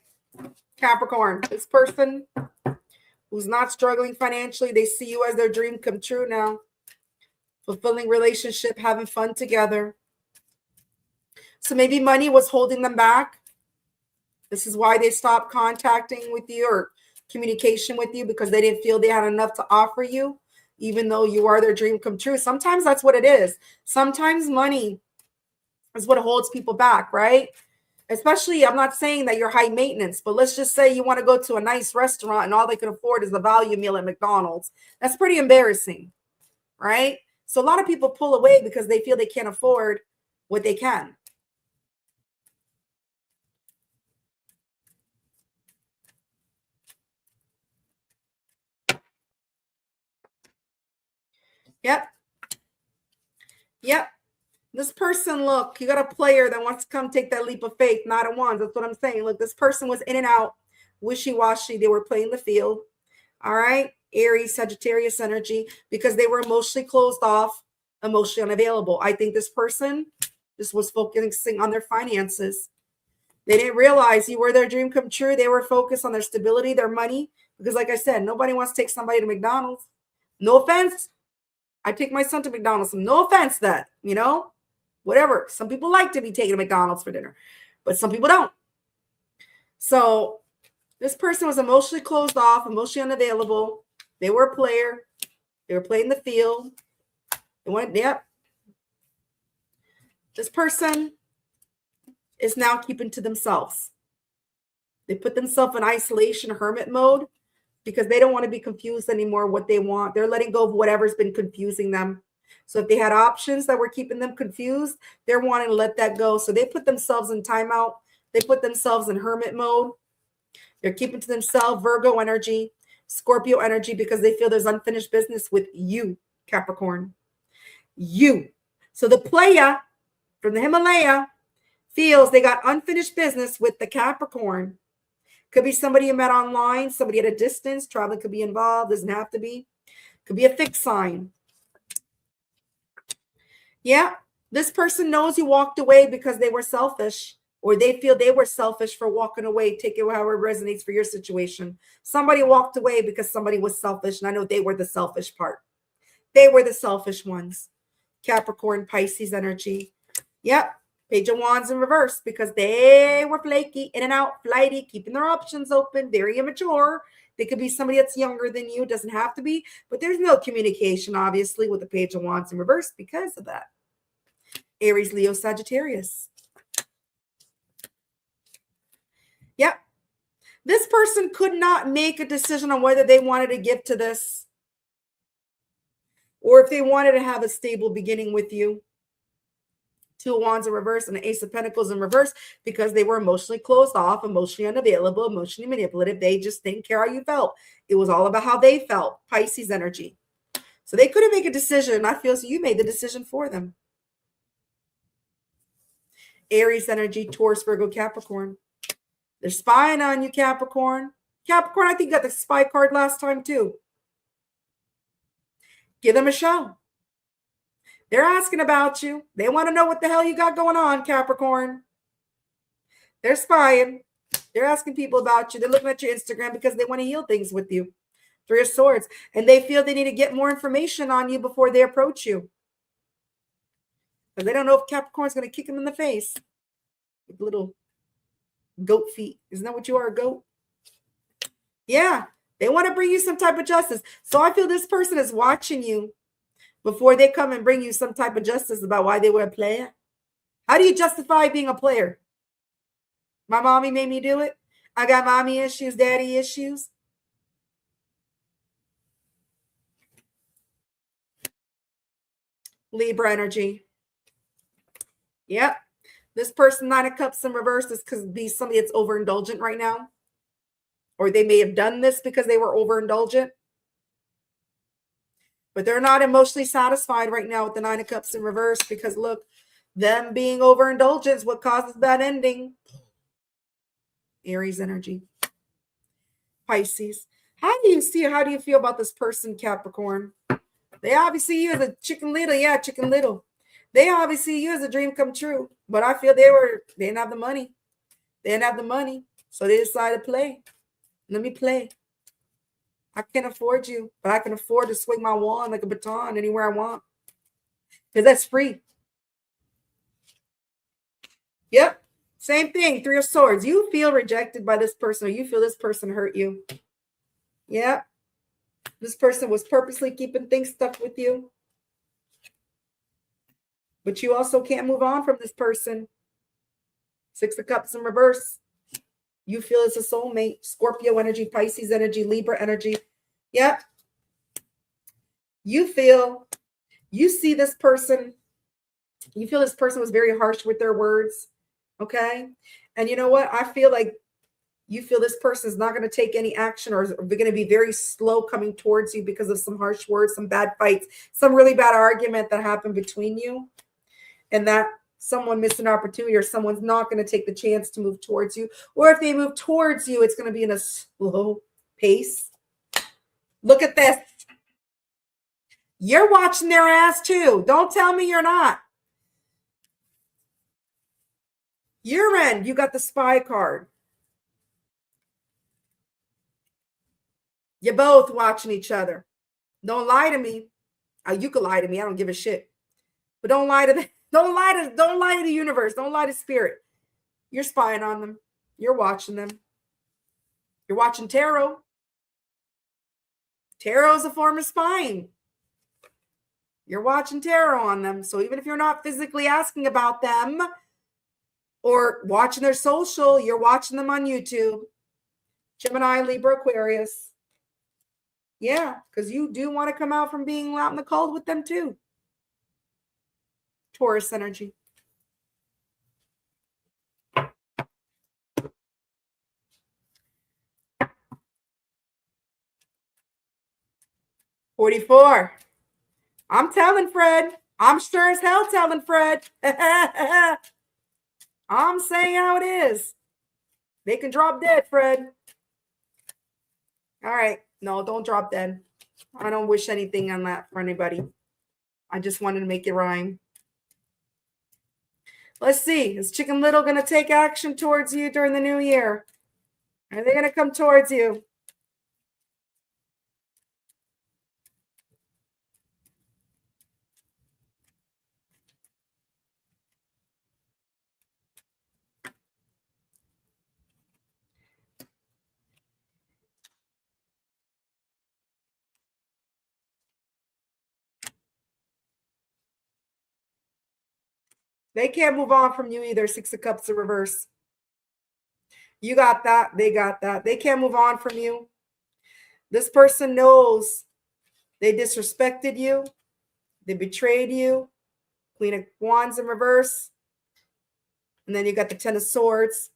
S1: Capricorn, this person who's not struggling financially, they see you as their dream come true now. Fulfilling relationship, having fun together. So maybe money was holding them back. This is why they stopped contacting with you or communication with you, because they didn't feel they had enough to offer you, even though you are their dream come true. Sometimes that's what it is. Sometimes money is what holds people back, right? Especially, I'm not saying that you're high maintenance, but let's just say you want to go to a nice restaurant and all they can afford is the value meal at McDonald's. That's pretty embarrassing, right? So a lot of people pull away because they feel they can't afford what they can. Yep. Yep. This person, look, you got a player that wants to come take that leap of faith, not a one. That's what I'm saying. Look, this person was in and out, wishy-washy. They were playing the field. All right. Aries, Sagittarius energy, because they were emotionally closed off, emotionally unavailable. I think this person just was focusing on their finances. They didn't realize you were their dream come true. They were focused on their stability, their money, because like I said, nobody wants to take somebody to McDonald's. No offense. I take my son to McDonald's. No offense that, whatever. Some people like to be taken to McDonald's for dinner, but some people don't. So this person was emotionally closed off, emotionally unavailable. They were a player. They were playing the field. They went, yep. This person is now keeping to themselves. They put themselves in isolation, hermit mode, because they don't want to be confused anymore what they want. They're letting go of whatever's been confusing them. So if they had options that were keeping them confused, they're wanting to let that go. So they put themselves in timeout. They put themselves in hermit mode. They're keeping to themselves, Virgo energy, Scorpio energy, because they feel there's unfinished business with you, Capricorn. You. So the playa from the Himalaya feels they got unfinished business with the Capricorn. Could be somebody you met online, somebody at a distance. Traveling could be involved. Doesn't have to be. Could be a fixed sign. Yeah, this person knows you walked away because they were selfish, or they feel they were selfish for walking away. Take it however it resonates for your situation. Somebody walked away because somebody was selfish, and I know they were the selfish part. They were the selfish ones. Capricorn, Pisces energy. Yep. Page of Wands in reverse, because they were flaky, in and out, flighty, keeping their options open, very immature. They could be somebody that's younger than you. It doesn't have to be, but there's no communication, obviously, with the Page of Wands in reverse because of that. Aries, Leo, Sagittarius. Yep. This person could not make a decision on whether they wanted to give to this or if they wanted to have a stable beginning with you. Two of Wands in reverse and the Ace of Pentacles in reverse, because they were emotionally closed off, emotionally unavailable, emotionally manipulative. They just didn't care how you felt. It was all about how they felt. Pisces energy. So they couldn't make a decision. I feel so you made the decision for them. Aries energy, Taurus, Virgo, Capricorn. They're spying on you, Capricorn. Capricorn, I think got the spy card last time too. Give them a show. They're asking about you. They want to know what the hell you got going on, Capricorn. They're spying. They're asking people about you. They're looking at your Instagram because they want to heal things with you. Three of Swords. And they feel they need to get more information on you before they approach you. Because they don't know if Capricorn's going to kick them in the face with little goat feet. Isn't that what you are, a goat? Yeah. They want to bring you some type of justice. So I feel this person is watching you before they come and bring you some type of justice about why they were a player. How do you justify being a player? My mommy made me do it. I got mommy issues, daddy issues. Libra energy. Yep. This person, Nine of Cups in reverse, is because be somebody that's overindulgent right now. Or they may have done this because they were overindulgent. But they're not emotionally satisfied right now with the Nine of Cups in reverse, because look, them being overindulgent is what causes that ending. Aries energy. Pisces. How do you feel about this person, Capricorn? They obviously you as a Chicken Little. Yeah, Chicken Little. They obviously you as a dream come true. But I feel they didn't have the money. They didn't have the money. So they decided to play. Let me play. I can't afford you, but I can afford to swing my wand like a baton anywhere I want. Because that's free. Yep. Same thing. Three of Swords. You feel rejected by this person, or you feel this person hurt you. Yep. This person was purposely keeping things stuck with you. But you also can't move on from this person. Six of Cups in reverse. You feel it's a soulmate. Scorpio energy, Pisces energy, Libra energy. Yep. You see this person. You feel this person was very harsh with their words. Okay. And you know what? I feel like you feel this person is not going to take any action, or they're going to be very slow coming towards you because of some harsh words, some bad fights, some really bad argument that happened between you. and that someone missed an opportunity, or someone's not going to take the chance to move towards you. Or if they move towards you, it's going to be in a slow pace. Look at this. You're watching their ass too. Don't tell me you're not. Your end, you got the spy card. You're both watching each other. Don't lie to me. You could lie to me. I don't give a shit. But don't lie to them. Don't lie to the universe. Don't lie to spirit. You're spying on them. You're watching them. You're watching tarot. Tarot is a form of spying. You're watching tarot on them. So even if you're not physically asking about them or watching their social, you're watching them on YouTube. Gemini, Libra, Aquarius. Yeah, because you do want to come out from being out in the cold with them too. Taurus energy. $44. I'm telling Fred. I'm sure as hell telling Fred. I'm saying how it is. They can drop dead, Fred. All right. No, don't drop dead. I don't wish anything on that for anybody. I just wanted to make it rhyme. Let's see. Is Chicken Little going to take action towards you during the new year? Are they going to come towards you? They can't move on from you either. Six of Cups in reverse. You got that. They got that. They can't move on from you. This person knows they disrespected you. They betrayed you. Queen of Wands in reverse. And then you got the Ten of Swords.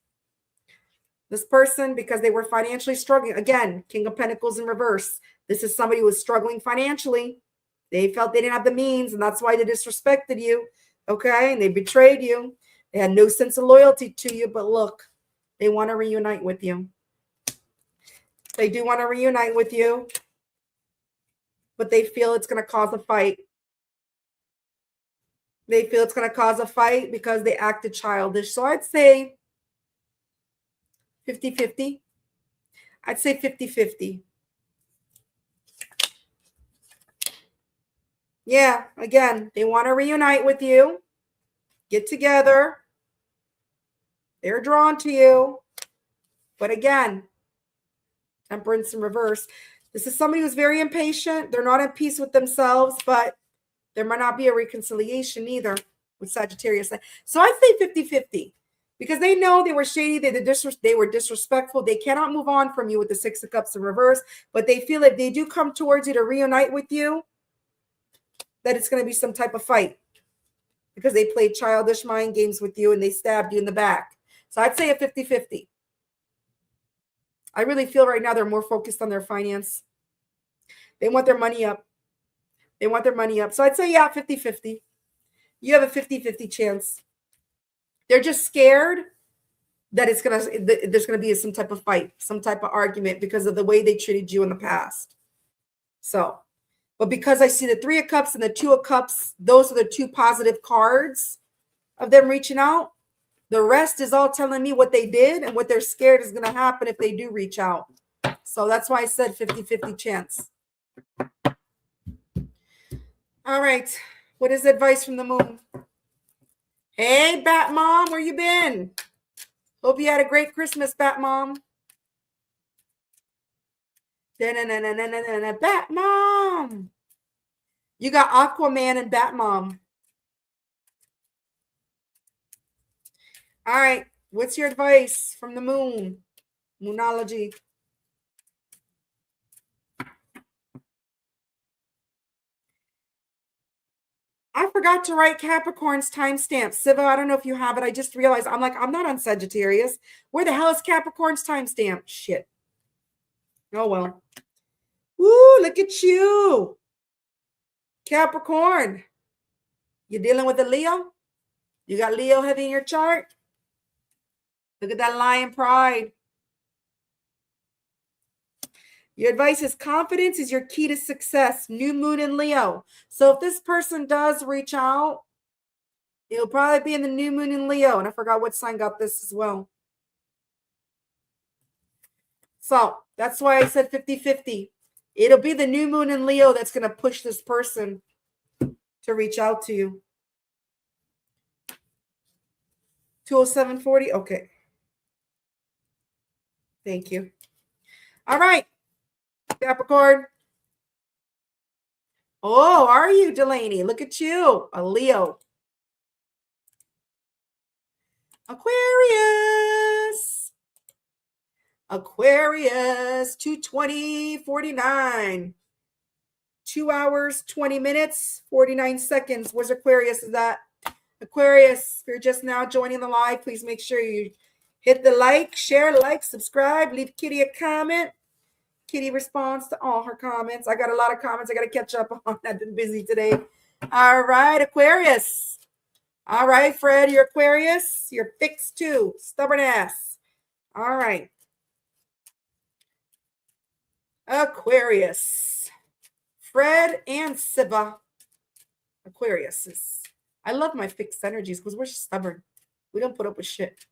S1: This person, because they were financially struggling. Again, King of Pentacles in reverse. This is somebody who was struggling financially. They felt they didn't have the means, and that's why they disrespected you. Okay? And they betrayed you. They had no sense of loyalty to you. But look, they want to reunite with you. They do want to reunite with you. But they feel it's going to cause a fight. They feel it's going to cause a fight because they acted childish. So I'd say 50-50. I'd say 50-50. Yeah, again, they want to reunite with you, get together. They're drawn to you. But again, Temperance in reverse. This is somebody who's very impatient. They're not at peace with themselves, but there might not be a reconciliation either with Sagittarius. So I'd say 50-50 because they know they were shady. They were disrespectful. They cannot move on from you with the Six of Cups in reverse, but they feel if they do come towards you to reunite with you, that it's going to be some type of fight because they played childish mind games with you and they stabbed you in the back. So I'd say a 50-50. I really feel right now they're more focused on their finance. They want their money up. They want their money up. So I'd say, yeah, 50-50. You have a 50-50 chance. They're just scared that there's going to be some type of fight, some type of argument because of the way they treated you in the past. So, but because I see the Three of Cups and the Two of Cups, those are the two positive cards of them reaching out. The rest is all telling me what they did and what they're scared is going to happen if they do reach out. So that's why I said 50-50 chance. All right. What is advice from the moon? Hey, Bat Mom, where you been? Hope you had a great Christmas, Bat Mom. Bat Mom. You got Aquaman and Bat Mom. All right. What's your advice from the moon? Moonology. I forgot to write Capricorn's timestamp. Siva, I don't know if you have it. I just realized I'm not on Sagittarius. Where the hell is Capricorn's timestamp? Shit. Oh, well. Woo, look at you. Capricorn. You dealing with a Leo? You got Leo heavy in your chart? Look at that lion pride. Your advice is confidence is your key to success. New moon in Leo. So if this person does reach out, it'll probably be in the new moon in Leo. And I forgot what sign got this as well. So that's why I said 50-50. It'll be the new moon in Leo that's going to push this person to reach out to you. 20740. Okay. Thank you. All right. Capricorn. Oh, are you, Delaney? Look at you. A Leo. Aquarius. Aquarius. 2:20:49. 2 hours, 20 minutes, 49 seconds. Where's Aquarius is that? Aquarius, if you're just now joining the live, please make sure you hit the like, share, subscribe, leave Kitty a comment. Kitty responds to all her comments. I got a lot of comments I got to catch up on. I've been busy today. All right, Aquarius. All right, Fred, you're Aquarius. You're fixed too. Stubborn ass. All right. Aquarius. Fred and Siva. Aquarius. I love my fixed energies because we're stubborn. We don't put up with shit.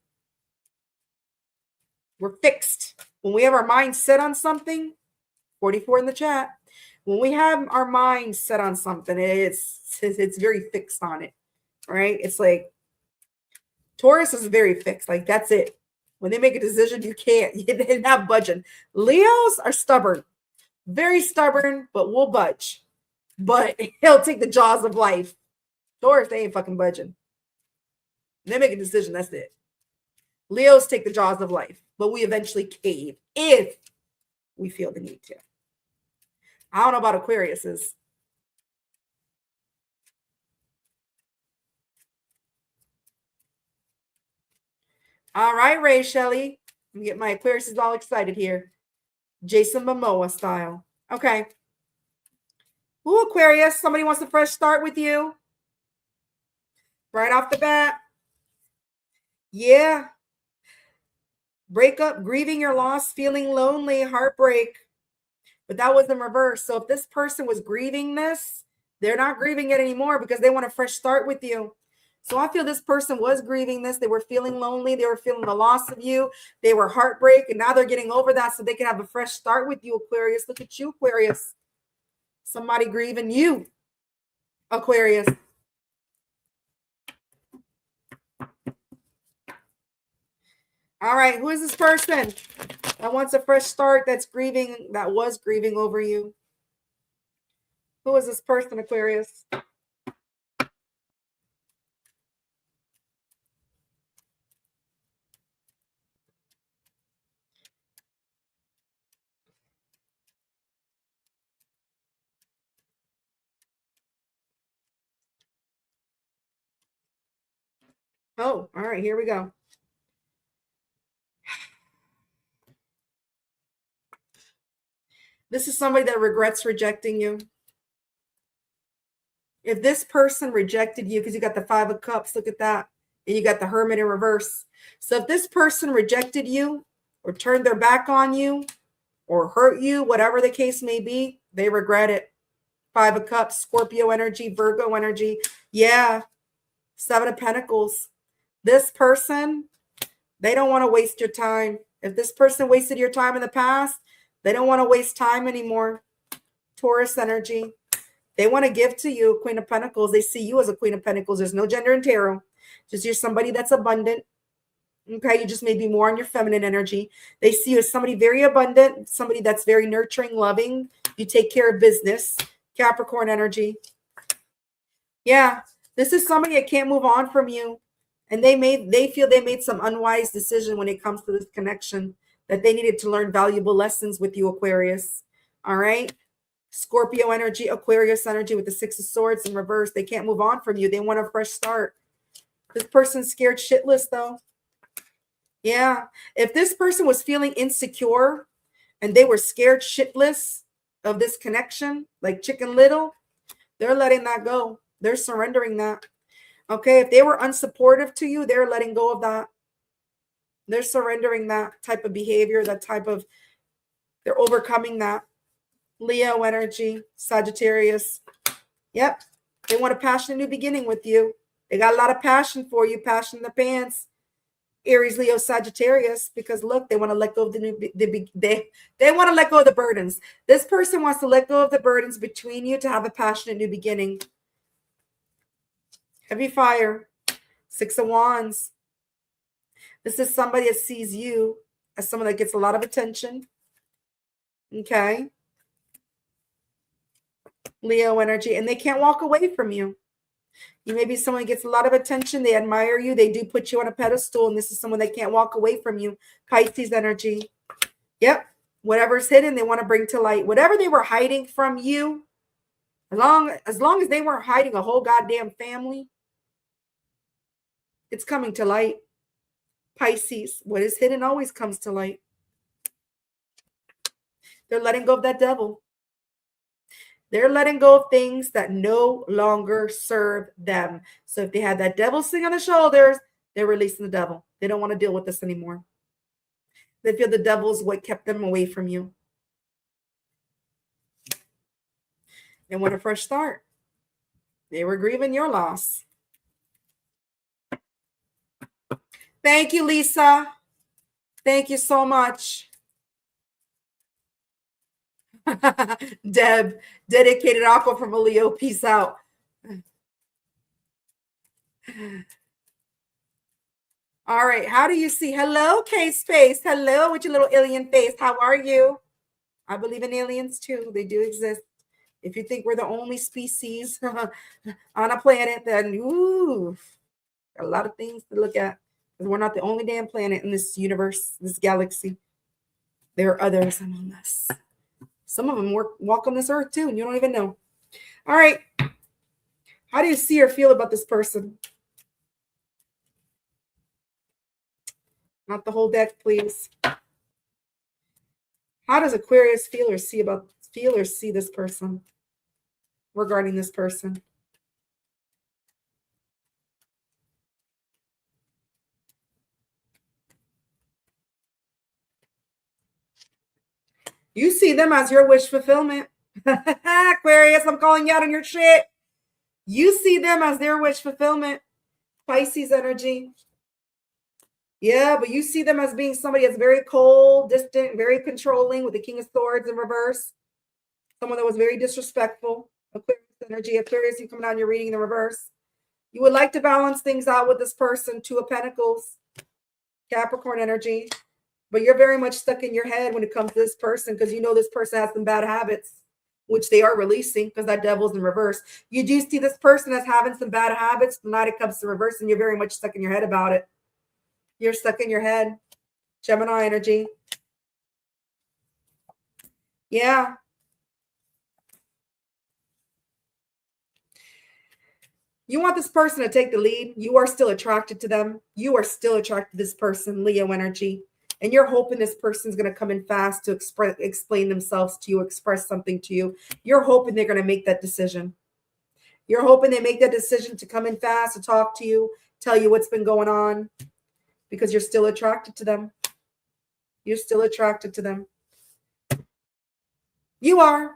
S1: We're fixed. When we have our mind set on something, 44 in the chat. When we have our mind set on something, it's very fixed on it, right? It's like Taurus is very fixed. Like that's it. When they make a decision, you can't. They're not budging. Leos are stubborn, very stubborn, but we'll budge. But he'll take the jaws of life. Taurus, they ain't fucking budging. They make a decision. That's it. Leos take the jaws of life, but we eventually cave if we feel the need to. I don't know about Aquariuses. All right, Ray Shelley. Let me get my Aquariuses all excited here. Jason Momoa style. Okay. Ooh, Aquarius, somebody wants a fresh start with you. Right off the bat. Yeah. Breakup, grieving your loss, feeling lonely, heartbreak. But that was in reverse. So if this person was grieving this, they're not grieving it anymore because they want a fresh start with you. So I feel this person was grieving this. They were feeling lonely. They were feeling the loss of you. They were heartbreak. And now they're getting over that so they can have a fresh start with you, Aquarius. Look at you, Aquarius. Somebody grieving you, Aquarius. All right, who is this person that wants a fresh start, that's grieving, that was grieving over you? Who is this person, Aquarius? Oh, all right, here we go. This is somebody that regrets rejecting you. If this person rejected you, because you got the 5 of Cups, look at that. And you got the Hermit in reverse. So if this person rejected you or turned their back on you or hurt you, whatever the case may be, they regret it. 5 of Cups, Scorpio energy, Virgo energy. Yeah. 7 of Pentacles. This person, they don't want to waste your time. If this person wasted your time in the past, they don't want to waste time anymore. Taurus energy. They want to give to you, Queen of Pentacles. They see you as a Queen of Pentacles. There's no gender in tarot. Just you're somebody that's abundant. Okay, you just may be more on your feminine energy. They see you as somebody very abundant, somebody that's very nurturing, loving. You take care of business. Capricorn energy. Yeah, this is somebody that can't move on from you. And they feel they made some unwise decision when it comes to this connection, that they needed to learn valuable lessons with you, Aquarius. All right. Scorpio energy, Aquarius energy with the 6 of Swords in reverse. They can't move on from you. They want a fresh start. This person's scared shitless though. Yeah. If this person was feeling insecure and they were scared shitless of this connection, like Chicken Little, they're letting that go. They're surrendering that. Okay, if they were unsupportive to you, they're letting go of that. They're surrendering that type of behavior, they're overcoming that. Leo energy, Sagittarius. Yep. They want a passionate new beginning with you. They got a lot of passion for you, passion in the pants. Aries, Leo, Sagittarius, because look, they want to let go of they want to let go of the burdens. This person wants to let go of the burdens between you to have a passionate new beginning. Heavy fire, 6 of Wands. This is somebody that sees you as someone that gets a lot of attention. Okay. Leo energy, and they can't walk away from you. You may be someone that gets a lot of attention. They admire you. They do put you on a pedestal, and this is someone that can't walk away from you. Pisces energy. Yep. Whatever's hidden, they want to bring to light. Whatever they were hiding from you, as long as they weren't hiding a whole goddamn family, it's coming to light. Pisces, what is hidden always comes to light. They're letting go of that devil. They're letting go of things that no longer serve them. So if they had that devil sitting on the shoulders, they're releasing the devil. They don't want to deal with this anymore. They feel the devil's what kept them away from you. They want a fresh start. They were grieving your loss. Thank you, Lisa. Thank you so much. Deb, dedicated aqua from a Leo. Peace out. All right. How do you see? Hello, K-Space. Hello, with your little alien face. How are you? I believe in aliens too. They do exist. If you think we're the only species on a planet, then ooh, a lot of things to look at. Because we're not the only damn planet in this universe, this galaxy. There are others among us. Some of them walk on this earth too, and you don't even know. All right. How do you see or feel about this person? Not the whole deck, please. How does Aquarius feel or see this person regarding this person? You see them as your wish fulfillment. Aquarius, I'm calling you out on your shit. You see them as their wish fulfillment. Pisces energy. Yeah, but you see them as being somebody that's very cold, distant, very controlling with the King of Swords in reverse. Someone that was very disrespectful. Aquarius energy. Aquarius, you coming out and you're reading the reverse. You would like to balance things out with this person. 2 of Pentacles. Capricorn energy. But you're very much stuck in your head when it comes to this person because you know this person has some bad habits, which they are releasing because that devil's in reverse. You do see this person as having some bad habits. The night it comes to reverse, and you're very much stuck in your head about it. You're stuck in your head. Gemini energy. Yeah. You want this person to take the lead. You are still attracted to them. You are still attracted to this person, Leo energy. And you're hoping this person's going to come in fast to explain themselves to you, express something to you. You're hoping they're going to make that decision. You're hoping they make that decision to come in fast, to talk to you, tell you what's been going on, because you're still attracted to them. You're still attracted to them. You are.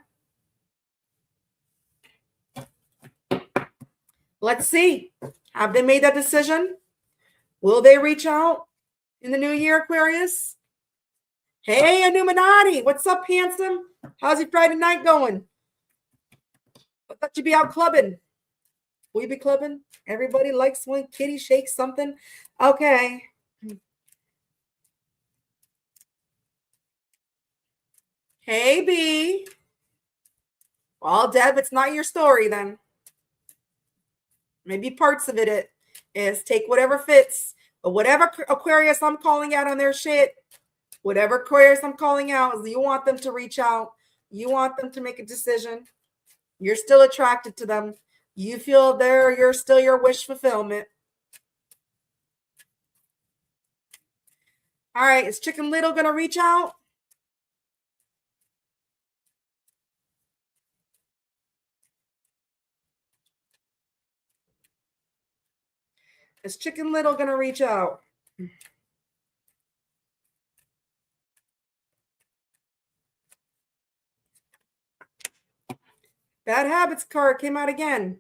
S1: Let's see. Have they made that decision? Will they reach out in the new year, Aquarius? Hey, Illuminati. What's up, handsome? How's your Friday night going? I thought you'd be out clubbing. Will you be clubbing? Everybody likes when Kitty shakes something. Okay. Hey, B. Well, Deb, it's not your story then. Maybe parts of it is take whatever fits. But whatever Aquarius I'm calling out on their shit, whatever Aquarius I'm calling out, is you want them to reach out. You want them to make a decision. You're still attracted to them. You feel you're still your wish fulfillment. All right, is Chicken Little going to reach out? Is Chicken Little going to reach out? Bad habits card came out again.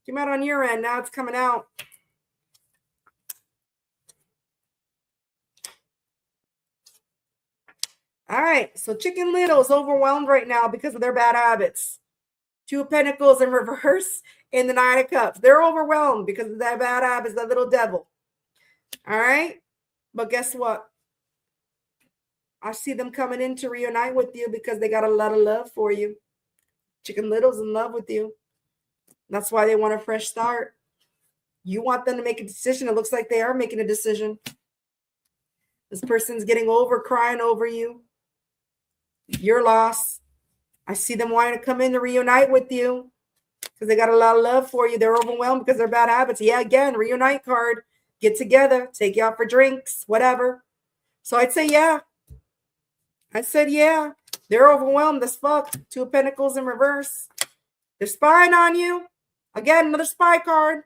S1: Came out on your end. Now it's coming out. All right. So Chicken Little is overwhelmed right now because of their bad habits. Two of Pentacles in reverse and the Nine of Cups. They're overwhelmed because of that bad habits, that little devil. All right. But guess what? I see them coming in to reunite with you because they got a lot of love for you. Chicken Little's in love with you. That's why they want a fresh start. You want them to make a decision. It looks like they are making a decision. This person's getting over, crying over you. Your loss. I see them wanting to come in to reunite with you because they got a lot of love for you. They're overwhelmed because they're bad habits. Yeah, again, reunite card. Get together. Take you out for drinks, whatever. So I'd say, yeah. I said, yeah. They're overwhelmed as fuck. Two of Pentacles in reverse. They're spying on you. Again, another spy card.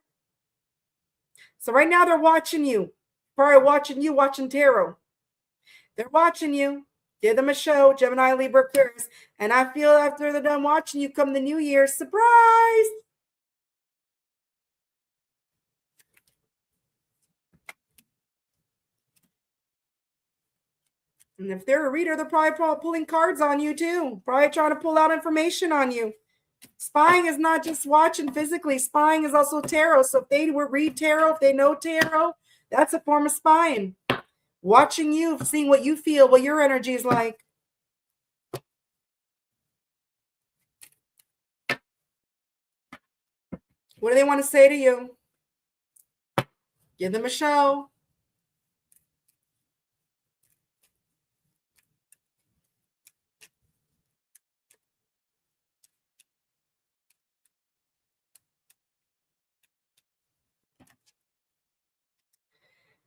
S1: So right now they're watching you. Probably watching you, watching tarot. They're watching you. Give them a show, Gemini, Libra, Aquarius. And I feel after they're done watching you come the new year, surprise! And if they're a reader, they're probably pulling cards on you too. Probably trying to pull out information on you. Spying is not just watching physically. Spying is also tarot. So if they read tarot, if they know tarot, that's a form of spying. Watching you, seeing what you feel, what your energy is like. What do they want to say to you? Give them a show.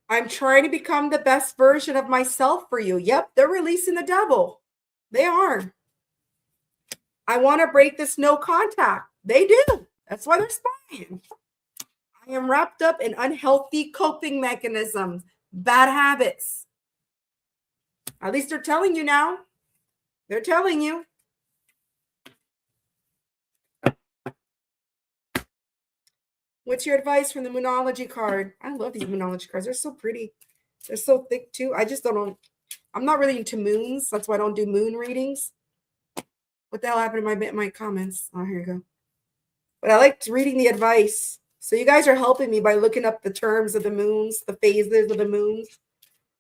S1: I'm trying to become the best version of myself for you. Yep, they're releasing the devil. They are. I want to break this no contact. They do. That's why they're spying. I am wrapped up in unhealthy coping mechanisms, bad habits. At least they're telling you now. They're telling you. What's your advice from the Moonology card? I love these Moonology cards. They're so pretty. They're so thick too. I just don't. I'm not really into moons. That's why I don't do moon readings. What the hell happened to my comments? Oh, here you go. But I liked reading the advice. So you guys are helping me by looking up the terms of the moons, the phases of the moons.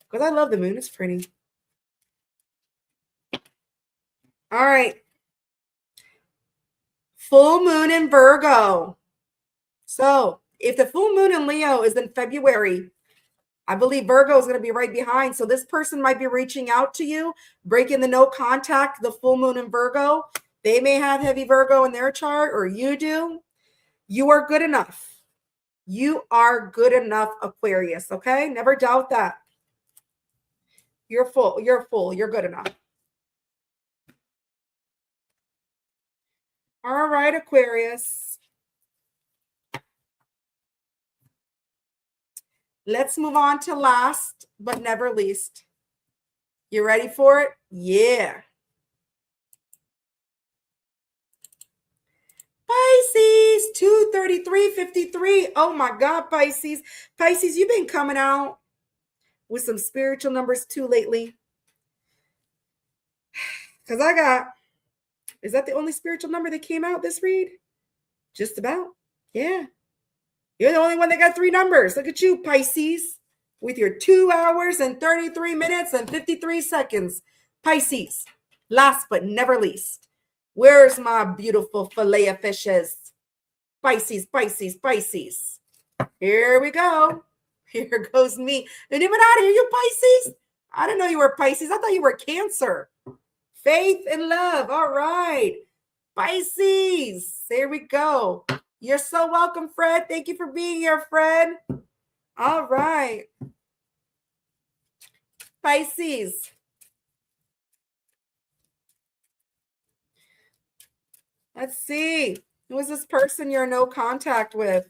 S1: Because I love the moon. It's pretty. All right. Full moon in Virgo. So if the full moon in Leo is in February, I believe Virgo is going to be right behind. So this person might be reaching out to you, breaking the no contact, the full moon in Virgo. They may have heavy Virgo in their chart, or you do. You are good enough. You are good enough, Aquarius. Okay. Never doubt that. You're full. You're full. You're good enough. All right, Aquarius. Let's move on to last but never least. You ready for it? Yeah. Pisces, 233.53. Oh my God, Pisces. Pisces, you've been coming out with some spiritual numbers too lately. Because is that the only spiritual number that came out this read? Just about. Yeah. You're the only one that got 3 numbers. Look at you, Pisces, with your 2 hours and 33 minutes and 53 seconds. Pisces, last but never least. Where's my beautiful fillet of fishes? Pisces, Pisces, Pisces. Here we go. Here goes me. And even out of here, you Pisces? I didn't know you were Pisces. I thought you were Cancer. Faith and love. All right. Pisces. Here we go. You're so welcome, Fred. Thank you for being here, Fred. All right. Pisces. Let's see. Who is this person you're in no contact with?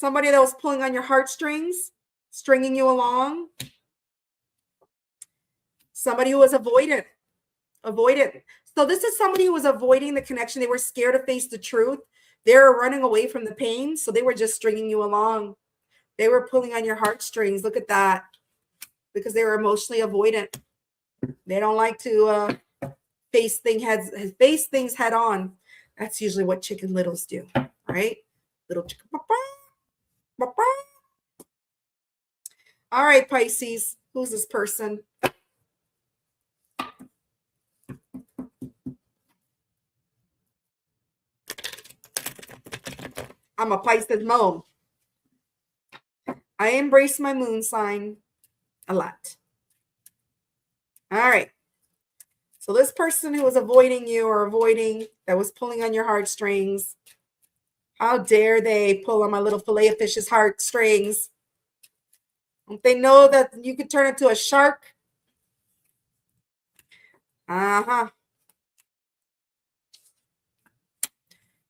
S1: Somebody that was pulling on your heartstrings, stringing you along. Somebody who was avoidant. So this is somebody who was avoiding the connection. They were scared to face the truth. They were running away from the pain. So they were just stringing you along. They were pulling on your heartstrings. Look at that. Because they were emotionally avoidant. They don't like to face things head on. That's usually what Chicken Littles do, right? Little chicken. All right, Pisces. Who's this person? I'm a Pisces mom. I embrace my moon sign a lot. All right. So this person who was avoiding you or that was pulling on your heartstrings, how dare they pull on my little fillet of fish's heartstrings? Don't they know that you could turn into a shark?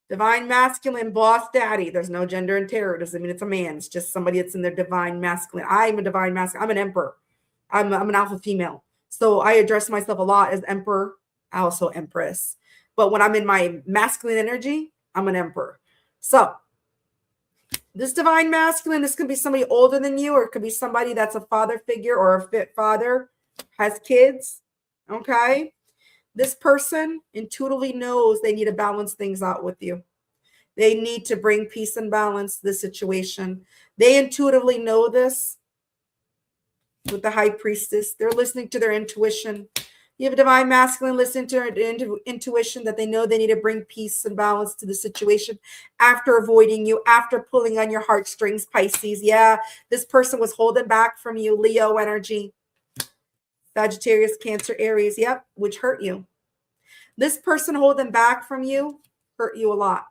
S1: Divine masculine, boss daddy. There's no gender in tarot. Doesn't mean it's a man. It's just somebody that's in their divine masculine. I'm a divine masculine. I'm an emperor. I'm an alpha female. So I address myself a lot as emperor, also empress. But when I'm in my masculine energy, I'm an emperor. So this divine masculine, this can be somebody older than you, or it could be somebody that's a father figure or a fit father, has kids. Okay. This person intuitively knows they need to balance things out with you. They need to bring peace and balance to the situation. They intuitively know this with the high priestess. They're listening to their intuition. You have a divine masculine listening to their intuition that they know they need to bring peace and balance to the situation after avoiding you, after pulling on your heartstrings, Pisces. Yeah, this person was holding back from you, Leo energy. Sagittarius, Cancer, Aries, yep, which hurt you. This person holding back from you hurt you a lot.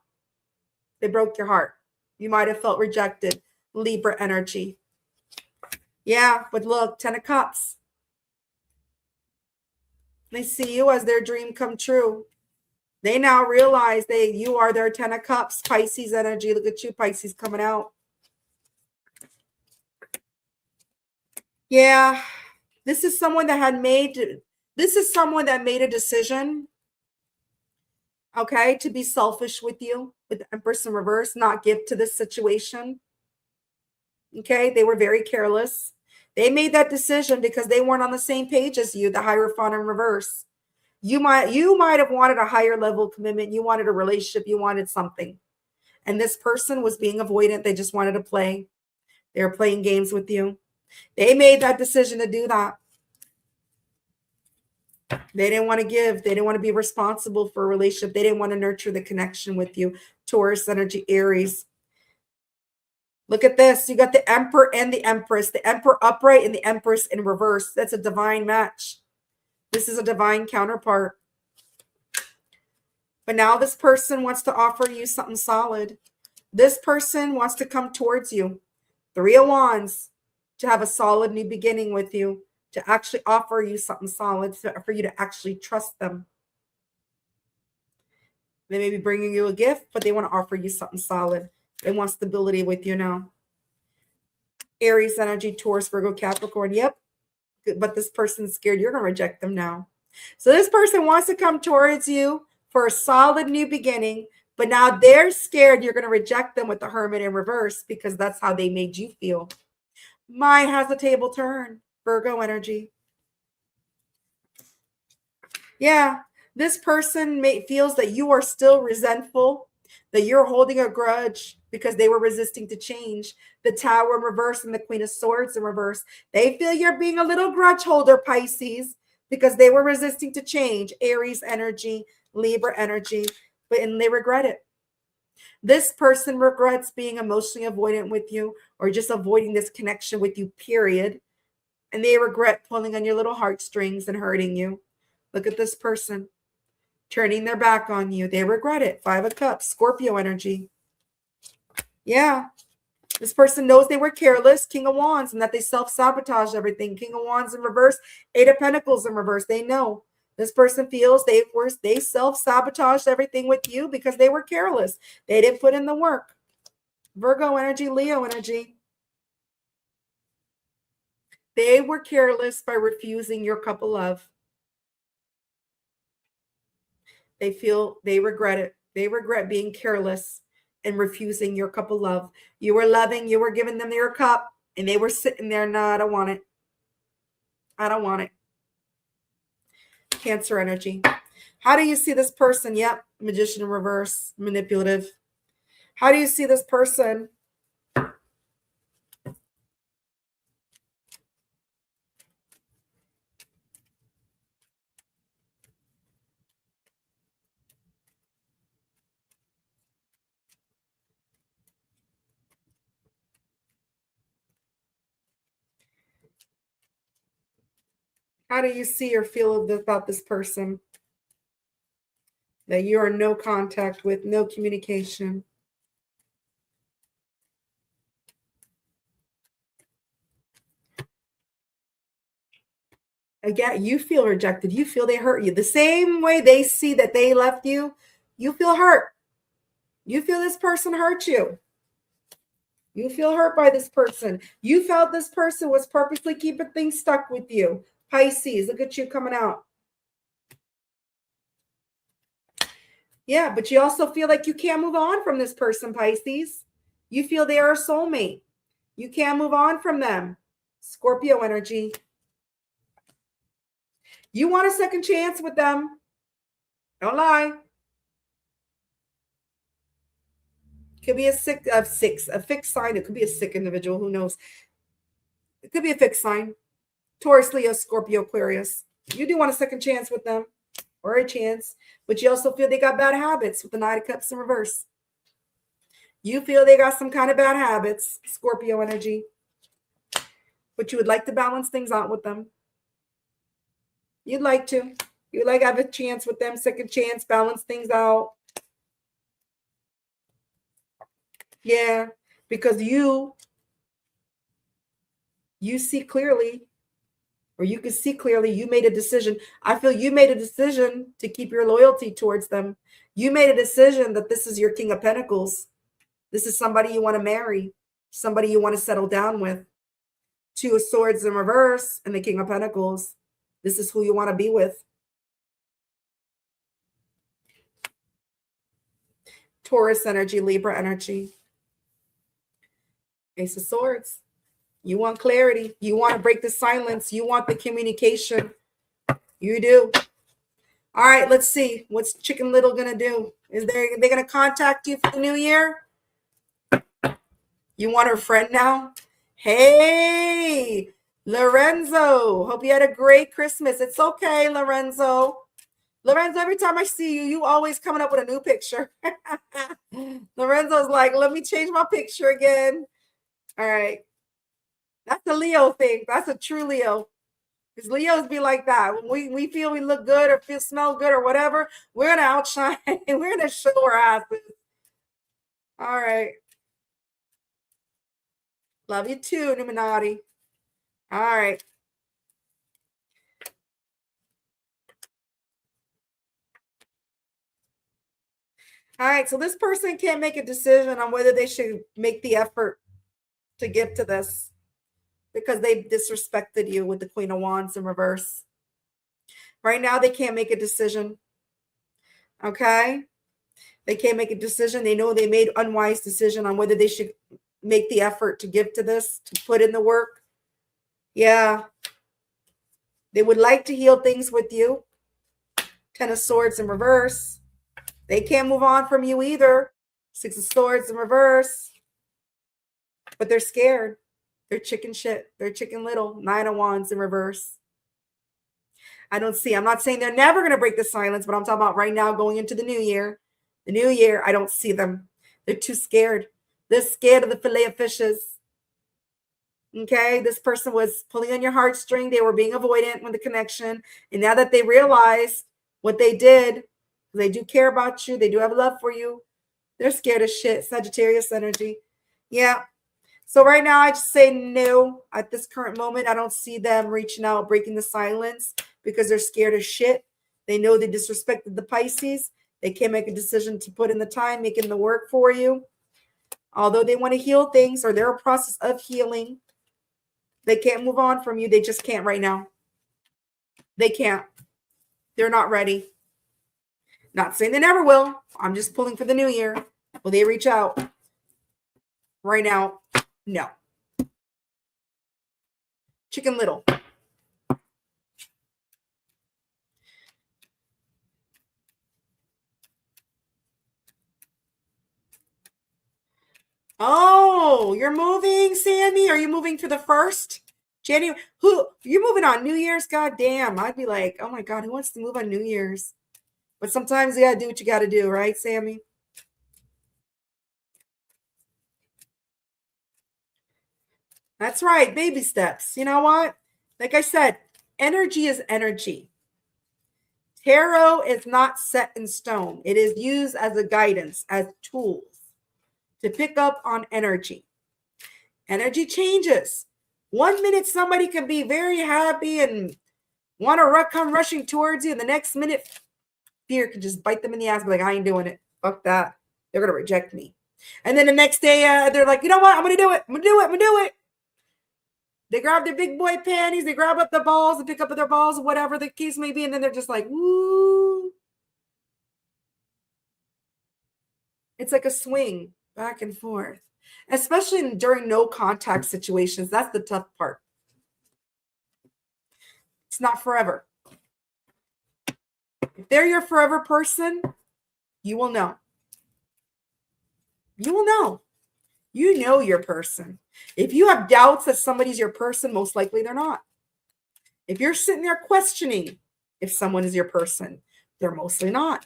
S1: They broke your heart. You might have felt rejected. Libra energy. Yeah, but look, 10 of Cups. They see you as their dream come true. They now realize you are their 10 of Cups. Pisces energy. Look at you, Pisces, coming out. Yeah, this is someone that made a decision, okay, to be selfish with you, with the Empress in reverse, not give to this situation. Okay, they were very careless. They made that decision because they weren't on the same page as you, the Hierophant in reverse. You might have wanted a higher level of commitment. You wanted a relationship. You wanted something. And this person was being avoidant. They just wanted to play. They were playing games with you. They made that decision to do that. They didn't want to give. They didn't want to be responsible for a relationship. They didn't want to nurture the connection with you. Taurus energy, Aries. Look at this. You got the Emperor and the Empress. The Emperor upright and the Empress in reverse. That's a divine match. This is a divine counterpart. But now this person wants to offer you something solid. This person wants to come towards you. 3 of Wands, to have a solid new beginning with you, to actually offer you something solid, for you to actually trust them. They may be bringing you a gift, but they want to offer you something solid. They want stability with you now. Aries energy, Taurus, Virgo, Capricorn. Yep. But this person's scared you're going to reject them now. So this person wants to come towards you for a solid new beginning, but now they're scared you're going to reject them with the Hermit in reverse because that's how they made you feel. Mine has the table turned. Virgo energy. Yeah. This person feels that you are still resentful, that you're holding a grudge because they were resisting to change. The Tower in reverse and the Queen of Swords in reverse. They feel you're being a little grudge holder, Pisces, because they were resisting to change. Aries energy, Libra energy, and they regret it. This person regrets being emotionally avoidant with you or just avoiding this connection with you, period. And they regret pulling on your little heartstrings and hurting you. Look at this person turning their back on you. They regret it. 5 of Cups, Scorpio energy. Yeah. This person knows they were careless, King of Wands, and that they self-sabotage everything. King of Wands in reverse, 8 of Pentacles in reverse. They know. This person feels they self-sabotaged everything with you because they were careless. They didn't put in the work. Virgo energy, Leo energy. They were careless by refusing your cup of love. They regret it. They regret being careless and refusing your cup of love. You were loving, you were giving them your cup, and they were sitting there, no, I don't want it. I don't want it. Cancer energy. How do you see this person? Yep, magician in reverse, manipulative. How do you see this person? How do you see or feel about this person? That you are no contact with, no communication. Again, you feel rejected. You feel they hurt you. The same way they see that they left you, you feel hurt. You feel this person hurt you. You feel hurt by this person. You felt this person was purposely keeping things stuck with you. Pisces, look at you coming out. Yeah, but you also feel like you can't move on from this person, Pisces. You feel they are a soulmate. You can't move on from them. Scorpio energy. You want a second chance with them. Don't lie. Could be a fixed sign. It could be a sick individual. Who knows? It could be a fixed sign. Taurus, Leo, Scorpio, Aquarius. You do want a second chance with them, or a chance, but you also feel they got bad habits with the Knight of Cups in reverse. You feel they got some kind of bad habits, Scorpio energy, but you would like to balance things out with them. You'd like to. You'd like to have a chance with them, second chance, balance things out. Yeah, because you see clearly, or you can see clearly, you made a decision. I feel you made a decision to keep your loyalty towards them. You made a decision that this is your King of Pentacles. This is somebody you want to marry, somebody you want to settle down with. Two of Swords in reverse and the King of Pentacles. This is who you want to be with. Taurus energy, Libra energy. Ace of Swords. You want clarity. You want to break the silence. You want the communication. You do. All right, let's see. What's Chicken Little going to do? Are they going to contact you for the new year? You want her friend now? Hey, Lorenzo. Hope you had a great Christmas. It's okay, Lorenzo. Lorenzo, every time I see you, you always coming up with a new picture. Lorenzo's like, let me change my picture again. All right. That's a Leo thing. That's a true Leo. Because Leos be like that. When we feel we look good or smell good or whatever, we're going to outshine. We're going to show our asses. All right. Love you too, Illuminati. All right. All right. So this person can't make a decision on whether they should make the effort to get to this because they disrespected you with the Queen of Wands in reverse. Right now, they can't make a decision. Okay? They can't make a decision. They know they made an unwise decision on whether they should make the effort to give to this, to put in the work. Yeah. They would like to heal things with you. Ten of Swords in reverse. They can't move on from you either. Six of Swords in reverse. But they're scared. They're chicken shit. They're chicken little. Nine of Wands in reverse. I'm not saying they're never going to break the silence, but I'm talking about right now going into the new year. The new year, I don't see them. They're too scared. They're scared of the fillet of fishes. Okay, this person was pulling on your heartstring. They were being avoidant with the connection. And now that they realized what they did, they do care about you. They do have love for you. They're scared of shit. Sagittarius energy. Yeah. So right now, I just say no. At this current moment, I don't see them reaching out, breaking the silence because they're scared of shit. They know they disrespected the Pisces. They can't make a decision to put in the time, making the work for you. Although they want to heal things or they're a process of healing, they can't move on from you. They just can't right now. They can't. They're not ready. Not saying they never will. I'm just pulling for the new year. Will they reach out? Right now, no. Chicken Little. Oh, you're moving, Sammy? Are you moving to the 1st? January? Who? You're moving on New Year's? God damn. I'd be like, oh my God, who wants to move on New Year's? But sometimes you got to do what you got to do, right, Sammy? That's right. Baby steps. You know what? Like I said, energy is energy. Tarot is not set in stone. It is used as a guidance, as tools to pick up on energy. Energy changes. 1 minute, somebody can be very happy and want to come rushing towards you. And the next minute, fear can just bite them in the ass. Be like, I ain't doing it. Fuck that. They're going to reject me. And then the next day, they're like, you know what? I'm going to do it. I'm going to do it. I'm going to do it. They grab their big boy panties. They grab up the balls and pick up their balls, whatever the case may be. And then they're just like, woo. It's like a swing back and forth, especially during no contact situations. That's the tough part. It's not forever. If they're your forever person, you will know. You will know. You know your person. If you have doubts that somebody's your person, most likely they're not. If you're sitting there questioning if someone is your person, they're mostly not.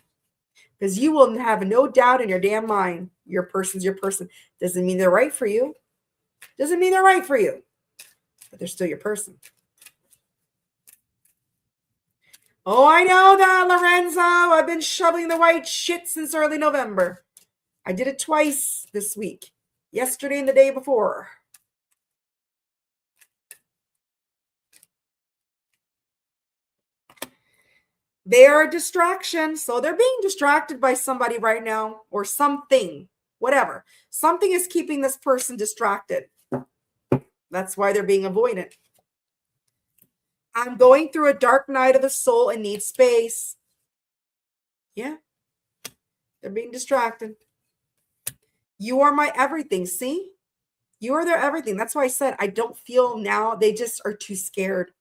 S1: Because you will have no doubt in your damn mind your person's your person. Doesn't mean they're right for you. Doesn't mean they're right for you. But they're still your person. Oh, I know that, Lorenzo. I've been shoveling the white shit since early November. I did it twice this week. Yesterday and the day before. They are a distraction. So they're being distracted by somebody right now or something, whatever. Something is keeping this person distracted. That's why they're being avoidant. I'm going through a dark night of the soul and need space. Yeah. They're being distracted. You are my everything. See? You are their everything. That's why I said I don't feel now. They just are too scared.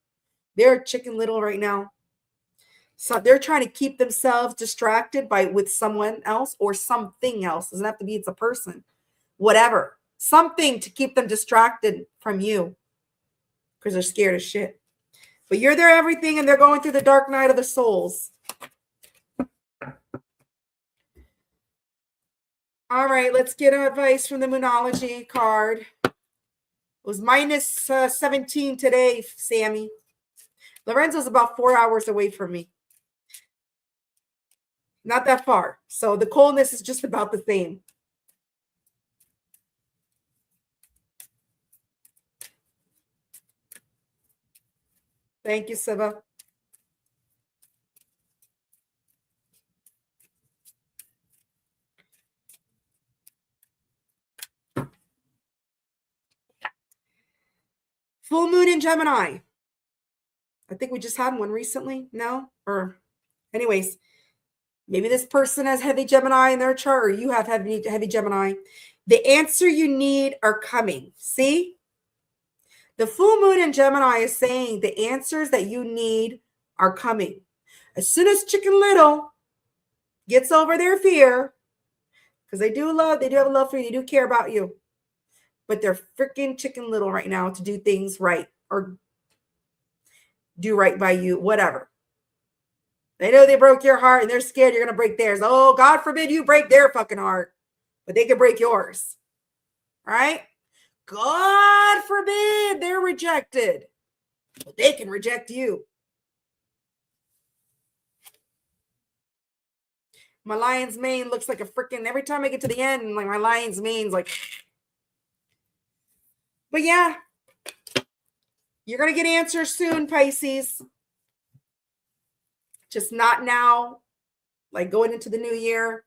S1: They're Chicken Little right now. So they're trying to keep themselves distracted with someone else or something else. Doesn't have to be it's a person. Whatever. Something to keep them distracted from you. Because they're scared as shit. But you're their everything and they're going through the dark night of the souls. All right, let's get advice from the Moonology card. It was minus 17 today, Sammy. Lorenzo's about 4 hours away from me. Not that far. So the coldness is just about the same. Thank you, Siva. Full moon in Gemini. I think we just had one recently. No? Or anyways, maybe this person has heavy Gemini in their chart or you have heavy Gemini. The answer you need are coming. See? The full moon in Gemini is saying the answers that you need are coming. As soon as Chicken Little gets over their fear, because they do have a love for you, they do care about you, but they're freaking Chicken Little right now to do things right or do right by you, whatever. They know they broke your heart and they're scared you're going to break theirs. Oh, God forbid you break their fucking heart, but they can break yours. All right? God forbid they're rejected, but they can reject you. My lion's mane looks like a freaking, every time I get to the end, like my lion's mane's like, but yeah, you're going to get answers soon, Pisces. Just not now, like going into the new year.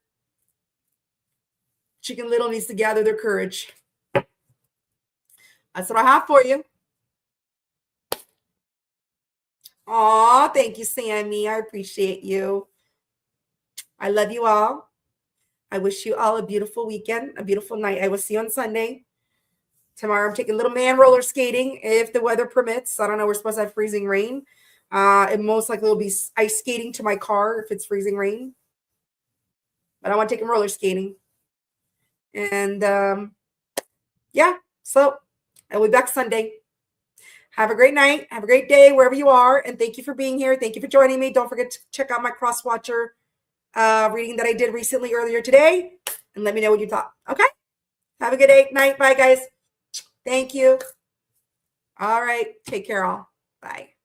S1: Chicken Little needs to gather their courage. That's what I have for you. Aw, thank you, Sammy. I appreciate you. I love you all. I wish you all a beautiful weekend, a beautiful night. I will see you on Sunday. Tomorrow I'm taking little man roller skating if the weather permits. I don't know. We're supposed to have freezing rain. It most likely will be ice skating to my car if it's freezing rain. But I want to take him roller skating. And yeah, so I'll be back Sunday. Have a great night. Have a great day wherever you are. And thank you for being here. Thank you for joining me. Don't forget to check out my Cross Watcher reading that I did recently earlier today. And let me know what you thought. Okay? Have a good day, night. Bye, guys. Thank you. All right. Take care, all. Bye.